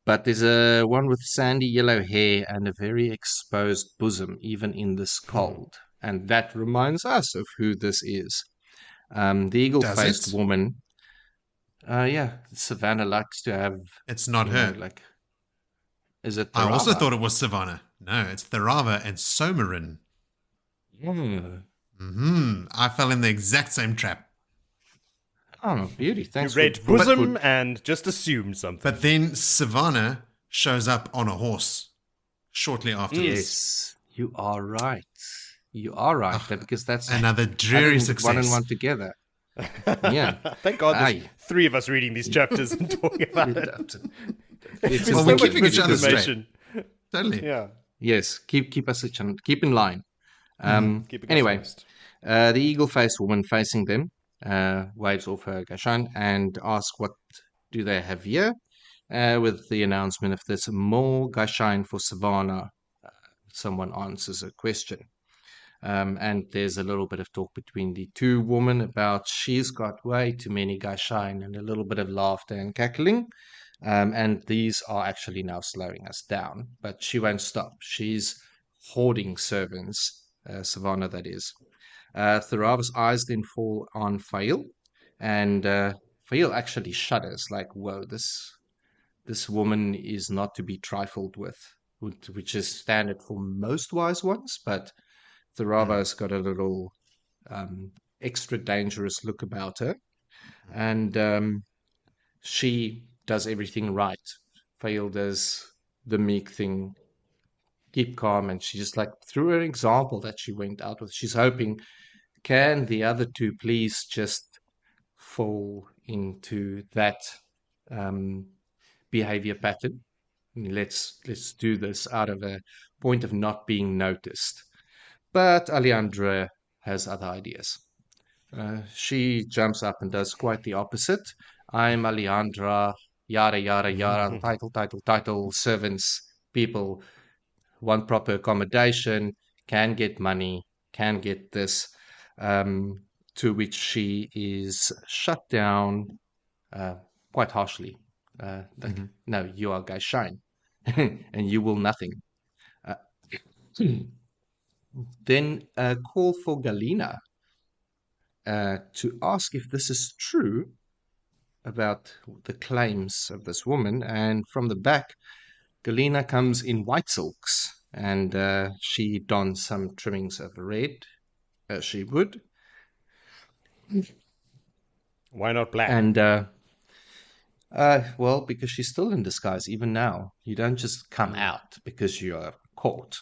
But there's a one with sandy yellow hair and a very exposed bosom, even in this cold. And that reminds us of who this is. The eagle-faced woman. Yeah, Sevannah likes to have. It's not her. Is it? I also Therava? thought it was Savannah. No, it's Therava and Sevannah. I fell in the exact same trap. Oh, beauty! You Thanks. read bosom and just assumed something. But then Savannah shows up on a horse shortly afterwards. Yes, you are right. You are right, because that's Another dreary adding success. one and one together. Yeah. Thank God there's Aye. 3 of us reading these chapters and talking about it. It's Well, So we're much keeping each other straight. misinformation. Totally. Yeah. Yes, keep us keep in line. Keeping us Anyway, honest. the eagle-faced woman facing them waves off her gai'shain and asks what do they have here, with the announcement if there's more gai'shain for Sevannah. Someone answers a question. And there's a little bit of talk between the two women about she's got way too many gai'shain, and a little bit of laughter and cackling. And these are actually now slowing us down, but she won't stop. She's hoarding servants, Sevannah that is. Therava's eyes then fall on Faile, and Faile actually shudders, like, whoa, this woman is not to be trifled with, which is standard for most wise ones, but Therava's got a little extra dangerous look about her, and she does everything right. Faile does the meek thing, keep calm, and she just like through an example that she went out with, she's hoping, can the other two please just fall into that behavior pattern? Let's do this out of a point of not being noticed. But Alliandre has other ideas. She jumps up and does quite the opposite. I'm Alliandra, yada, yada, yada, title, servants, people want proper accommodation, can get money, can get this, to which she is shut down quite harshly. No, you are gai'shain, and you will nothing. Then call for Galina to ask if this is true about the claims of this woman. And from the back, Galina comes in white silks, and she dons some trimmings of red, as she would. Why not black? And, well, because she's still in disguise, even now. You don't just come out because you're court.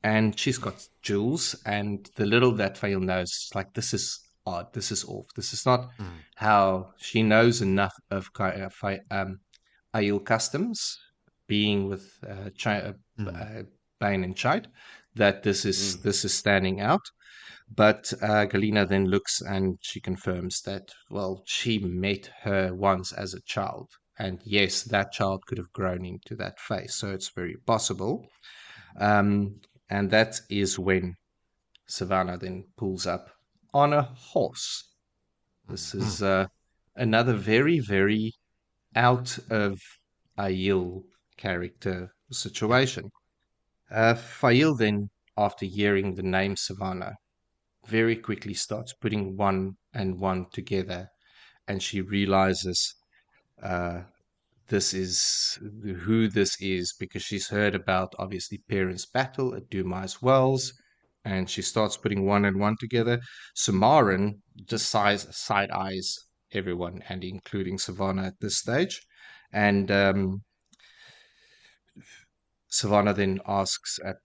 And she's got jewels, and the little that Faile knows is like, this is odd, this is off, this is not how she knows enough of Aiel customs, being with Bane and Chide, that this is standing out. But Galina then looks and she confirms that, well, she met her once as a child. And yes, that child could have grown into that face. So it's very possible. And that is when Sevannah then pulls up on a horse. This is another very, very out of Aiel character situation. Faile then, after hearing the name Sevannah, very quickly starts putting one and one together, and she realizes this is who this is, because she's heard about, obviously, Perrin's battle at Dumai's Wells, and she starts putting one and one together. Samarin just side eyes everyone, and including Sevannah at this stage, and Sevannah then asks at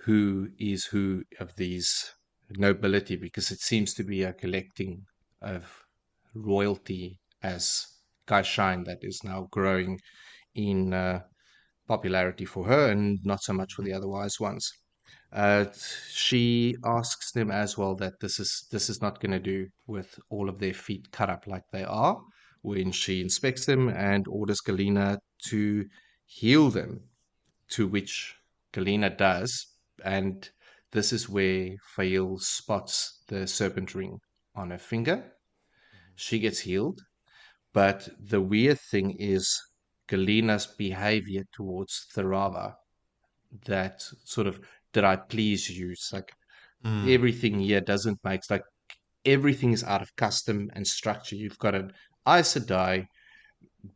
who is who of these nobility, because it seems to be a collecting of royalty as gai'shain that is now growing in popularity for her and not so much for the other wise ones. She asks them as well that this is not going to do with all of their feet cut up like they are, when she inspects them and orders Galina to heal them, to which Galina does, and this is where Faile spots the serpent ring on her finger. She gets healed, but the weird thing is Galina's behavior towards Therava, that sort of, did I please you? It's like everything here doesn't make, it's like everything is out of custom and structure. You've got an Aes Sedai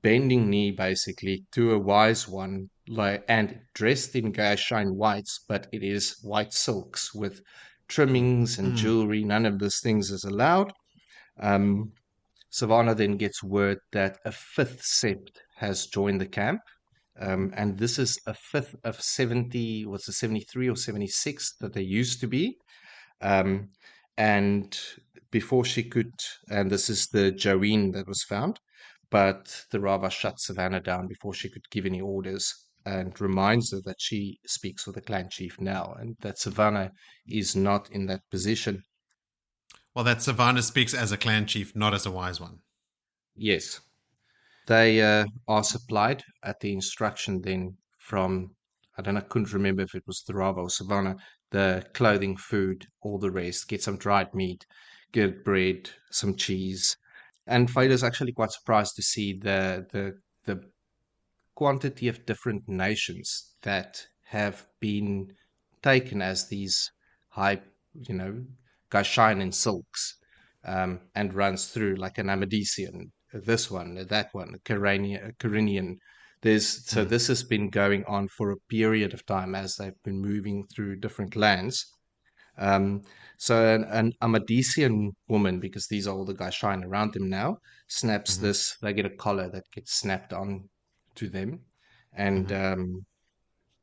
bending knee basically to a wise one, like, and dressed in gai'shain whites, but it is white silks with trimmings and jewelry. None of these things is allowed. Sevannah then gets word that a fifth sept has joined the camp, and this is a fifth of 70. What's it, 73 or 76 that they used to be, and before she could, and this is the Joeen that was found, but Therava shut Sevannah down before she could give any orders, and reminds her that she speaks with the clan chief now, and that Sevannah is not in that position. Well, that Sevannah speaks as a clan chief, not as a wise one. Yes. They are supplied at the instruction then from, I couldn't remember if it was Therava or Sevannah, the clothing, food, all the rest. Get some dried meat, get bread, some cheese. And Faile is actually quite surprised to see the quantity of different nations that have been taken as these high, gai'shain and silks, and runs through like an Amadisian, this one, that one, a Carinian. So this has been going on for a period of time as they've been moving through different lands. So an Amadisian woman, because these are all the gai'shain around them now, snaps this. They get a collar that gets snapped on to them, and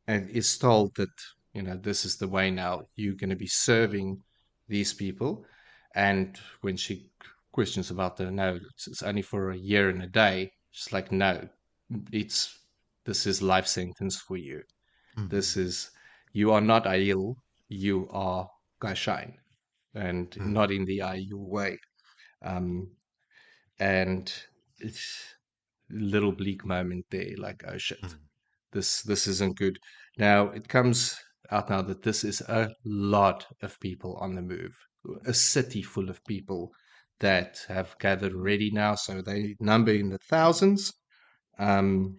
is told that this is the way now. You're going to be serving these people. And when she questions about it's only for a year and a day, she's like, no, this is life sentence for you. This is, you are not Aiel, you are gai'shain, and not in the Aiel way. And it's a little bleak moment there, like, oh shit, this isn't good. Now it comes out now that this is a lot of people on the move, a city full of people that have gathered already now, so they number in the thousands. No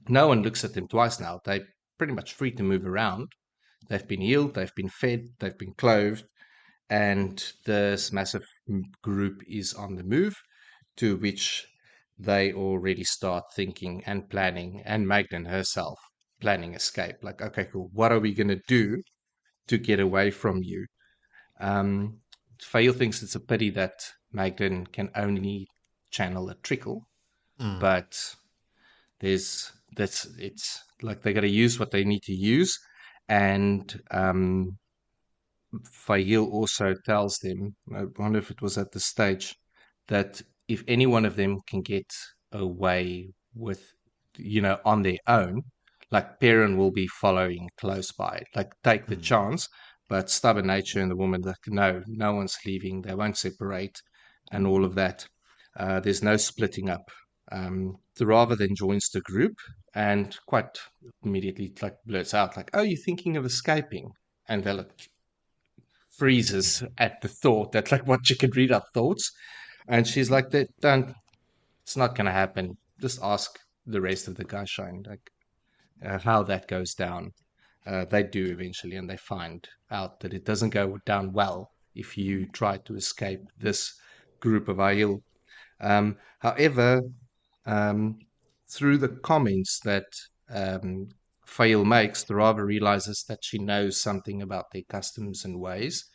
one looks at them twice now. They're pretty much free to move around. They've been healed, they've been fed, they've been clothed, and this massive group is on the move, to which they already start thinking and planning, and Maigdin herself planning escape. Like, okay, cool, what are we going to do to get away from you? Faile thinks it's a pity that Maigdin can only channel a trickle, but it's like they got to use what they need to use, and Faile also tells them, I wonder if it was at the stage, that if any one of them can get away with, on their own, like Perrin will be following close by, like take the chance, but stubborn nature in the woman, like no one's leaving, they won't separate, and all of that. There's no splitting up. Therava then joins the group and quite immediately like blurts out, like, "Oh, you're thinking of escaping?" And Vela freezes at the thought that, like, what, she could read our thoughts, and she's like, "That don't, it's not going to happen. Just ask the rest of the gai'shain, like, how that goes down." They do eventually, and they find out that it doesn't go down well if you try to escape this group of Aiel. However, through the comments that Faile makes, Therava realizes that she knows something about their customs and ways,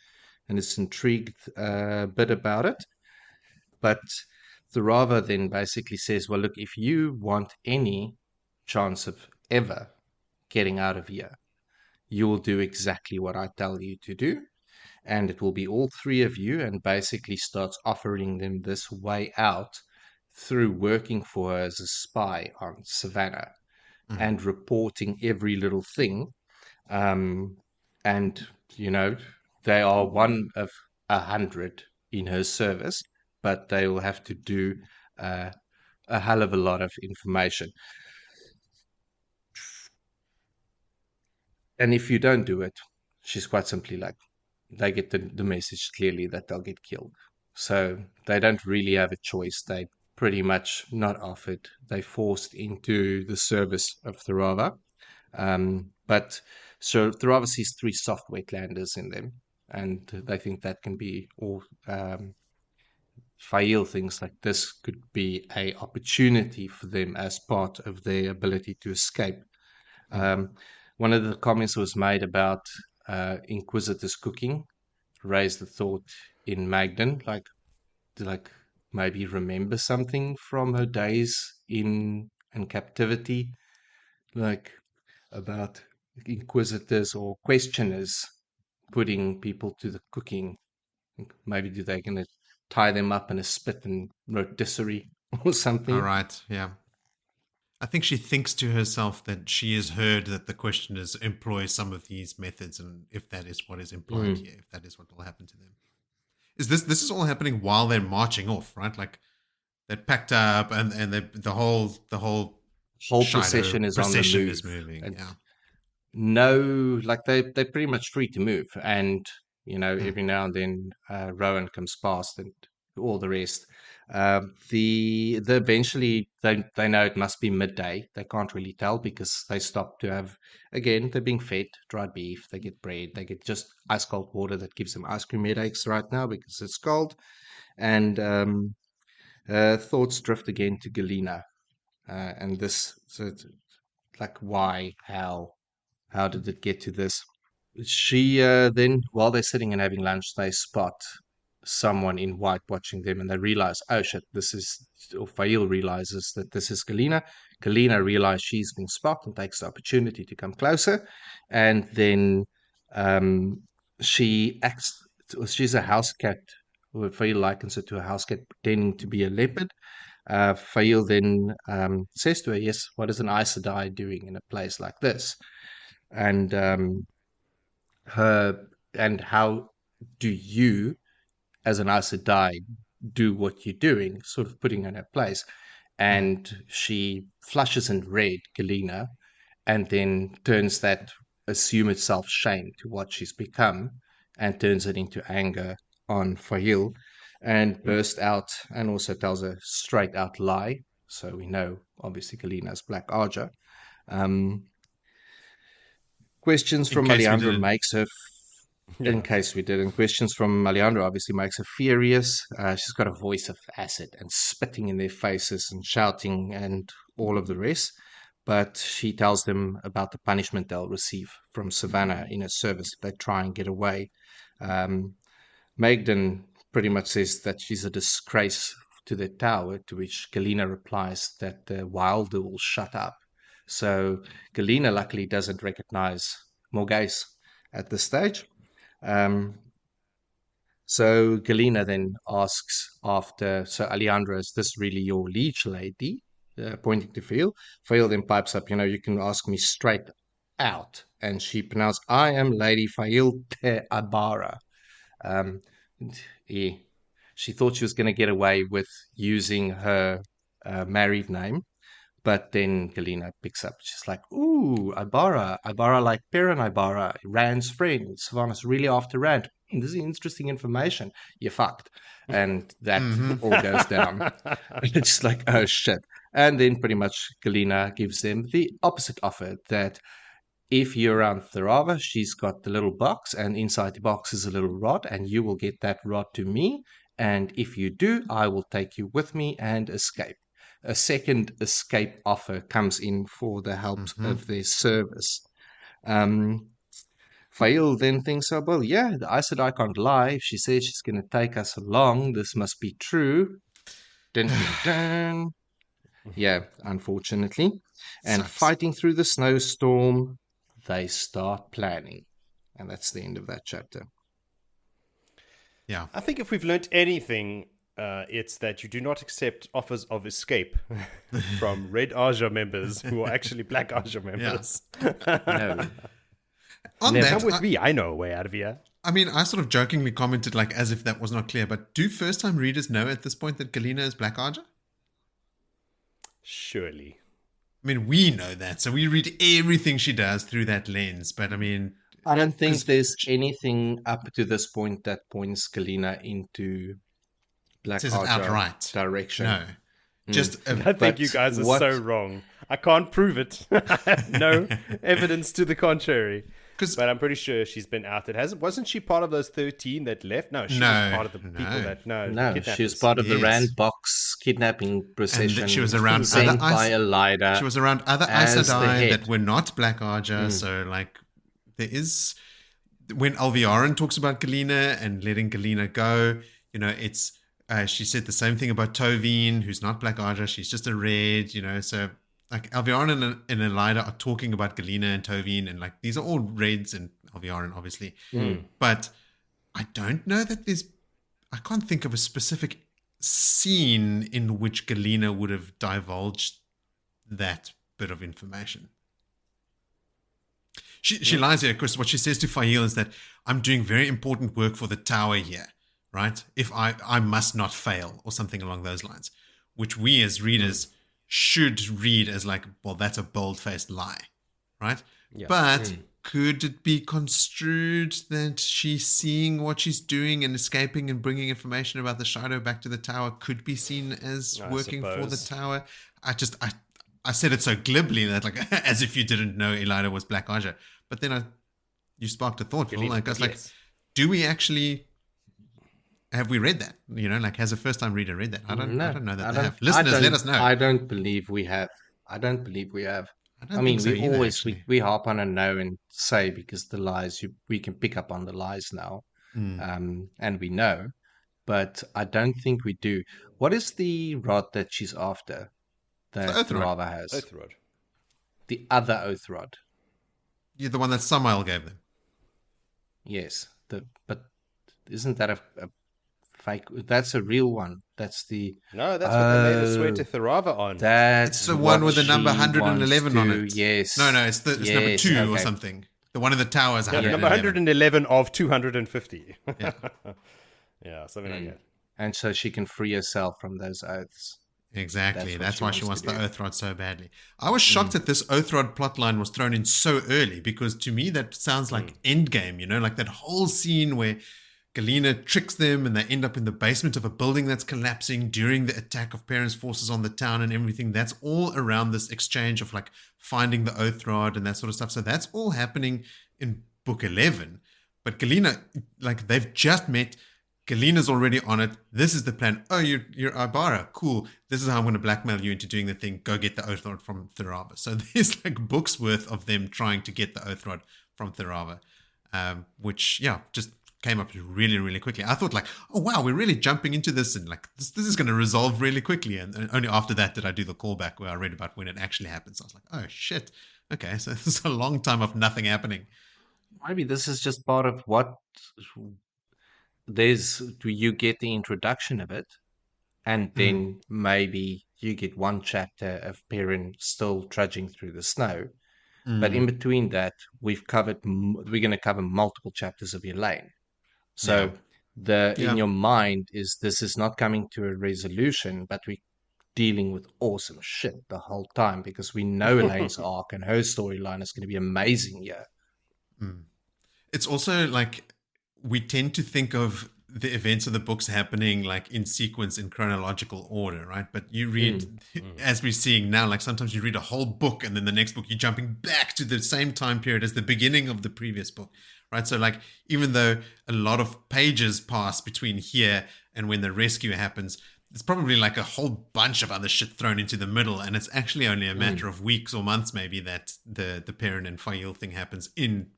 and is intrigued a bit about it. But Therava then basically says, "Well, look, if you want any chance of ever getting out of here, you will do exactly what I tell you to do, and it will be all three of you," and basically starts offering them this way out through working for her as a spy on Sevannah and reporting every little thing. And, they are one of 100 in her service, but they will have to do a hell of a lot of information. And if you don't do it, she's quite simply like, they get the message clearly that they'll get killed. So they don't really have a choice. They pretty much not offered. They forced into the service of Therava. But so Therava sees 3 soft wetlanders in them, and they think that can be, or Faile thinks like this could be a opportunity for them as part of their ability to escape. One of the comments was made about Inquisitor's cooking, raised the thought in Maigdin, like maybe remember something from her days in captivity, like about inquisitors or questioners putting people to the cooking. Maybe they're going to tie them up in a spit and rotisserie or something. All right, yeah. I think she thinks to herself that she has heard that the questioners employ some of these methods, and if that is what is implied here, if that is what will happen to them. Is this is all happening while they're marching off, right? Like they're packed up, and the whole procession is on the move. Is moving. Yeah. No, like they're pretty much free to move, and every now and then Rowan comes past and all the rest. The eventually they know it must be midday. They can't really tell because they stop to have, again, they're being fed dried beef, they get bread, they get just ice cold water that gives them ice cream headaches right now because it's cold. And thoughts drift again to Galina, and this, so like, why, how did it get to this? She then, while they're sitting and having lunch, they spot someone in white watching them, and they realize, oh shit, this is, or Faile realizes that this is Galina. Galina realizes she's been spotted and takes the opportunity to come closer, and then she acts, she's a house cat, or Faile likens her to a house cat pretending to be a leopard. Faile then says to her, yes, what is an Aes Sedai doing in a place like this? And how do you, as an Aes Sedai, do what you're doing, sort of putting her in her place. And she flushes in red Galina, and then turns that assume itself shame to what she's become, and turns it into anger on Faile, and bursts out and also tells a straight out lie. So we know, obviously, Galina's Black Arger. Questions from Alliandre makes her, in case we didn't, questions from Alliandre obviously makes her furious. She's got a voice of acid and spitting in their faces and shouting and all of the rest. But she tells them about the punishment they'll receive from Sevannah in her service if they try and get away. Maigdin pretty much says that she's a disgrace to the tower, to which Galina replies that the Wilder will shut up So Galina luckily doesn't recognize Morghese at this stage. So Galina then asks after, so Alliandre, is this really your liege lady? Pointing to Faile. Faile then pipes up, you can ask me straight out. And she pronounced, I am Lady Faile te Abara. Yeah. She thought she was going to get away with using her married name. But then Galina picks up. She's like, ooh, Ibarra like Perrin Ibarra, Rand's friend. Savannah's really after Rand. This is interesting information. You're fucked. And that all goes down. It's like, oh, shit. And then pretty much Galina gives them the opposite offer, that if you're around Therava, she's got the little box, and inside the box is a little rod, and you will get that rod to me. And if you do, I will take you with me and escape. A second escape offer comes in for the help of their service. Faile then thinks, oh, well, yeah, I said I can't lie. If she says she's going to take us along, this must be true. Dun, dun, dun. Yeah, unfortunately. And fighting through the snowstorm, they start planning. And that's the end of that chapter. Yeah. I think if we've learnt anything, it's that you do not accept offers of escape from Red Aja members who are actually Black Aja members. No. On Now, that, come with me. I know a way out of here. I mean, I sort of jokingly commented like as if that was not clear, but do first-time readers know at this point that Galina is Black Aja? Surely. I mean, we know that, so we read everything she does through that lens. But I mean, I don't think there's anything up to this point that points Galina into Black says it Aja outright. direction. No. Just I think you guys are so wrong. I can't prove it. I have no evidence to the contrary. But I'm pretty sure she's been outed. Wasn't she part of those 13 that left? No, she was part of the people that No, she was part of the Rand Box kidnapping procession. And she was around sent by Alliandre. She was around other Aes as the Sedai head. that were not Black Aja. So like there is, when Alviarin talks about Galina and letting Galina go, it's she said the same thing about Tovine, who's not Black Aja. She's just a red, so like Alviarin and Alliandre are talking about Galina and Tovine, and like these are all reds and Alviarin, obviously. But I don't know that I can't think of a specific scene in which Galina would have divulged that bit of information. She lies here, because what she says to Faile is that I'm doing very important work for the tower here, right? If I must not fail, or something along those lines, which we as readers should read as like, well, that's a bold-faced lie, right? Yeah. But could it be construed that she's seeing what she's doing and escaping and bringing information about the shadow back to the tower could be seen as working for the tower? I said it so glibly that like as if you didn't know Elida was Black Aja, but then you sparked a thought, Phil. Like I was like, do we actually? Have we read that? Like has a first-time reader read that? I don't know that they have. Listeners, let us know. I don't believe we have. I mean, we harp on and know and say, because the lies, we can pick up on the lies now, and we know, but I don't think we do. What is the rod that she's after that Therava has? Oath rod. The other oath rod. Yeah, the one that Samael gave them. Yes, but isn't that a fake? That's a real one. That's the... No, that's what they made us swear to Therava on. It's the one with the number 111 on it. Yes. No, it's number 2 or something. The one in the tower is 111. Number 111 of 250. Yeah. Yeah, something like that. And so she can free herself from those oaths. Exactly. That's why she wants the oath rod so badly. I was shocked that this oath rod plotline was thrown in so early, because to me that sounds like Endgame, like that whole scene where Galina tricks them and they end up in the basement of a building that's collapsing during the attack of Perrin's forces on the town and everything. That's all around this exchange of like finding the oath rod and that sort of stuff. So that's all happening in book 11. But Galina, like they've just met. Galina's already on it. This is the plan. Oh, you're Ibarra. Cool. This is how I'm going to blackmail you into doing the thing. Go get the oath rod from Therava. So there's like books worth of them trying to get the oath rod from Therava, which, just came up really, really quickly. I thought like, oh wow, we're really jumping into this, and like this is going to resolve really quickly. And only after that did I do the callback where I read about when it actually happens. I was like, oh shit, okay, so this is a long time of nothing happening. Maybe this is just part of what you get the introduction of it, and then maybe you get one chapter of Perrin still trudging through the snow. But in between that, we're going to cover multiple chapters of Elaine. So in your mind this is not coming to a resolution, but we're dealing with awesome shit the whole time because we know Elaine's arc and her storyline is going to be amazing here. It's also like we tend to think of the events of the books happening like in sequence, in chronological order, right? But you read, as we're seeing now, like sometimes you read a whole book and then the next book you're jumping back to the same time period as the beginning of the previous book, right? So like even though a lot of pages pass between here and when the rescue happens, it's probably like a whole bunch of other shit thrown into the middle, and it's actually only a matter of weeks or months maybe that the Perrin and Faile thing happens in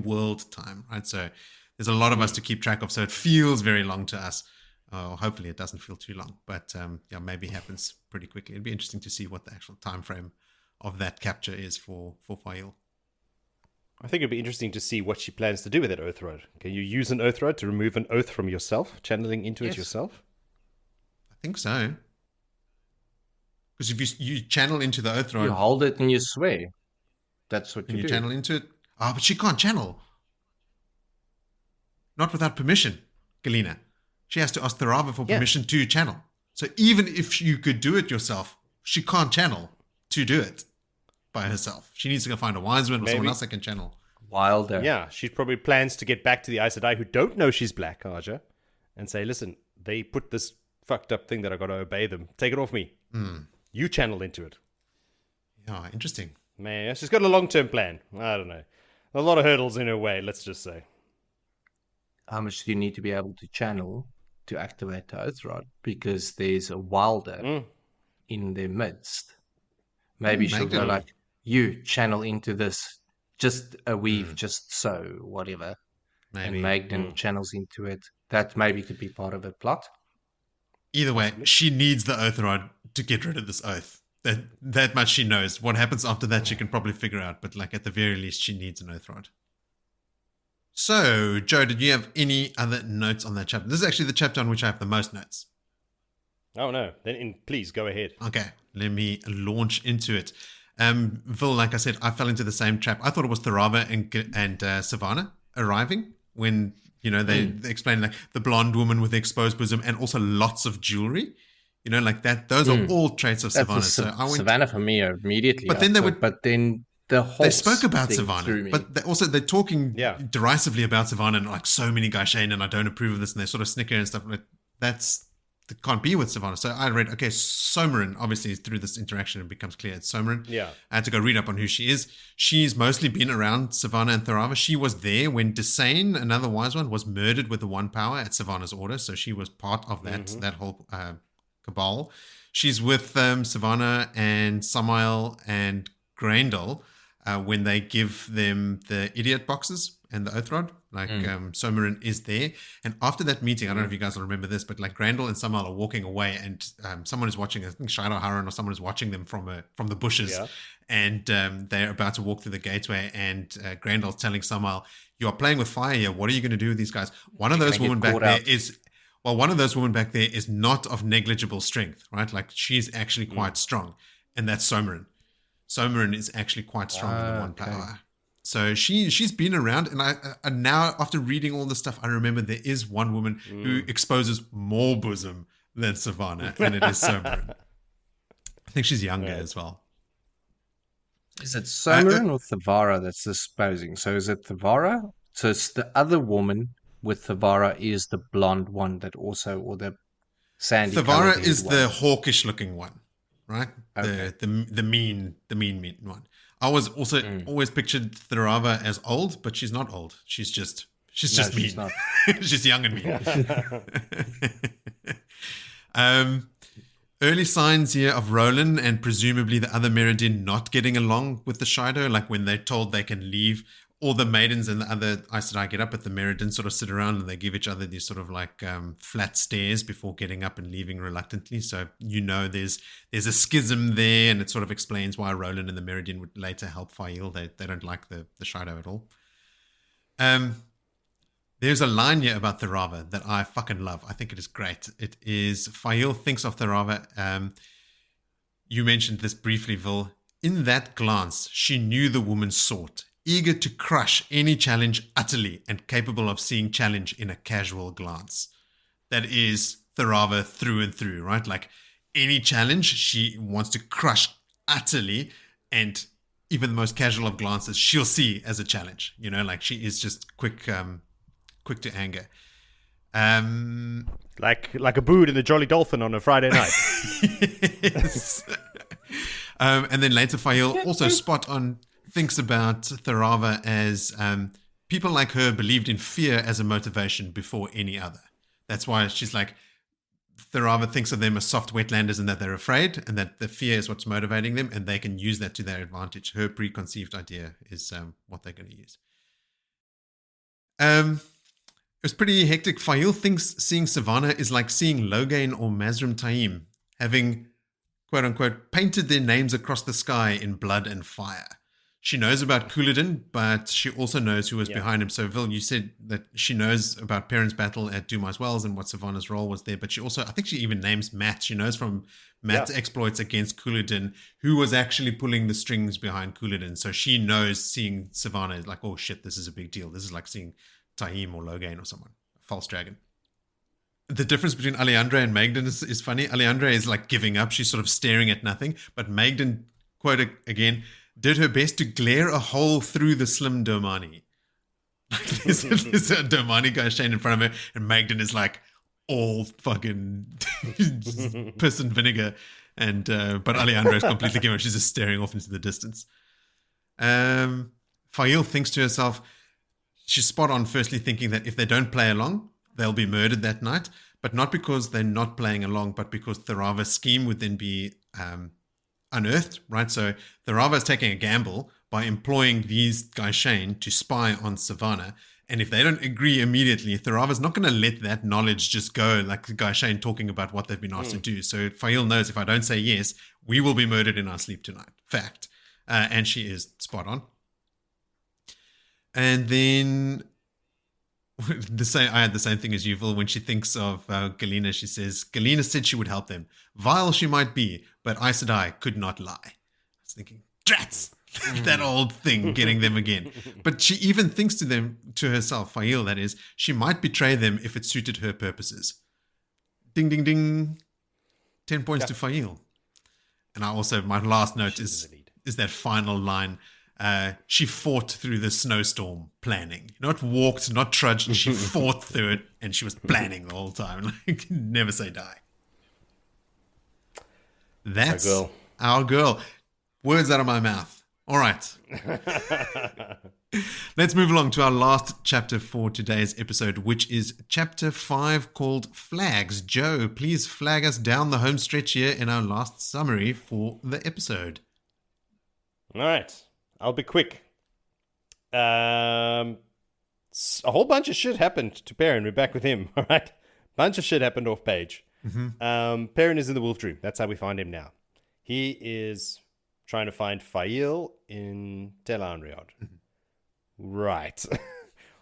world time, right? So there's a lot of us to keep track of, so it feels very long to us. Hopefully it doesn't feel too long, but maybe it happens pretty quickly. It'd be interesting to see what the actual time frame of that capture is for Faile. I think it'd be interesting to see what she plans to do with that oath rod. Can you use an oath rod to remove an oath from yourself, channeling into it yourself? I think so. Because if you channel into the oath rod, you hold it and you swear. That's what you do. Channel into it. But she can't channel. Not without permission, Galina. She has to ask Therava for permission to channel. So even if you could do it yourself, she can't channel to do it by herself. She needs to go find a wise one or someone else that can channel. Wilder. Yeah, she probably plans to get back to the Aes Sedai who don't know she's Black Aja and say, listen, they put this fucked up thing that I got to obey them. Take it off me. You channel into it. Yeah, interesting. Man, she's got a long-term plan. I don't know. A lot of hurdles in her way, let's just say. How much do you need to be able to channel to activate the oath rod? Because there's a Wilder in their midst. Maybe she'll go like, you channel into this, just a weave, just so, whatever. Maybe. And Maigdin channels into it. That maybe could be part of a plot. Either way, she needs the oath rod to get rid of this oath. That much she knows. What happens after that, she can probably figure out. But like at the very least, she needs an oath rod. So, Joe, did you have any other notes on that chapter? This is actually the chapter on which I have the most notes. Oh, no. Then please go ahead. Okay, let me launch into it. Phil, like I said, I fell into the same trap. I thought it was Therava and Sevannah arriving when, they explained like the blonde woman with the exposed bosom and also lots of jewelry. Like that. Those are all traits of Sevannah. So I went Sevannah for me immediately. But then they spoke about Sevannah, but they're talking derisively about Sevannah and like so many gai'shain and I don't approve of this, and they sort of snicker and stuff. Like that can't be with Sevannah. So I read, okay, Somarin, obviously through this interaction it becomes clear it's Somarin. Yeah. I had to go read up on who she is. She's mostly been around Sevannah and Therava. She was there when gai'shain, another wise one, was murdered with the one power at Savannah's order. So she was part of that whole cabal. She's with Sevannah and Samael and Grendel when they give them the idiot boxes and the oath rod. Like Somarin is there. And after that meeting, I don't know if you guys will remember this, but like Grendel and Samael are walking away and someone is watching, I think Shido Haran or someone is watching them from the bushes. Yeah. And they're about to walk through the gateway and Grendel's telling Samael, you are playing with fire here. What are you going to do with these guys? One of those women back there is not of negligible strength, right? Like she's actually quite strong. And that's Somarin. Somarin is actually quite strong in the one power. So she's been around, and I now after reading all this stuff, I remember there is one woman who exposes more bosom than Sevannah, and it is Somarin. I think she's younger as well. Is it Somarin or Therava that's disposing? So is it Therava? So it's the other woman with Therava is the blonde one that also, or the sandy. Therava is the hawkish looking one, right? Okay. The mean one. I was also always pictured Therava as old, but she's not old. She's just mean. She's not. She's young and mean. Early signs here of Roland and presumably the other Meriden not getting along with the Shido, like when they're told they can leave all the maidens and the other Aes Sedai get up, but the Meriden sort of sit around and they give each other these sort of like flat stares before getting up and leaving reluctantly. So there's a schism there, and it sort of explains why Roland and the Meriden would later help Faile. They don't like the Shido at all. There's a line here about Therava that I fucking love. I think it is great. It is, Faile thinks of Therava. You mentioned this briefly, Vil. In that glance, she knew the woman sought, eager to crush any challenge utterly and capable of seeing challenge in a casual glance. That is Therava through and through, right? Like any challenge, she wants to crush utterly, and even the most casual of glances, she'll see as a challenge. Like she is just quick to anger. Like a brood in the Jolly Dolphin on a Friday night. Yes. And then later, Faile also spot on thinks about Therava as people like her believed in fear as a motivation before any other. That's why she's like, Therava thinks of them as soft wetlanders and that they're afraid, and that the fear is what's motivating them, and they can use that to their advantage. Her preconceived idea is what they're going to use. It was pretty hectic. Faile thinks seeing Sevannah is like seeing Logain or Mazrim Taim, having, quote-unquote, painted their names across the sky in blood and fire. She knows about Couladin, but she also knows who was behind him. So, Vil, you said that she knows about Perrin's battle at Dumas Wells and what Savannah's role was there, but she also, I think she even names Matt. She knows from Matt's exploits against Couladin who was actually pulling the strings behind Couladin. So she knows seeing Sevannah is like, oh shit, this is a big deal. This is like seeing Taim or Logain or someone, a false dragon. The difference between Alliandre and Maigdin is funny. Alliandre is like giving up. She's sort of staring at nothing. But Maigdin, quote again, did her best to glare a hole through the slim Domani. Like there's a Domani gai'shain in front of her, and Maigdin is like all fucking piss and vinegar. And but Alliandre is completely given up. She's just staring off into the distance. Faile thinks to herself, she's spot on, firstly thinking that if they don't play along, they'll be murdered that night, but not because they're not playing along, but because Therava's scheme would then be unearthed, right? So Therava is taking a gamble by employing these gai'shain to spy on Sevannah, and if they don't agree immediately, Therava's not going to let that knowledge just go, like the gai'shain talking about what they've been asked to do. So Faile knows, if I don't say yes, we will be murdered in our sleep tonight. Fact. And she is spot on. And then I had the same thing as you, Vil. When she thinks of Galina, she says, Galina said she would help them. Vile she might be, but Aes Sedai could not lie. I was thinking, drats! That old thing, getting them again. But she even thinks to herself, Faile that is, she might betray them if it suited her purposes. Ding, ding, ding. 10 points to Faile. And I also, my last note is that final line. She fought through the snowstorm planning. Not walked, not trudged. She fought through it, and she was planning the whole time. Like, never say die. That's our girl. Words out of my mouth. All right. Let's move along to our last chapter for today's episode, which is chapter 5, called Flags. Joe, please flag us down the home stretch here in our last summary for the episode. All right. I'll be quick. A whole bunch of shit happened to Perrin. We're back with him. All right. Bunch of shit happened off page. Mm-hmm. Perrin is in the wolf room. That's how we find him now. He is trying to find Faile in Alliandre. Mm-hmm. Right.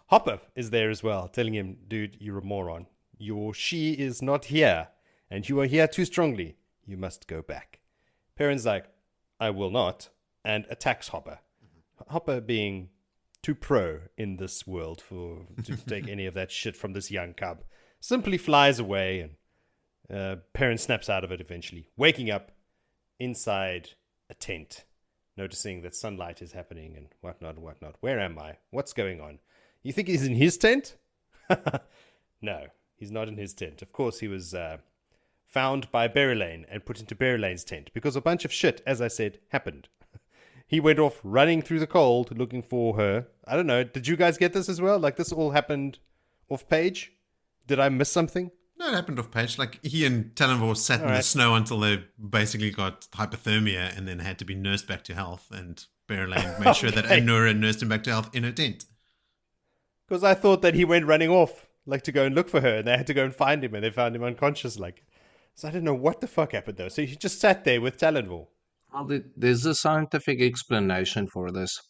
Hopper is there as well, telling him, dude, you're a moron. She is not here, and you are here too strongly. You must go back. Perrin's like, I will not, and attacks Hopper. Hopper being too pro in this world to take any of that shit from this young cub, simply flies away, and Perrin snaps out of it eventually, waking up inside a tent, noticing that sunlight is happening and whatnot. Where am I? What's going on? You think he's in his tent? No, he's not in his tent. Of course, he was found by Berylane and put into Berylane's tent because a bunch of shit, as I said, happened. He went off running through the cold looking for her. I don't know. Did you guys get this as well? Like, this all happened off page? Did I miss something? No, it happened off page. Like, he and Talonvor sat in the snow until they basically got hypothermia and then had to be nursed back to health. And Perrin made sure that Anura nursed him back to health in her tent. Because I thought that he went running off, like to go and look for her, and they had to go and find him, and they found him unconscious, like. So I don't know what the fuck happened though. So he just sat there with Talonvor. Well, there's a scientific explanation for this.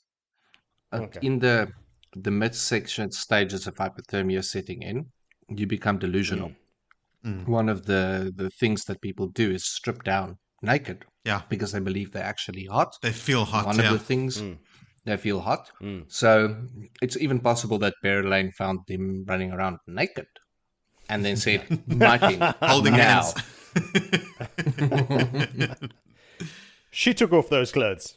Okay. In the midsection stages of hypothermia setting in, you become delusional. One of the things that people do is strip down naked. Yeah. Because they believe they're actually hot. They feel hot. One of the things they feel hot. So it's even possible that Perrin found them running around naked, and then said, "Mighty, Holding now." hands. She took off those clothes.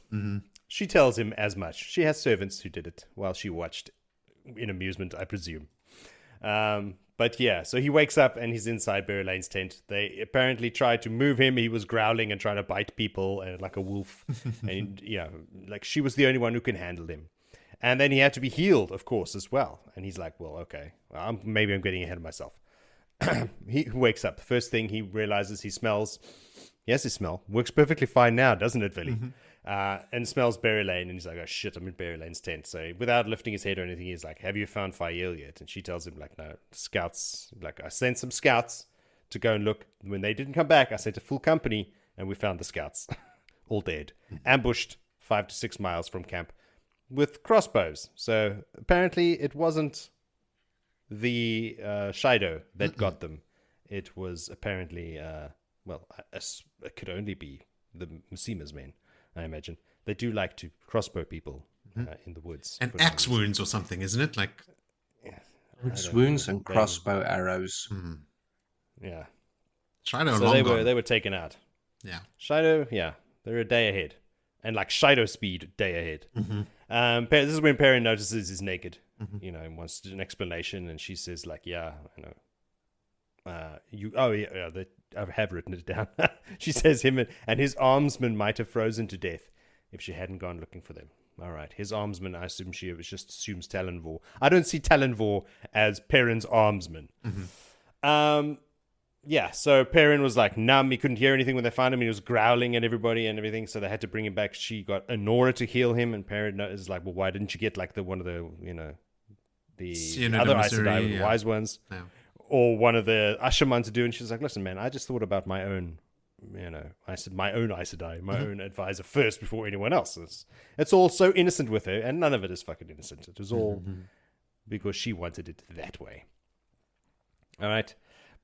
She tells him as much. She has servants who did it while she watched in amusement, I presume. But yeah, so he wakes up and he's inside Perrin's tent. They apparently tried to move him. He was growling and trying to bite people and like a wolf. And yeah, like she was the only one who can handle him. And then he had to be healed, of course, as well. And he's like, well, okay, maybe I'm getting ahead of myself. He wakes up. First thing he realizes he smells. He has his smell. Works perfectly fine now, doesn't it, Willie? And smells Perrin, and he's like, oh shit, I'm in Perrin's tent. So without lifting his head or anything, he's like, have you found Faile yet? And she tells him, like, no, scouts. Like, I sent some scouts to go and look. When they didn't come back, I sent a full company, and we found the scouts. All dead. Ambushed 5 to 6 miles from camp with crossbows. So apparently it wasn't the Shido that got them. It was apparently, it could only be the Musima's men, I imagine. They do like to crossbow people in the woods. And axe wounds or something, isn't it? Like Axe wounds and crossbow arrows. Yeah. Shido So long gone. they were taken out. Yeah. Shido, yeah, they're a day ahead. And like Shido speed, day ahead. This is when Perrin notices he's naked. You know, and wants an explanation, and she says, like, yeah, I know. I have written it down. She says him and his armsmen might have frozen to death if she hadn't gone looking for them. All right, his armsmen, I assume she just assumes Talonvor. I don't see Talonvor as Perrin's armsman. Yeah, so Perrin was like numb. He couldn't hear anything when they found him. He was growling at everybody and everything, so they had to bring him back. She got Anora to heal him, and Perrin is like, well, why didn't you get like the other Aes Sedai, the wise ones? No. Or one of the Ashaman to do, and she's like, listen, man, I just thought about my own, I said my own Aes Sedai, my own advisor first before anyone else. It's all so innocent with her, and none of it is fucking innocent. It was all because she wanted it that way. All right.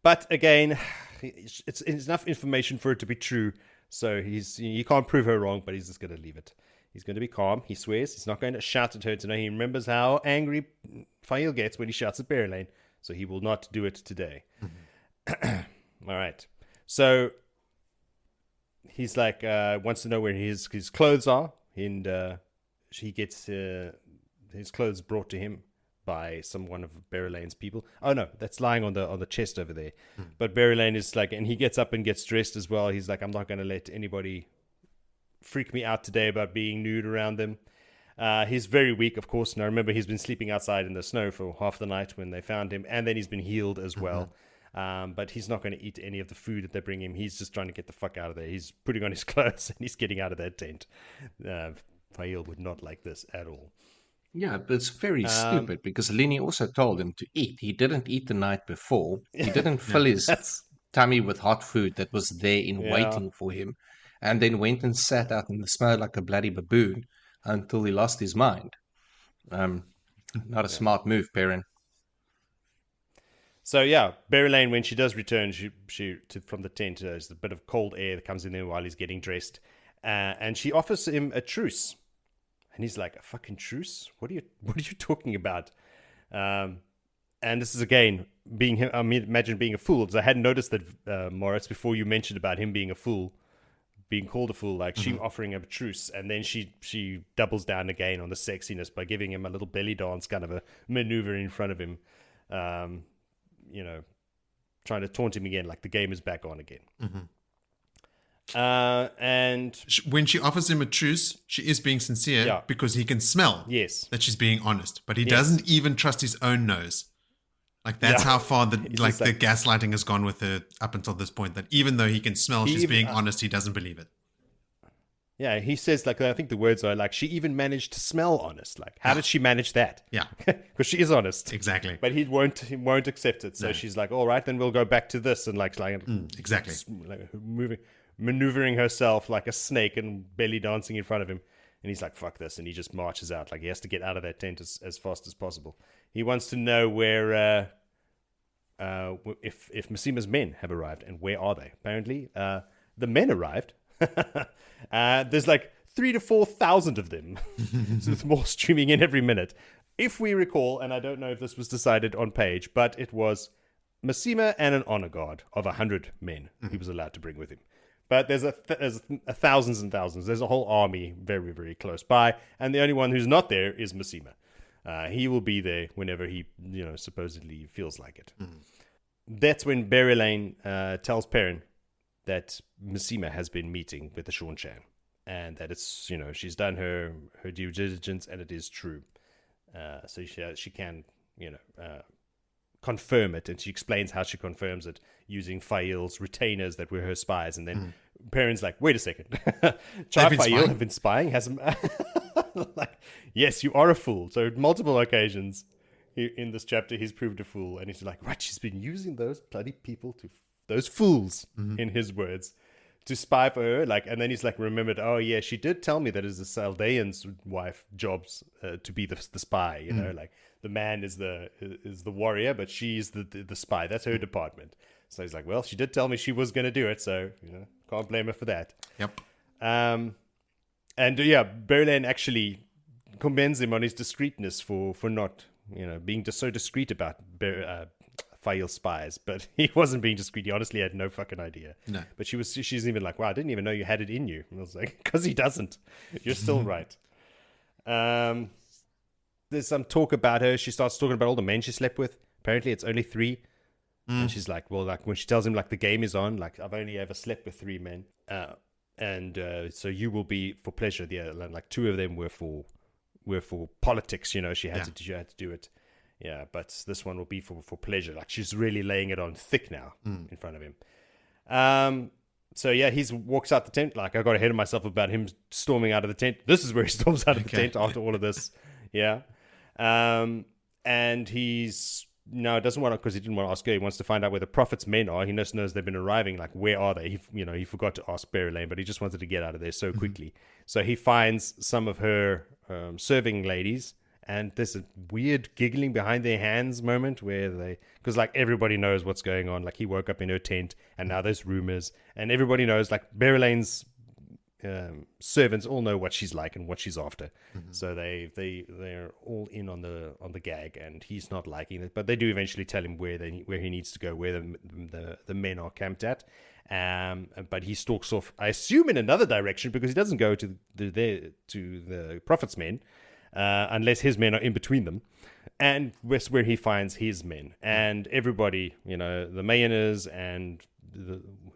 But again, it's enough information for it to be true, so you can't prove her wrong, but he's just going to leave it. He's going to be calm. He swears he's not going to shout at her tonight. He remembers how angry Faile gets when he shouts at Perrin. So he will not do it today. All right. So he's like, wants to know where his clothes are. And he gets his clothes brought to him by one of Perrin's people. Oh, no, that's lying on the chest over there. But Perrin is like, and he gets up and gets dressed as well. He's like, I'm not going to let anybody freak me out today about being nude around them. He's very weak, of course. Now, remember, he's been sleeping outside in the snow for half the night when they found him, and then he's been healed as well. But he's not going to eat any of the food that they bring him. He's just trying to get the fuck out of there. He's putting on his clothes, and he's getting out of that tent. Faile would not like this at all. Yeah, but it's very stupid, because Lini also told him to eat. He didn't eat the night before. He didn't fill his tummy with hot food that was there waiting for him, and then went and sat out in the snow like a bloody baboon until he lost his mind. Not a smart move, Perrin. So yeah, Perrin, when she does return, she from the tent, there's a bit of cold air that comes in there while he's getting dressed, and she offers him a truce, and he's like, a fucking truce? What are you talking about? And this is again imagine being a fool, because I hadn't noticed that Moritz before you mentioned about him being a fool. Being called a fool, like she offering him a truce, and then she doubles down again on the sexiness by giving him a little belly dance kind of a maneuver in front of him, trying to taunt him again, like the game is back on again. And when she offers him a truce, she is being sincere because he can smell that she's being honest, but he doesn't even trust his own nose. Like that's how far the gaslighting has gone with her up until this point, that even though he can smell she's being honest, he doesn't believe it. Yeah, he says, like, I think the words are like, she even managed to smell honest. Like, how did she manage that? Yeah. Because she is honest. Exactly. But he won't accept it. So she's like, all right, then we'll go back to this. And exactly. Like maneuvering herself like a snake and belly dancing in front of him. And he's like, fuck this. And he just marches out. Like, he has to get out of that tent as fast as possible. He wants to know where, if Massima's men have arrived, and where are they? Apparently, the men arrived. There's like 3,000 to 4,000 of them, so with more streaming in every minute. If we recall, and I don't know if this was decided on page, but it was Massima and an honor guard of 100 men he was allowed to bring with him. But there's thousands and thousands. There's a whole army very, very close by, and the only one who's not there is Massima. He will be there whenever he, supposedly feels like it. That's when Berylane tells Perrin that Massima has been meeting with the Seanchan, and that it's, she's done her due diligence, and it is true. So she can, confirm it, and she explains how she confirms it using Faile's retainers that were her spies. And then Perrin's like, wait a second, Faile have been spying? Like, yes, you are a fool. So multiple occasions in this chapter, he's proved a fool, and he's like, right, she's been using those bloody people those fools, in his words, to spy for her. Like, and then he's like, remembered, oh yeah, she did tell me that it's a Saldaean's wife jobs to be the spy. Like, the man is the warrior, but she's the spy. That's her department. So he's like, well, she did tell me she was going to do it, so can't blame her for that. Yep. And Berylane actually commends him on his discreetness for not being just so discreet about Faile spies, but he wasn't being discreet. He honestly had no fucking idea. No. But she's even like, wow, I didn't even know you had it in you. And I was like, because he doesn't. You're still right. There's some talk about her. She starts talking about all the men she slept with. Apparently it's only 3. And she's like, well, like, when she tells him, like, the game is on, like, I've only ever slept with 3 men. So you will be for pleasure. Yeah, like 2 of them were for politics. She had to do it. Yeah, but this one will be for pleasure. Like, she's really laying it on thick now in front of him. So yeah, he walks out the tent. Like, I got ahead of myself about him storming out of the tent. This is where he storms out of the tent after all of this. Yeah. And he's doesn't want to, because he didn't want to ask her. He wants to find out where the prophet's men are. He just knows they've been arriving. Like, where are they? He forgot to ask Berylane, but he just wanted to get out of there so quickly. So he finds some of her serving ladies. And there's a weird giggling behind their hands moment where because like everybody knows what's going on. Like, he woke up in her tent, and now there's rumors, and everybody knows, like, Berylane's servants all know what she's like and what she's after. So they're all in on the gag, and he's not liking it. But they do eventually tell him where he needs to go, where the men are camped at. But he stalks off, I assume, in another direction, because he doesn't go to the prophet's men. Unless his men are in between them, and that's where he finds his men, and everybody, the Maigdiners, and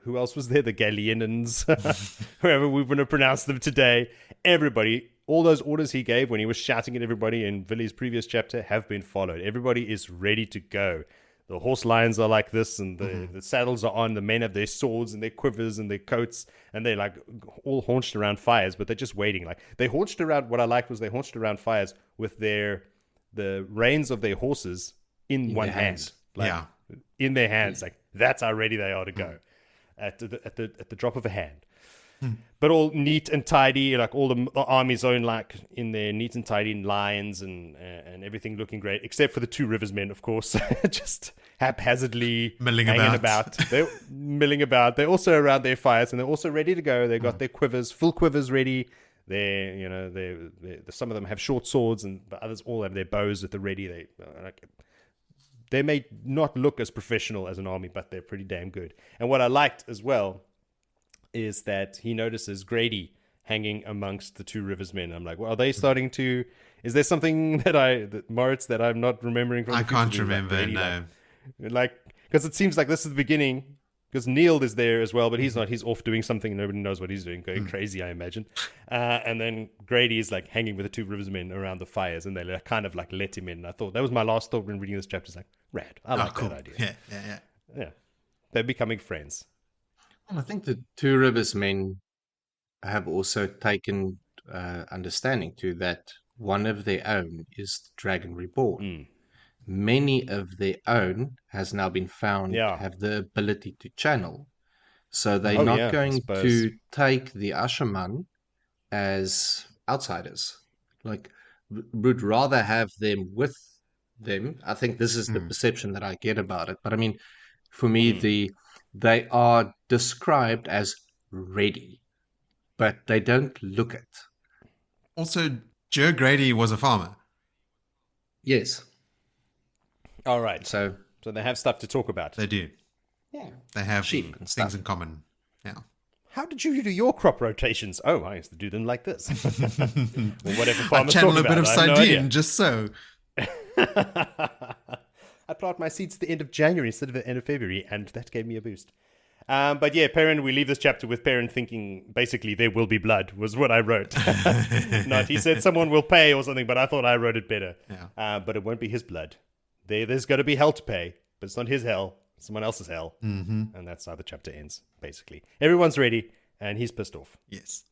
who else was there? The Galinans, whoever we want to pronounce them today. Everybody, all those orders he gave when he was shouting at everybody in Willie's previous chapter have been followed. Everybody is ready to go. The horse lines are like this, and the saddles are on. The men have their swords and their quivers and their coats, and they're like all haunched around fires, but they're just waiting. Like, they haunched around. What I liked was they haunched around fires with the reins of their horses in one hand, like, in their hands. Like, that's how ready they are to go at the drop of a hand. But all neat and tidy, like all the army's own, like in their neat and tidy lines and everything looking great, except for the 2 rivers men, of course, just haphazardly hanging about. They're milling about. They're also around their fires, and they're also ready to go. They've got their quivers, full quivers ready. Some of them have short swords, and the others all have their bows at the ready. They may not look as professional as an army, but they're pretty damn good. And what I liked as well is that he notices Grady hanging amongst the 2 rivers men. I'm like, well, are they starting to... Is there something Moritz, that I'm not remembering from the I can't remember, Grady, no. Like, because it seems like this is the beginning, because Neil is there as well, but he's not. He's off doing something. Nobody knows what he's doing, going crazy, I imagine. And then Grady is like hanging with the 2 rivers men around the fires, and they kind of like let him in. I thought that was my last thought when reading this chapter. It's like, rad. I like that idea. Yeah. They're becoming friends. Well, I think the 2 rivers men have also taken understanding to that one of their own is Dragon Reborn. Many of their own has now been found Yeah. have the ability to channel. So they're Oh, not yeah, I going suppose. to take the Ashaman as outsiders. Like, would rather have them with them. I think this is the perception that I get about it. But I mean, for me, they are described as ready, but they don't look it. Also, Joe Grady was a farmer. Yes. All right. So they have stuff to talk about. They do. yeah, They have sheep and things stuff. in common. Yeah. How did you do your crop rotations? Oh, I used to do them like this. Or whatever I farmers channel talk a bit about. of I have no sardine, idea. just so. I plant my seeds at the end of January instead of the end of February, and that gave me a boost. But yeah, Perrin, we leave this chapter with Perrin thinking basically there will be blood, was what I wrote. Not, he said someone will pay or something, but I thought I wrote it better. Yeah. But it won't be his blood. There's got to be hell to pay, but it's not his hell, it's someone else's hell. Mm-hmm. And that's how the chapter ends, basically. Everyone's ready, and he's pissed off. Yes.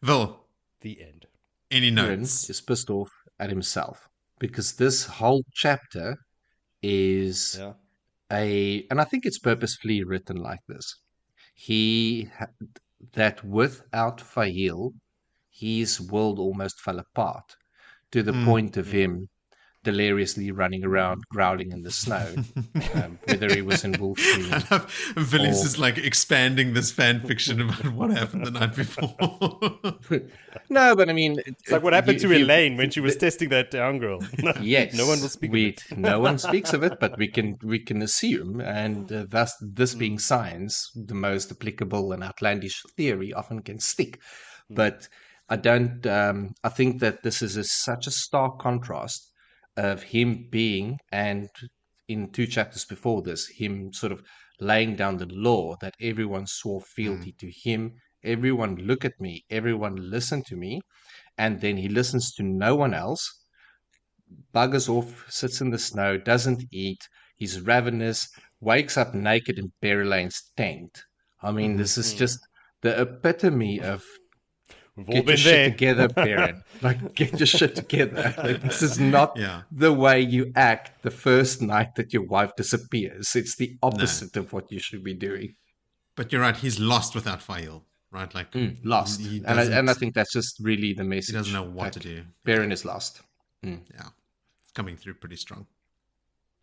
Vil, The end. any Perrin notes? is pissed off at himself because this whole chapter is Yeah. and I think it's purposefully written like this. That without Faile, his world almost fell apart to the point of him deliriously running around growling in the snow, whether he was in wolf screaming. Vil is Or- just like expanding this fan fiction about what happened the night before. No, but I mean, It's like what happened to Elaine when she was testing that down girl. Yes, No one will speak of it. No one speaks of it, but we can assume, and thus this being science, the most applicable and outlandish theory often can stick. But I don't. I think that this is such a stark contrast of him being, and in 2 chapters before this, him sort of laying down the law that everyone swore fealty to him. Everyone look at me. Everyone listen to me. And then he listens to no one else, buggers off, sits in the snow, doesn't eat. He's ravenous, wakes up naked in Berylaine's tent. I mean, this is just the epitome of We've all get your been shit there. together, Perrin. Like, get your shit together. Like, this is not Yeah. the way you act the first night that your wife disappears. It's the opposite of what you should be doing. But you're right, he's lost without Faile, right? Like Lost. he And I doesn't- think that's just really the message. he doesn't know what Like, to do. Perrin is lost. Yeah, it's coming through pretty strong.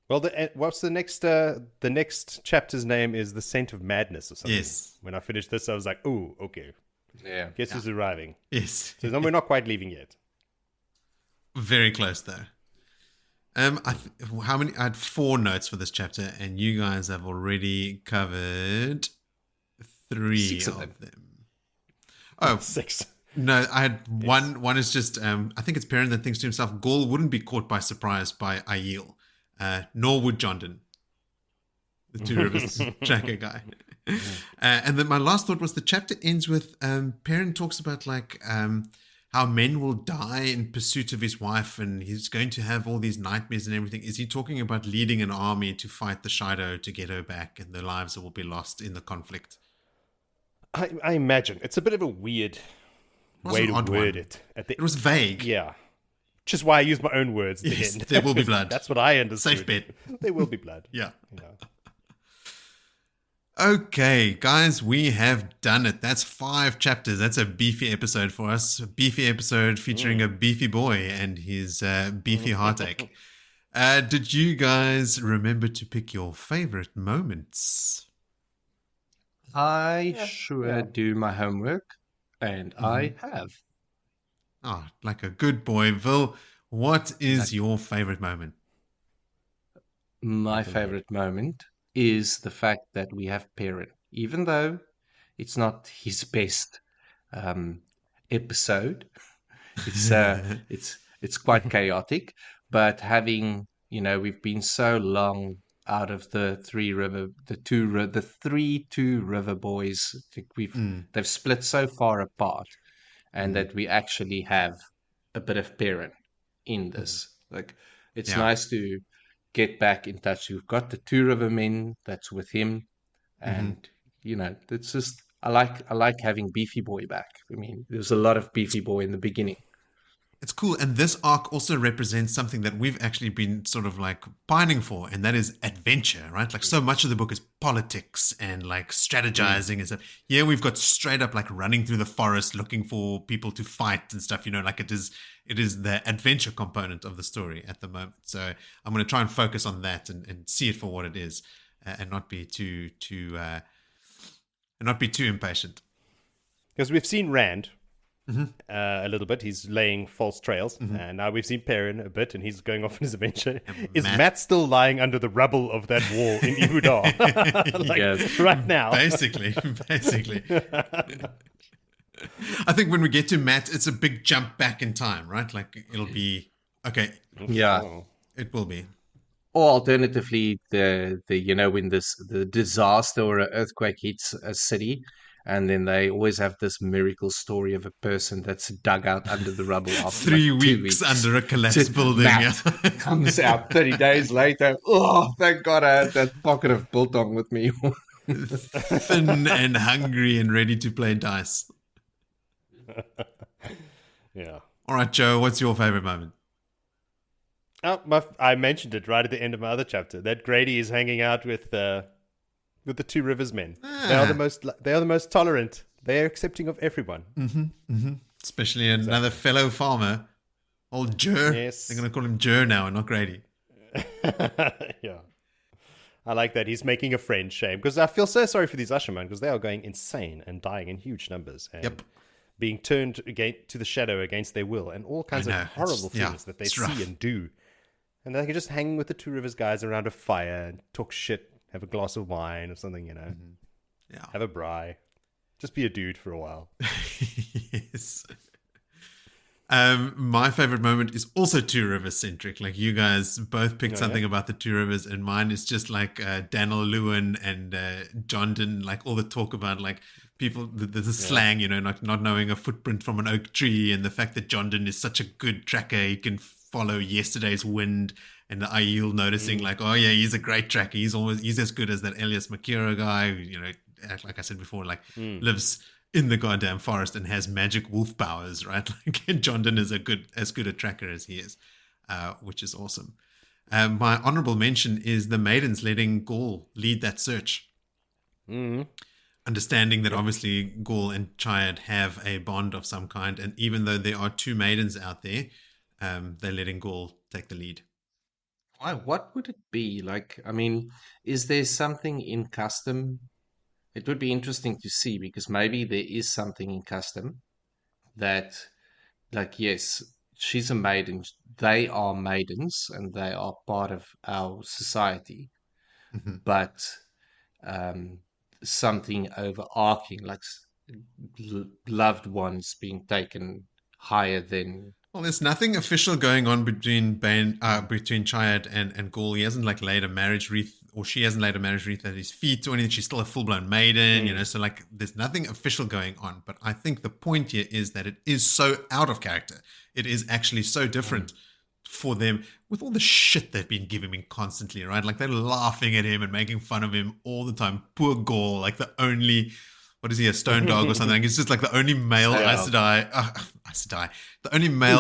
Well, what's the next? The next chapter's name is The Scent of Madness or something. Yes. When I finished this, I was like, "Ooh, okay. Yeah. Guess who's arriving?" Yes, So we're not quite leaving yet. very close though. How many? I had 4 notes for this chapter, and you guys have already covered 3 6 of of them. them. Oh 6. no, I had one. One is just I think it's Perrin that thinks to himself, Gaul wouldn't be caught by surprise by Aiel, nor would Jondon, the Two Rivers tracker guy. And then my last thought was the chapter ends with Perrin talks about like how men will die in pursuit of his wife, and he's going to have all these nightmares and everything. Is he talking about leading an army to fight the Shido to get her back, and their lives will be lost in the conflict? I imagine it's a bit of a weird was way an to odd word one. it. At the, It was vague. yeah, which is why I used my own words at Yes, the end. there will be blood. That's what I understood. Safe bet. There will be blood. Yeah. Yeah. Okay, guys, we have done it. That's 5 chapters. That's a beefy episode for us. A beefy episode featuring a beefy boy and his beefy heartache. Did you guys remember to pick your favorite moments? I sure do my homework, and I have. Oh, like a good boy. Vil, what is your favorite moment? My favorite moment is the fact that we have Perrin, even though it's not his best episode. It's quite chaotic, but having we've been so long out of the three two river boys. They've split so far apart, and that we actually have a bit of Perrin in this. Like, it's nice to get back in touch. We've got the 2 river men that's with him, and it's just I like having Beefy Boy back. I mean, there's a lot of Beefy Boy in the beginning. It's cool. And this arc also represents something that we've actually been sort of like pining for, and that is adventure, right? Like so much of the book is politics and like strategizing and stuff. Here we've got straight up like running through the forest looking for people to fight and stuff, like it is the adventure component of the story at the moment. So I'm going to try and focus on that and see it for what it is, and not be too impatient. Because we've seen Rand a little bit. He's laying false trails. And now we've seen Perrin a bit, and he's going off on his adventure. Is Matt still lying under the rubble of that wall in Ihudar? Right now. Basically. I think when we get to Matt, it's a big jump back in time, right? Like it'll be... Okay. Yeah. It will be. Or alternatively, when the disaster or an earthquake hits a city, and then they always have this miracle story of a person that's dug out under the rubble after 3 like 2 weeks under a collapsed building. Matt comes out 30 days later. Oh, thank God I had that pocket of biltong with me. Thin and hungry and ready to play dice. Yeah. All right, Joe, what's your favorite moment? I mentioned it right at the end of my other chapter that Grady is hanging out with the Two Rivers men. They are the most tolerant. They are accepting of everyone. Especially another fellow farmer, old Jer. Yes. They're going to call him Jer now and not Grady. Yeah. I like that. He's making a friend, shame. Because I feel so sorry for these Ushermen, because they are going insane and dying in huge numbers. And being turned to the shadow against their will, and all kinds of horrible things that they see and do. And they're just hanging with the Two Rivers guys around a fire and talk shit, have a glass of wine or something, Yeah. Have a braai. Just be a dude for a while. Yes. My favorite moment is also Two Rivers centric. Like you guys both picked something about the Two Rivers, and mine is just like Daniel Lewin and Jondon, like all the talk about like people, the slang, not knowing a footprint from an oak tree, and the fact that Jondon is such a good tracker. He can follow yesterday's wind, and the Aiel noticing like, oh yeah, he's a great tracker. He's as good as that Elias Makira guy who, like I said before, like lives in the goddamn forest and has magic wolf powers, right? Like Jondon is as good a tracker as he is, which is awesome. My honorable mention is the maidens letting Gaul lead that search. Understanding that obviously Gaul and Chiad have a bond of some kind, and even though there are 2 maidens out there, they're letting Gaul take the lead. Why? What would it be? Like, I mean, is there something in custom? It would be interesting to see, because maybe there is something in custom that, like, yes, she's a maiden. They are maidens and they are part of our society. But something overarching, like loved ones being taken higher than... Well, there's nothing official going on between Chiad and Gaul. He hasn't like laid a marriage wreath, or she hasn't laid a marriage wreath at his feet or anything. She's still a full-blown maiden, so like there's nothing official going on. But I think the point here is that it is so out of character. It is actually so different for them with all the shit they've been giving him constantly, right? Like they're laughing at him and making fun of him all the time. Poor Gaul, like the only... What is he, a stone dog or something? It's just like the only male Aes Sedai. The only male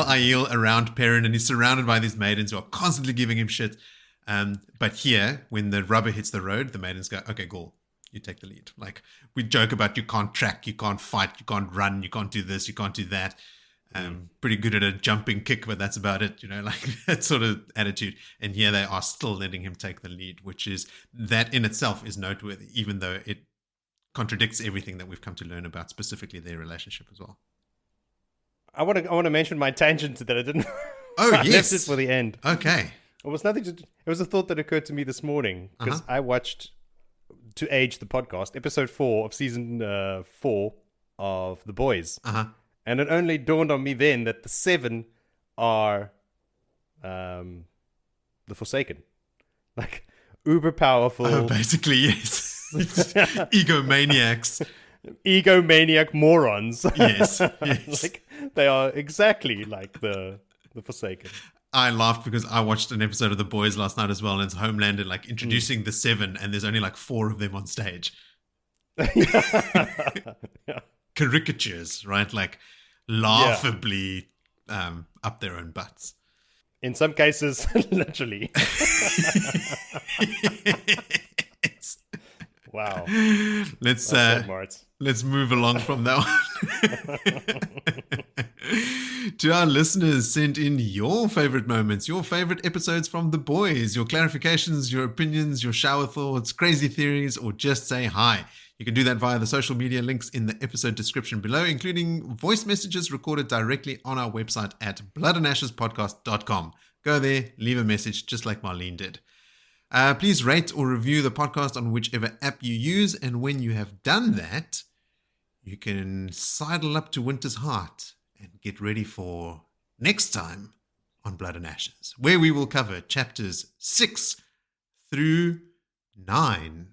Aiel around Perrin, and he's surrounded by these maidens who are constantly giving him shit. But here, when the rubber hits the road, the maidens go, okay, Gaul, you take the lead. Like, we joke about you can't track, you can't fight, you can't run, you can't do this, you can't do that. Pretty good at a jumping kick, but that's about it, like that sort of attitude. And here they are still letting him take the lead, which is, that in itself is noteworthy, even though it contradicts everything that we've come to learn about, specifically their relationship as well. I want to mention my tangent that I didn't. Oh, I yes. left it for the end. Okay. It was nothing. It was a thought that occurred to me this morning because I watched, to age the podcast, episode 4 of season 4 of The Boys. And it only dawned on me then that the 7 are the Forsaken. Like, uber powerful. Oh, basically, yes. Egomaniacs. Egomaniac morons. Yes. Like, they are exactly like the Forsaken. I laughed because I watched an episode of The Boys last night as well, and it's Homelander like introducing the 7, and there's only like 4 of them on stage. Caricatures, right? Like laughably up their own butts. In some cases, literally. Wow. Let's move along from that one. To our listeners, send in your favorite moments, your favorite episodes from The Boys, your clarifications, your opinions, your shower thoughts, crazy theories, or just say hi. You can do that via the social media links in the episode description below, including voice messages recorded directly on our website at bloodandashespodcast.com. Go there, leave a message just like Marlene did. Please rate or review the podcast on whichever app you use, and when you have done that, you can sidle up to Winter's Heart and get ready for next time on Blood and Ashes, where we will cover chapters 6 through 9.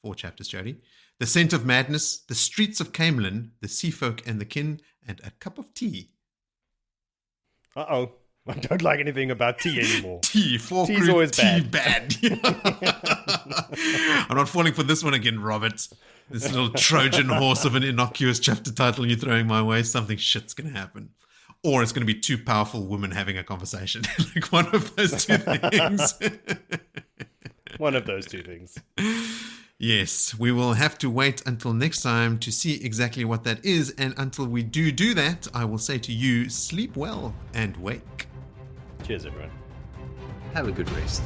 4 chapters, Jody. The Scent of Madness, The Streets of Camelin, The Sea Folk and the Kin, and A Cup of Tea. Uh-oh. I don't like anything about tea anymore. Tea's always bad. I'm not falling for this one again, Robert. This little Trojan horse of an innocuous chapter title you're throwing my way. Something shit's going to happen. Or it's going to be 2 powerful women having a conversation. Like one of those 2 things. One of those 2 things. Yes, we will have to wait until next time to see exactly what that is. And until we do that, I will say to you, sleep well and wake. Cheers, everyone. Have a good rest.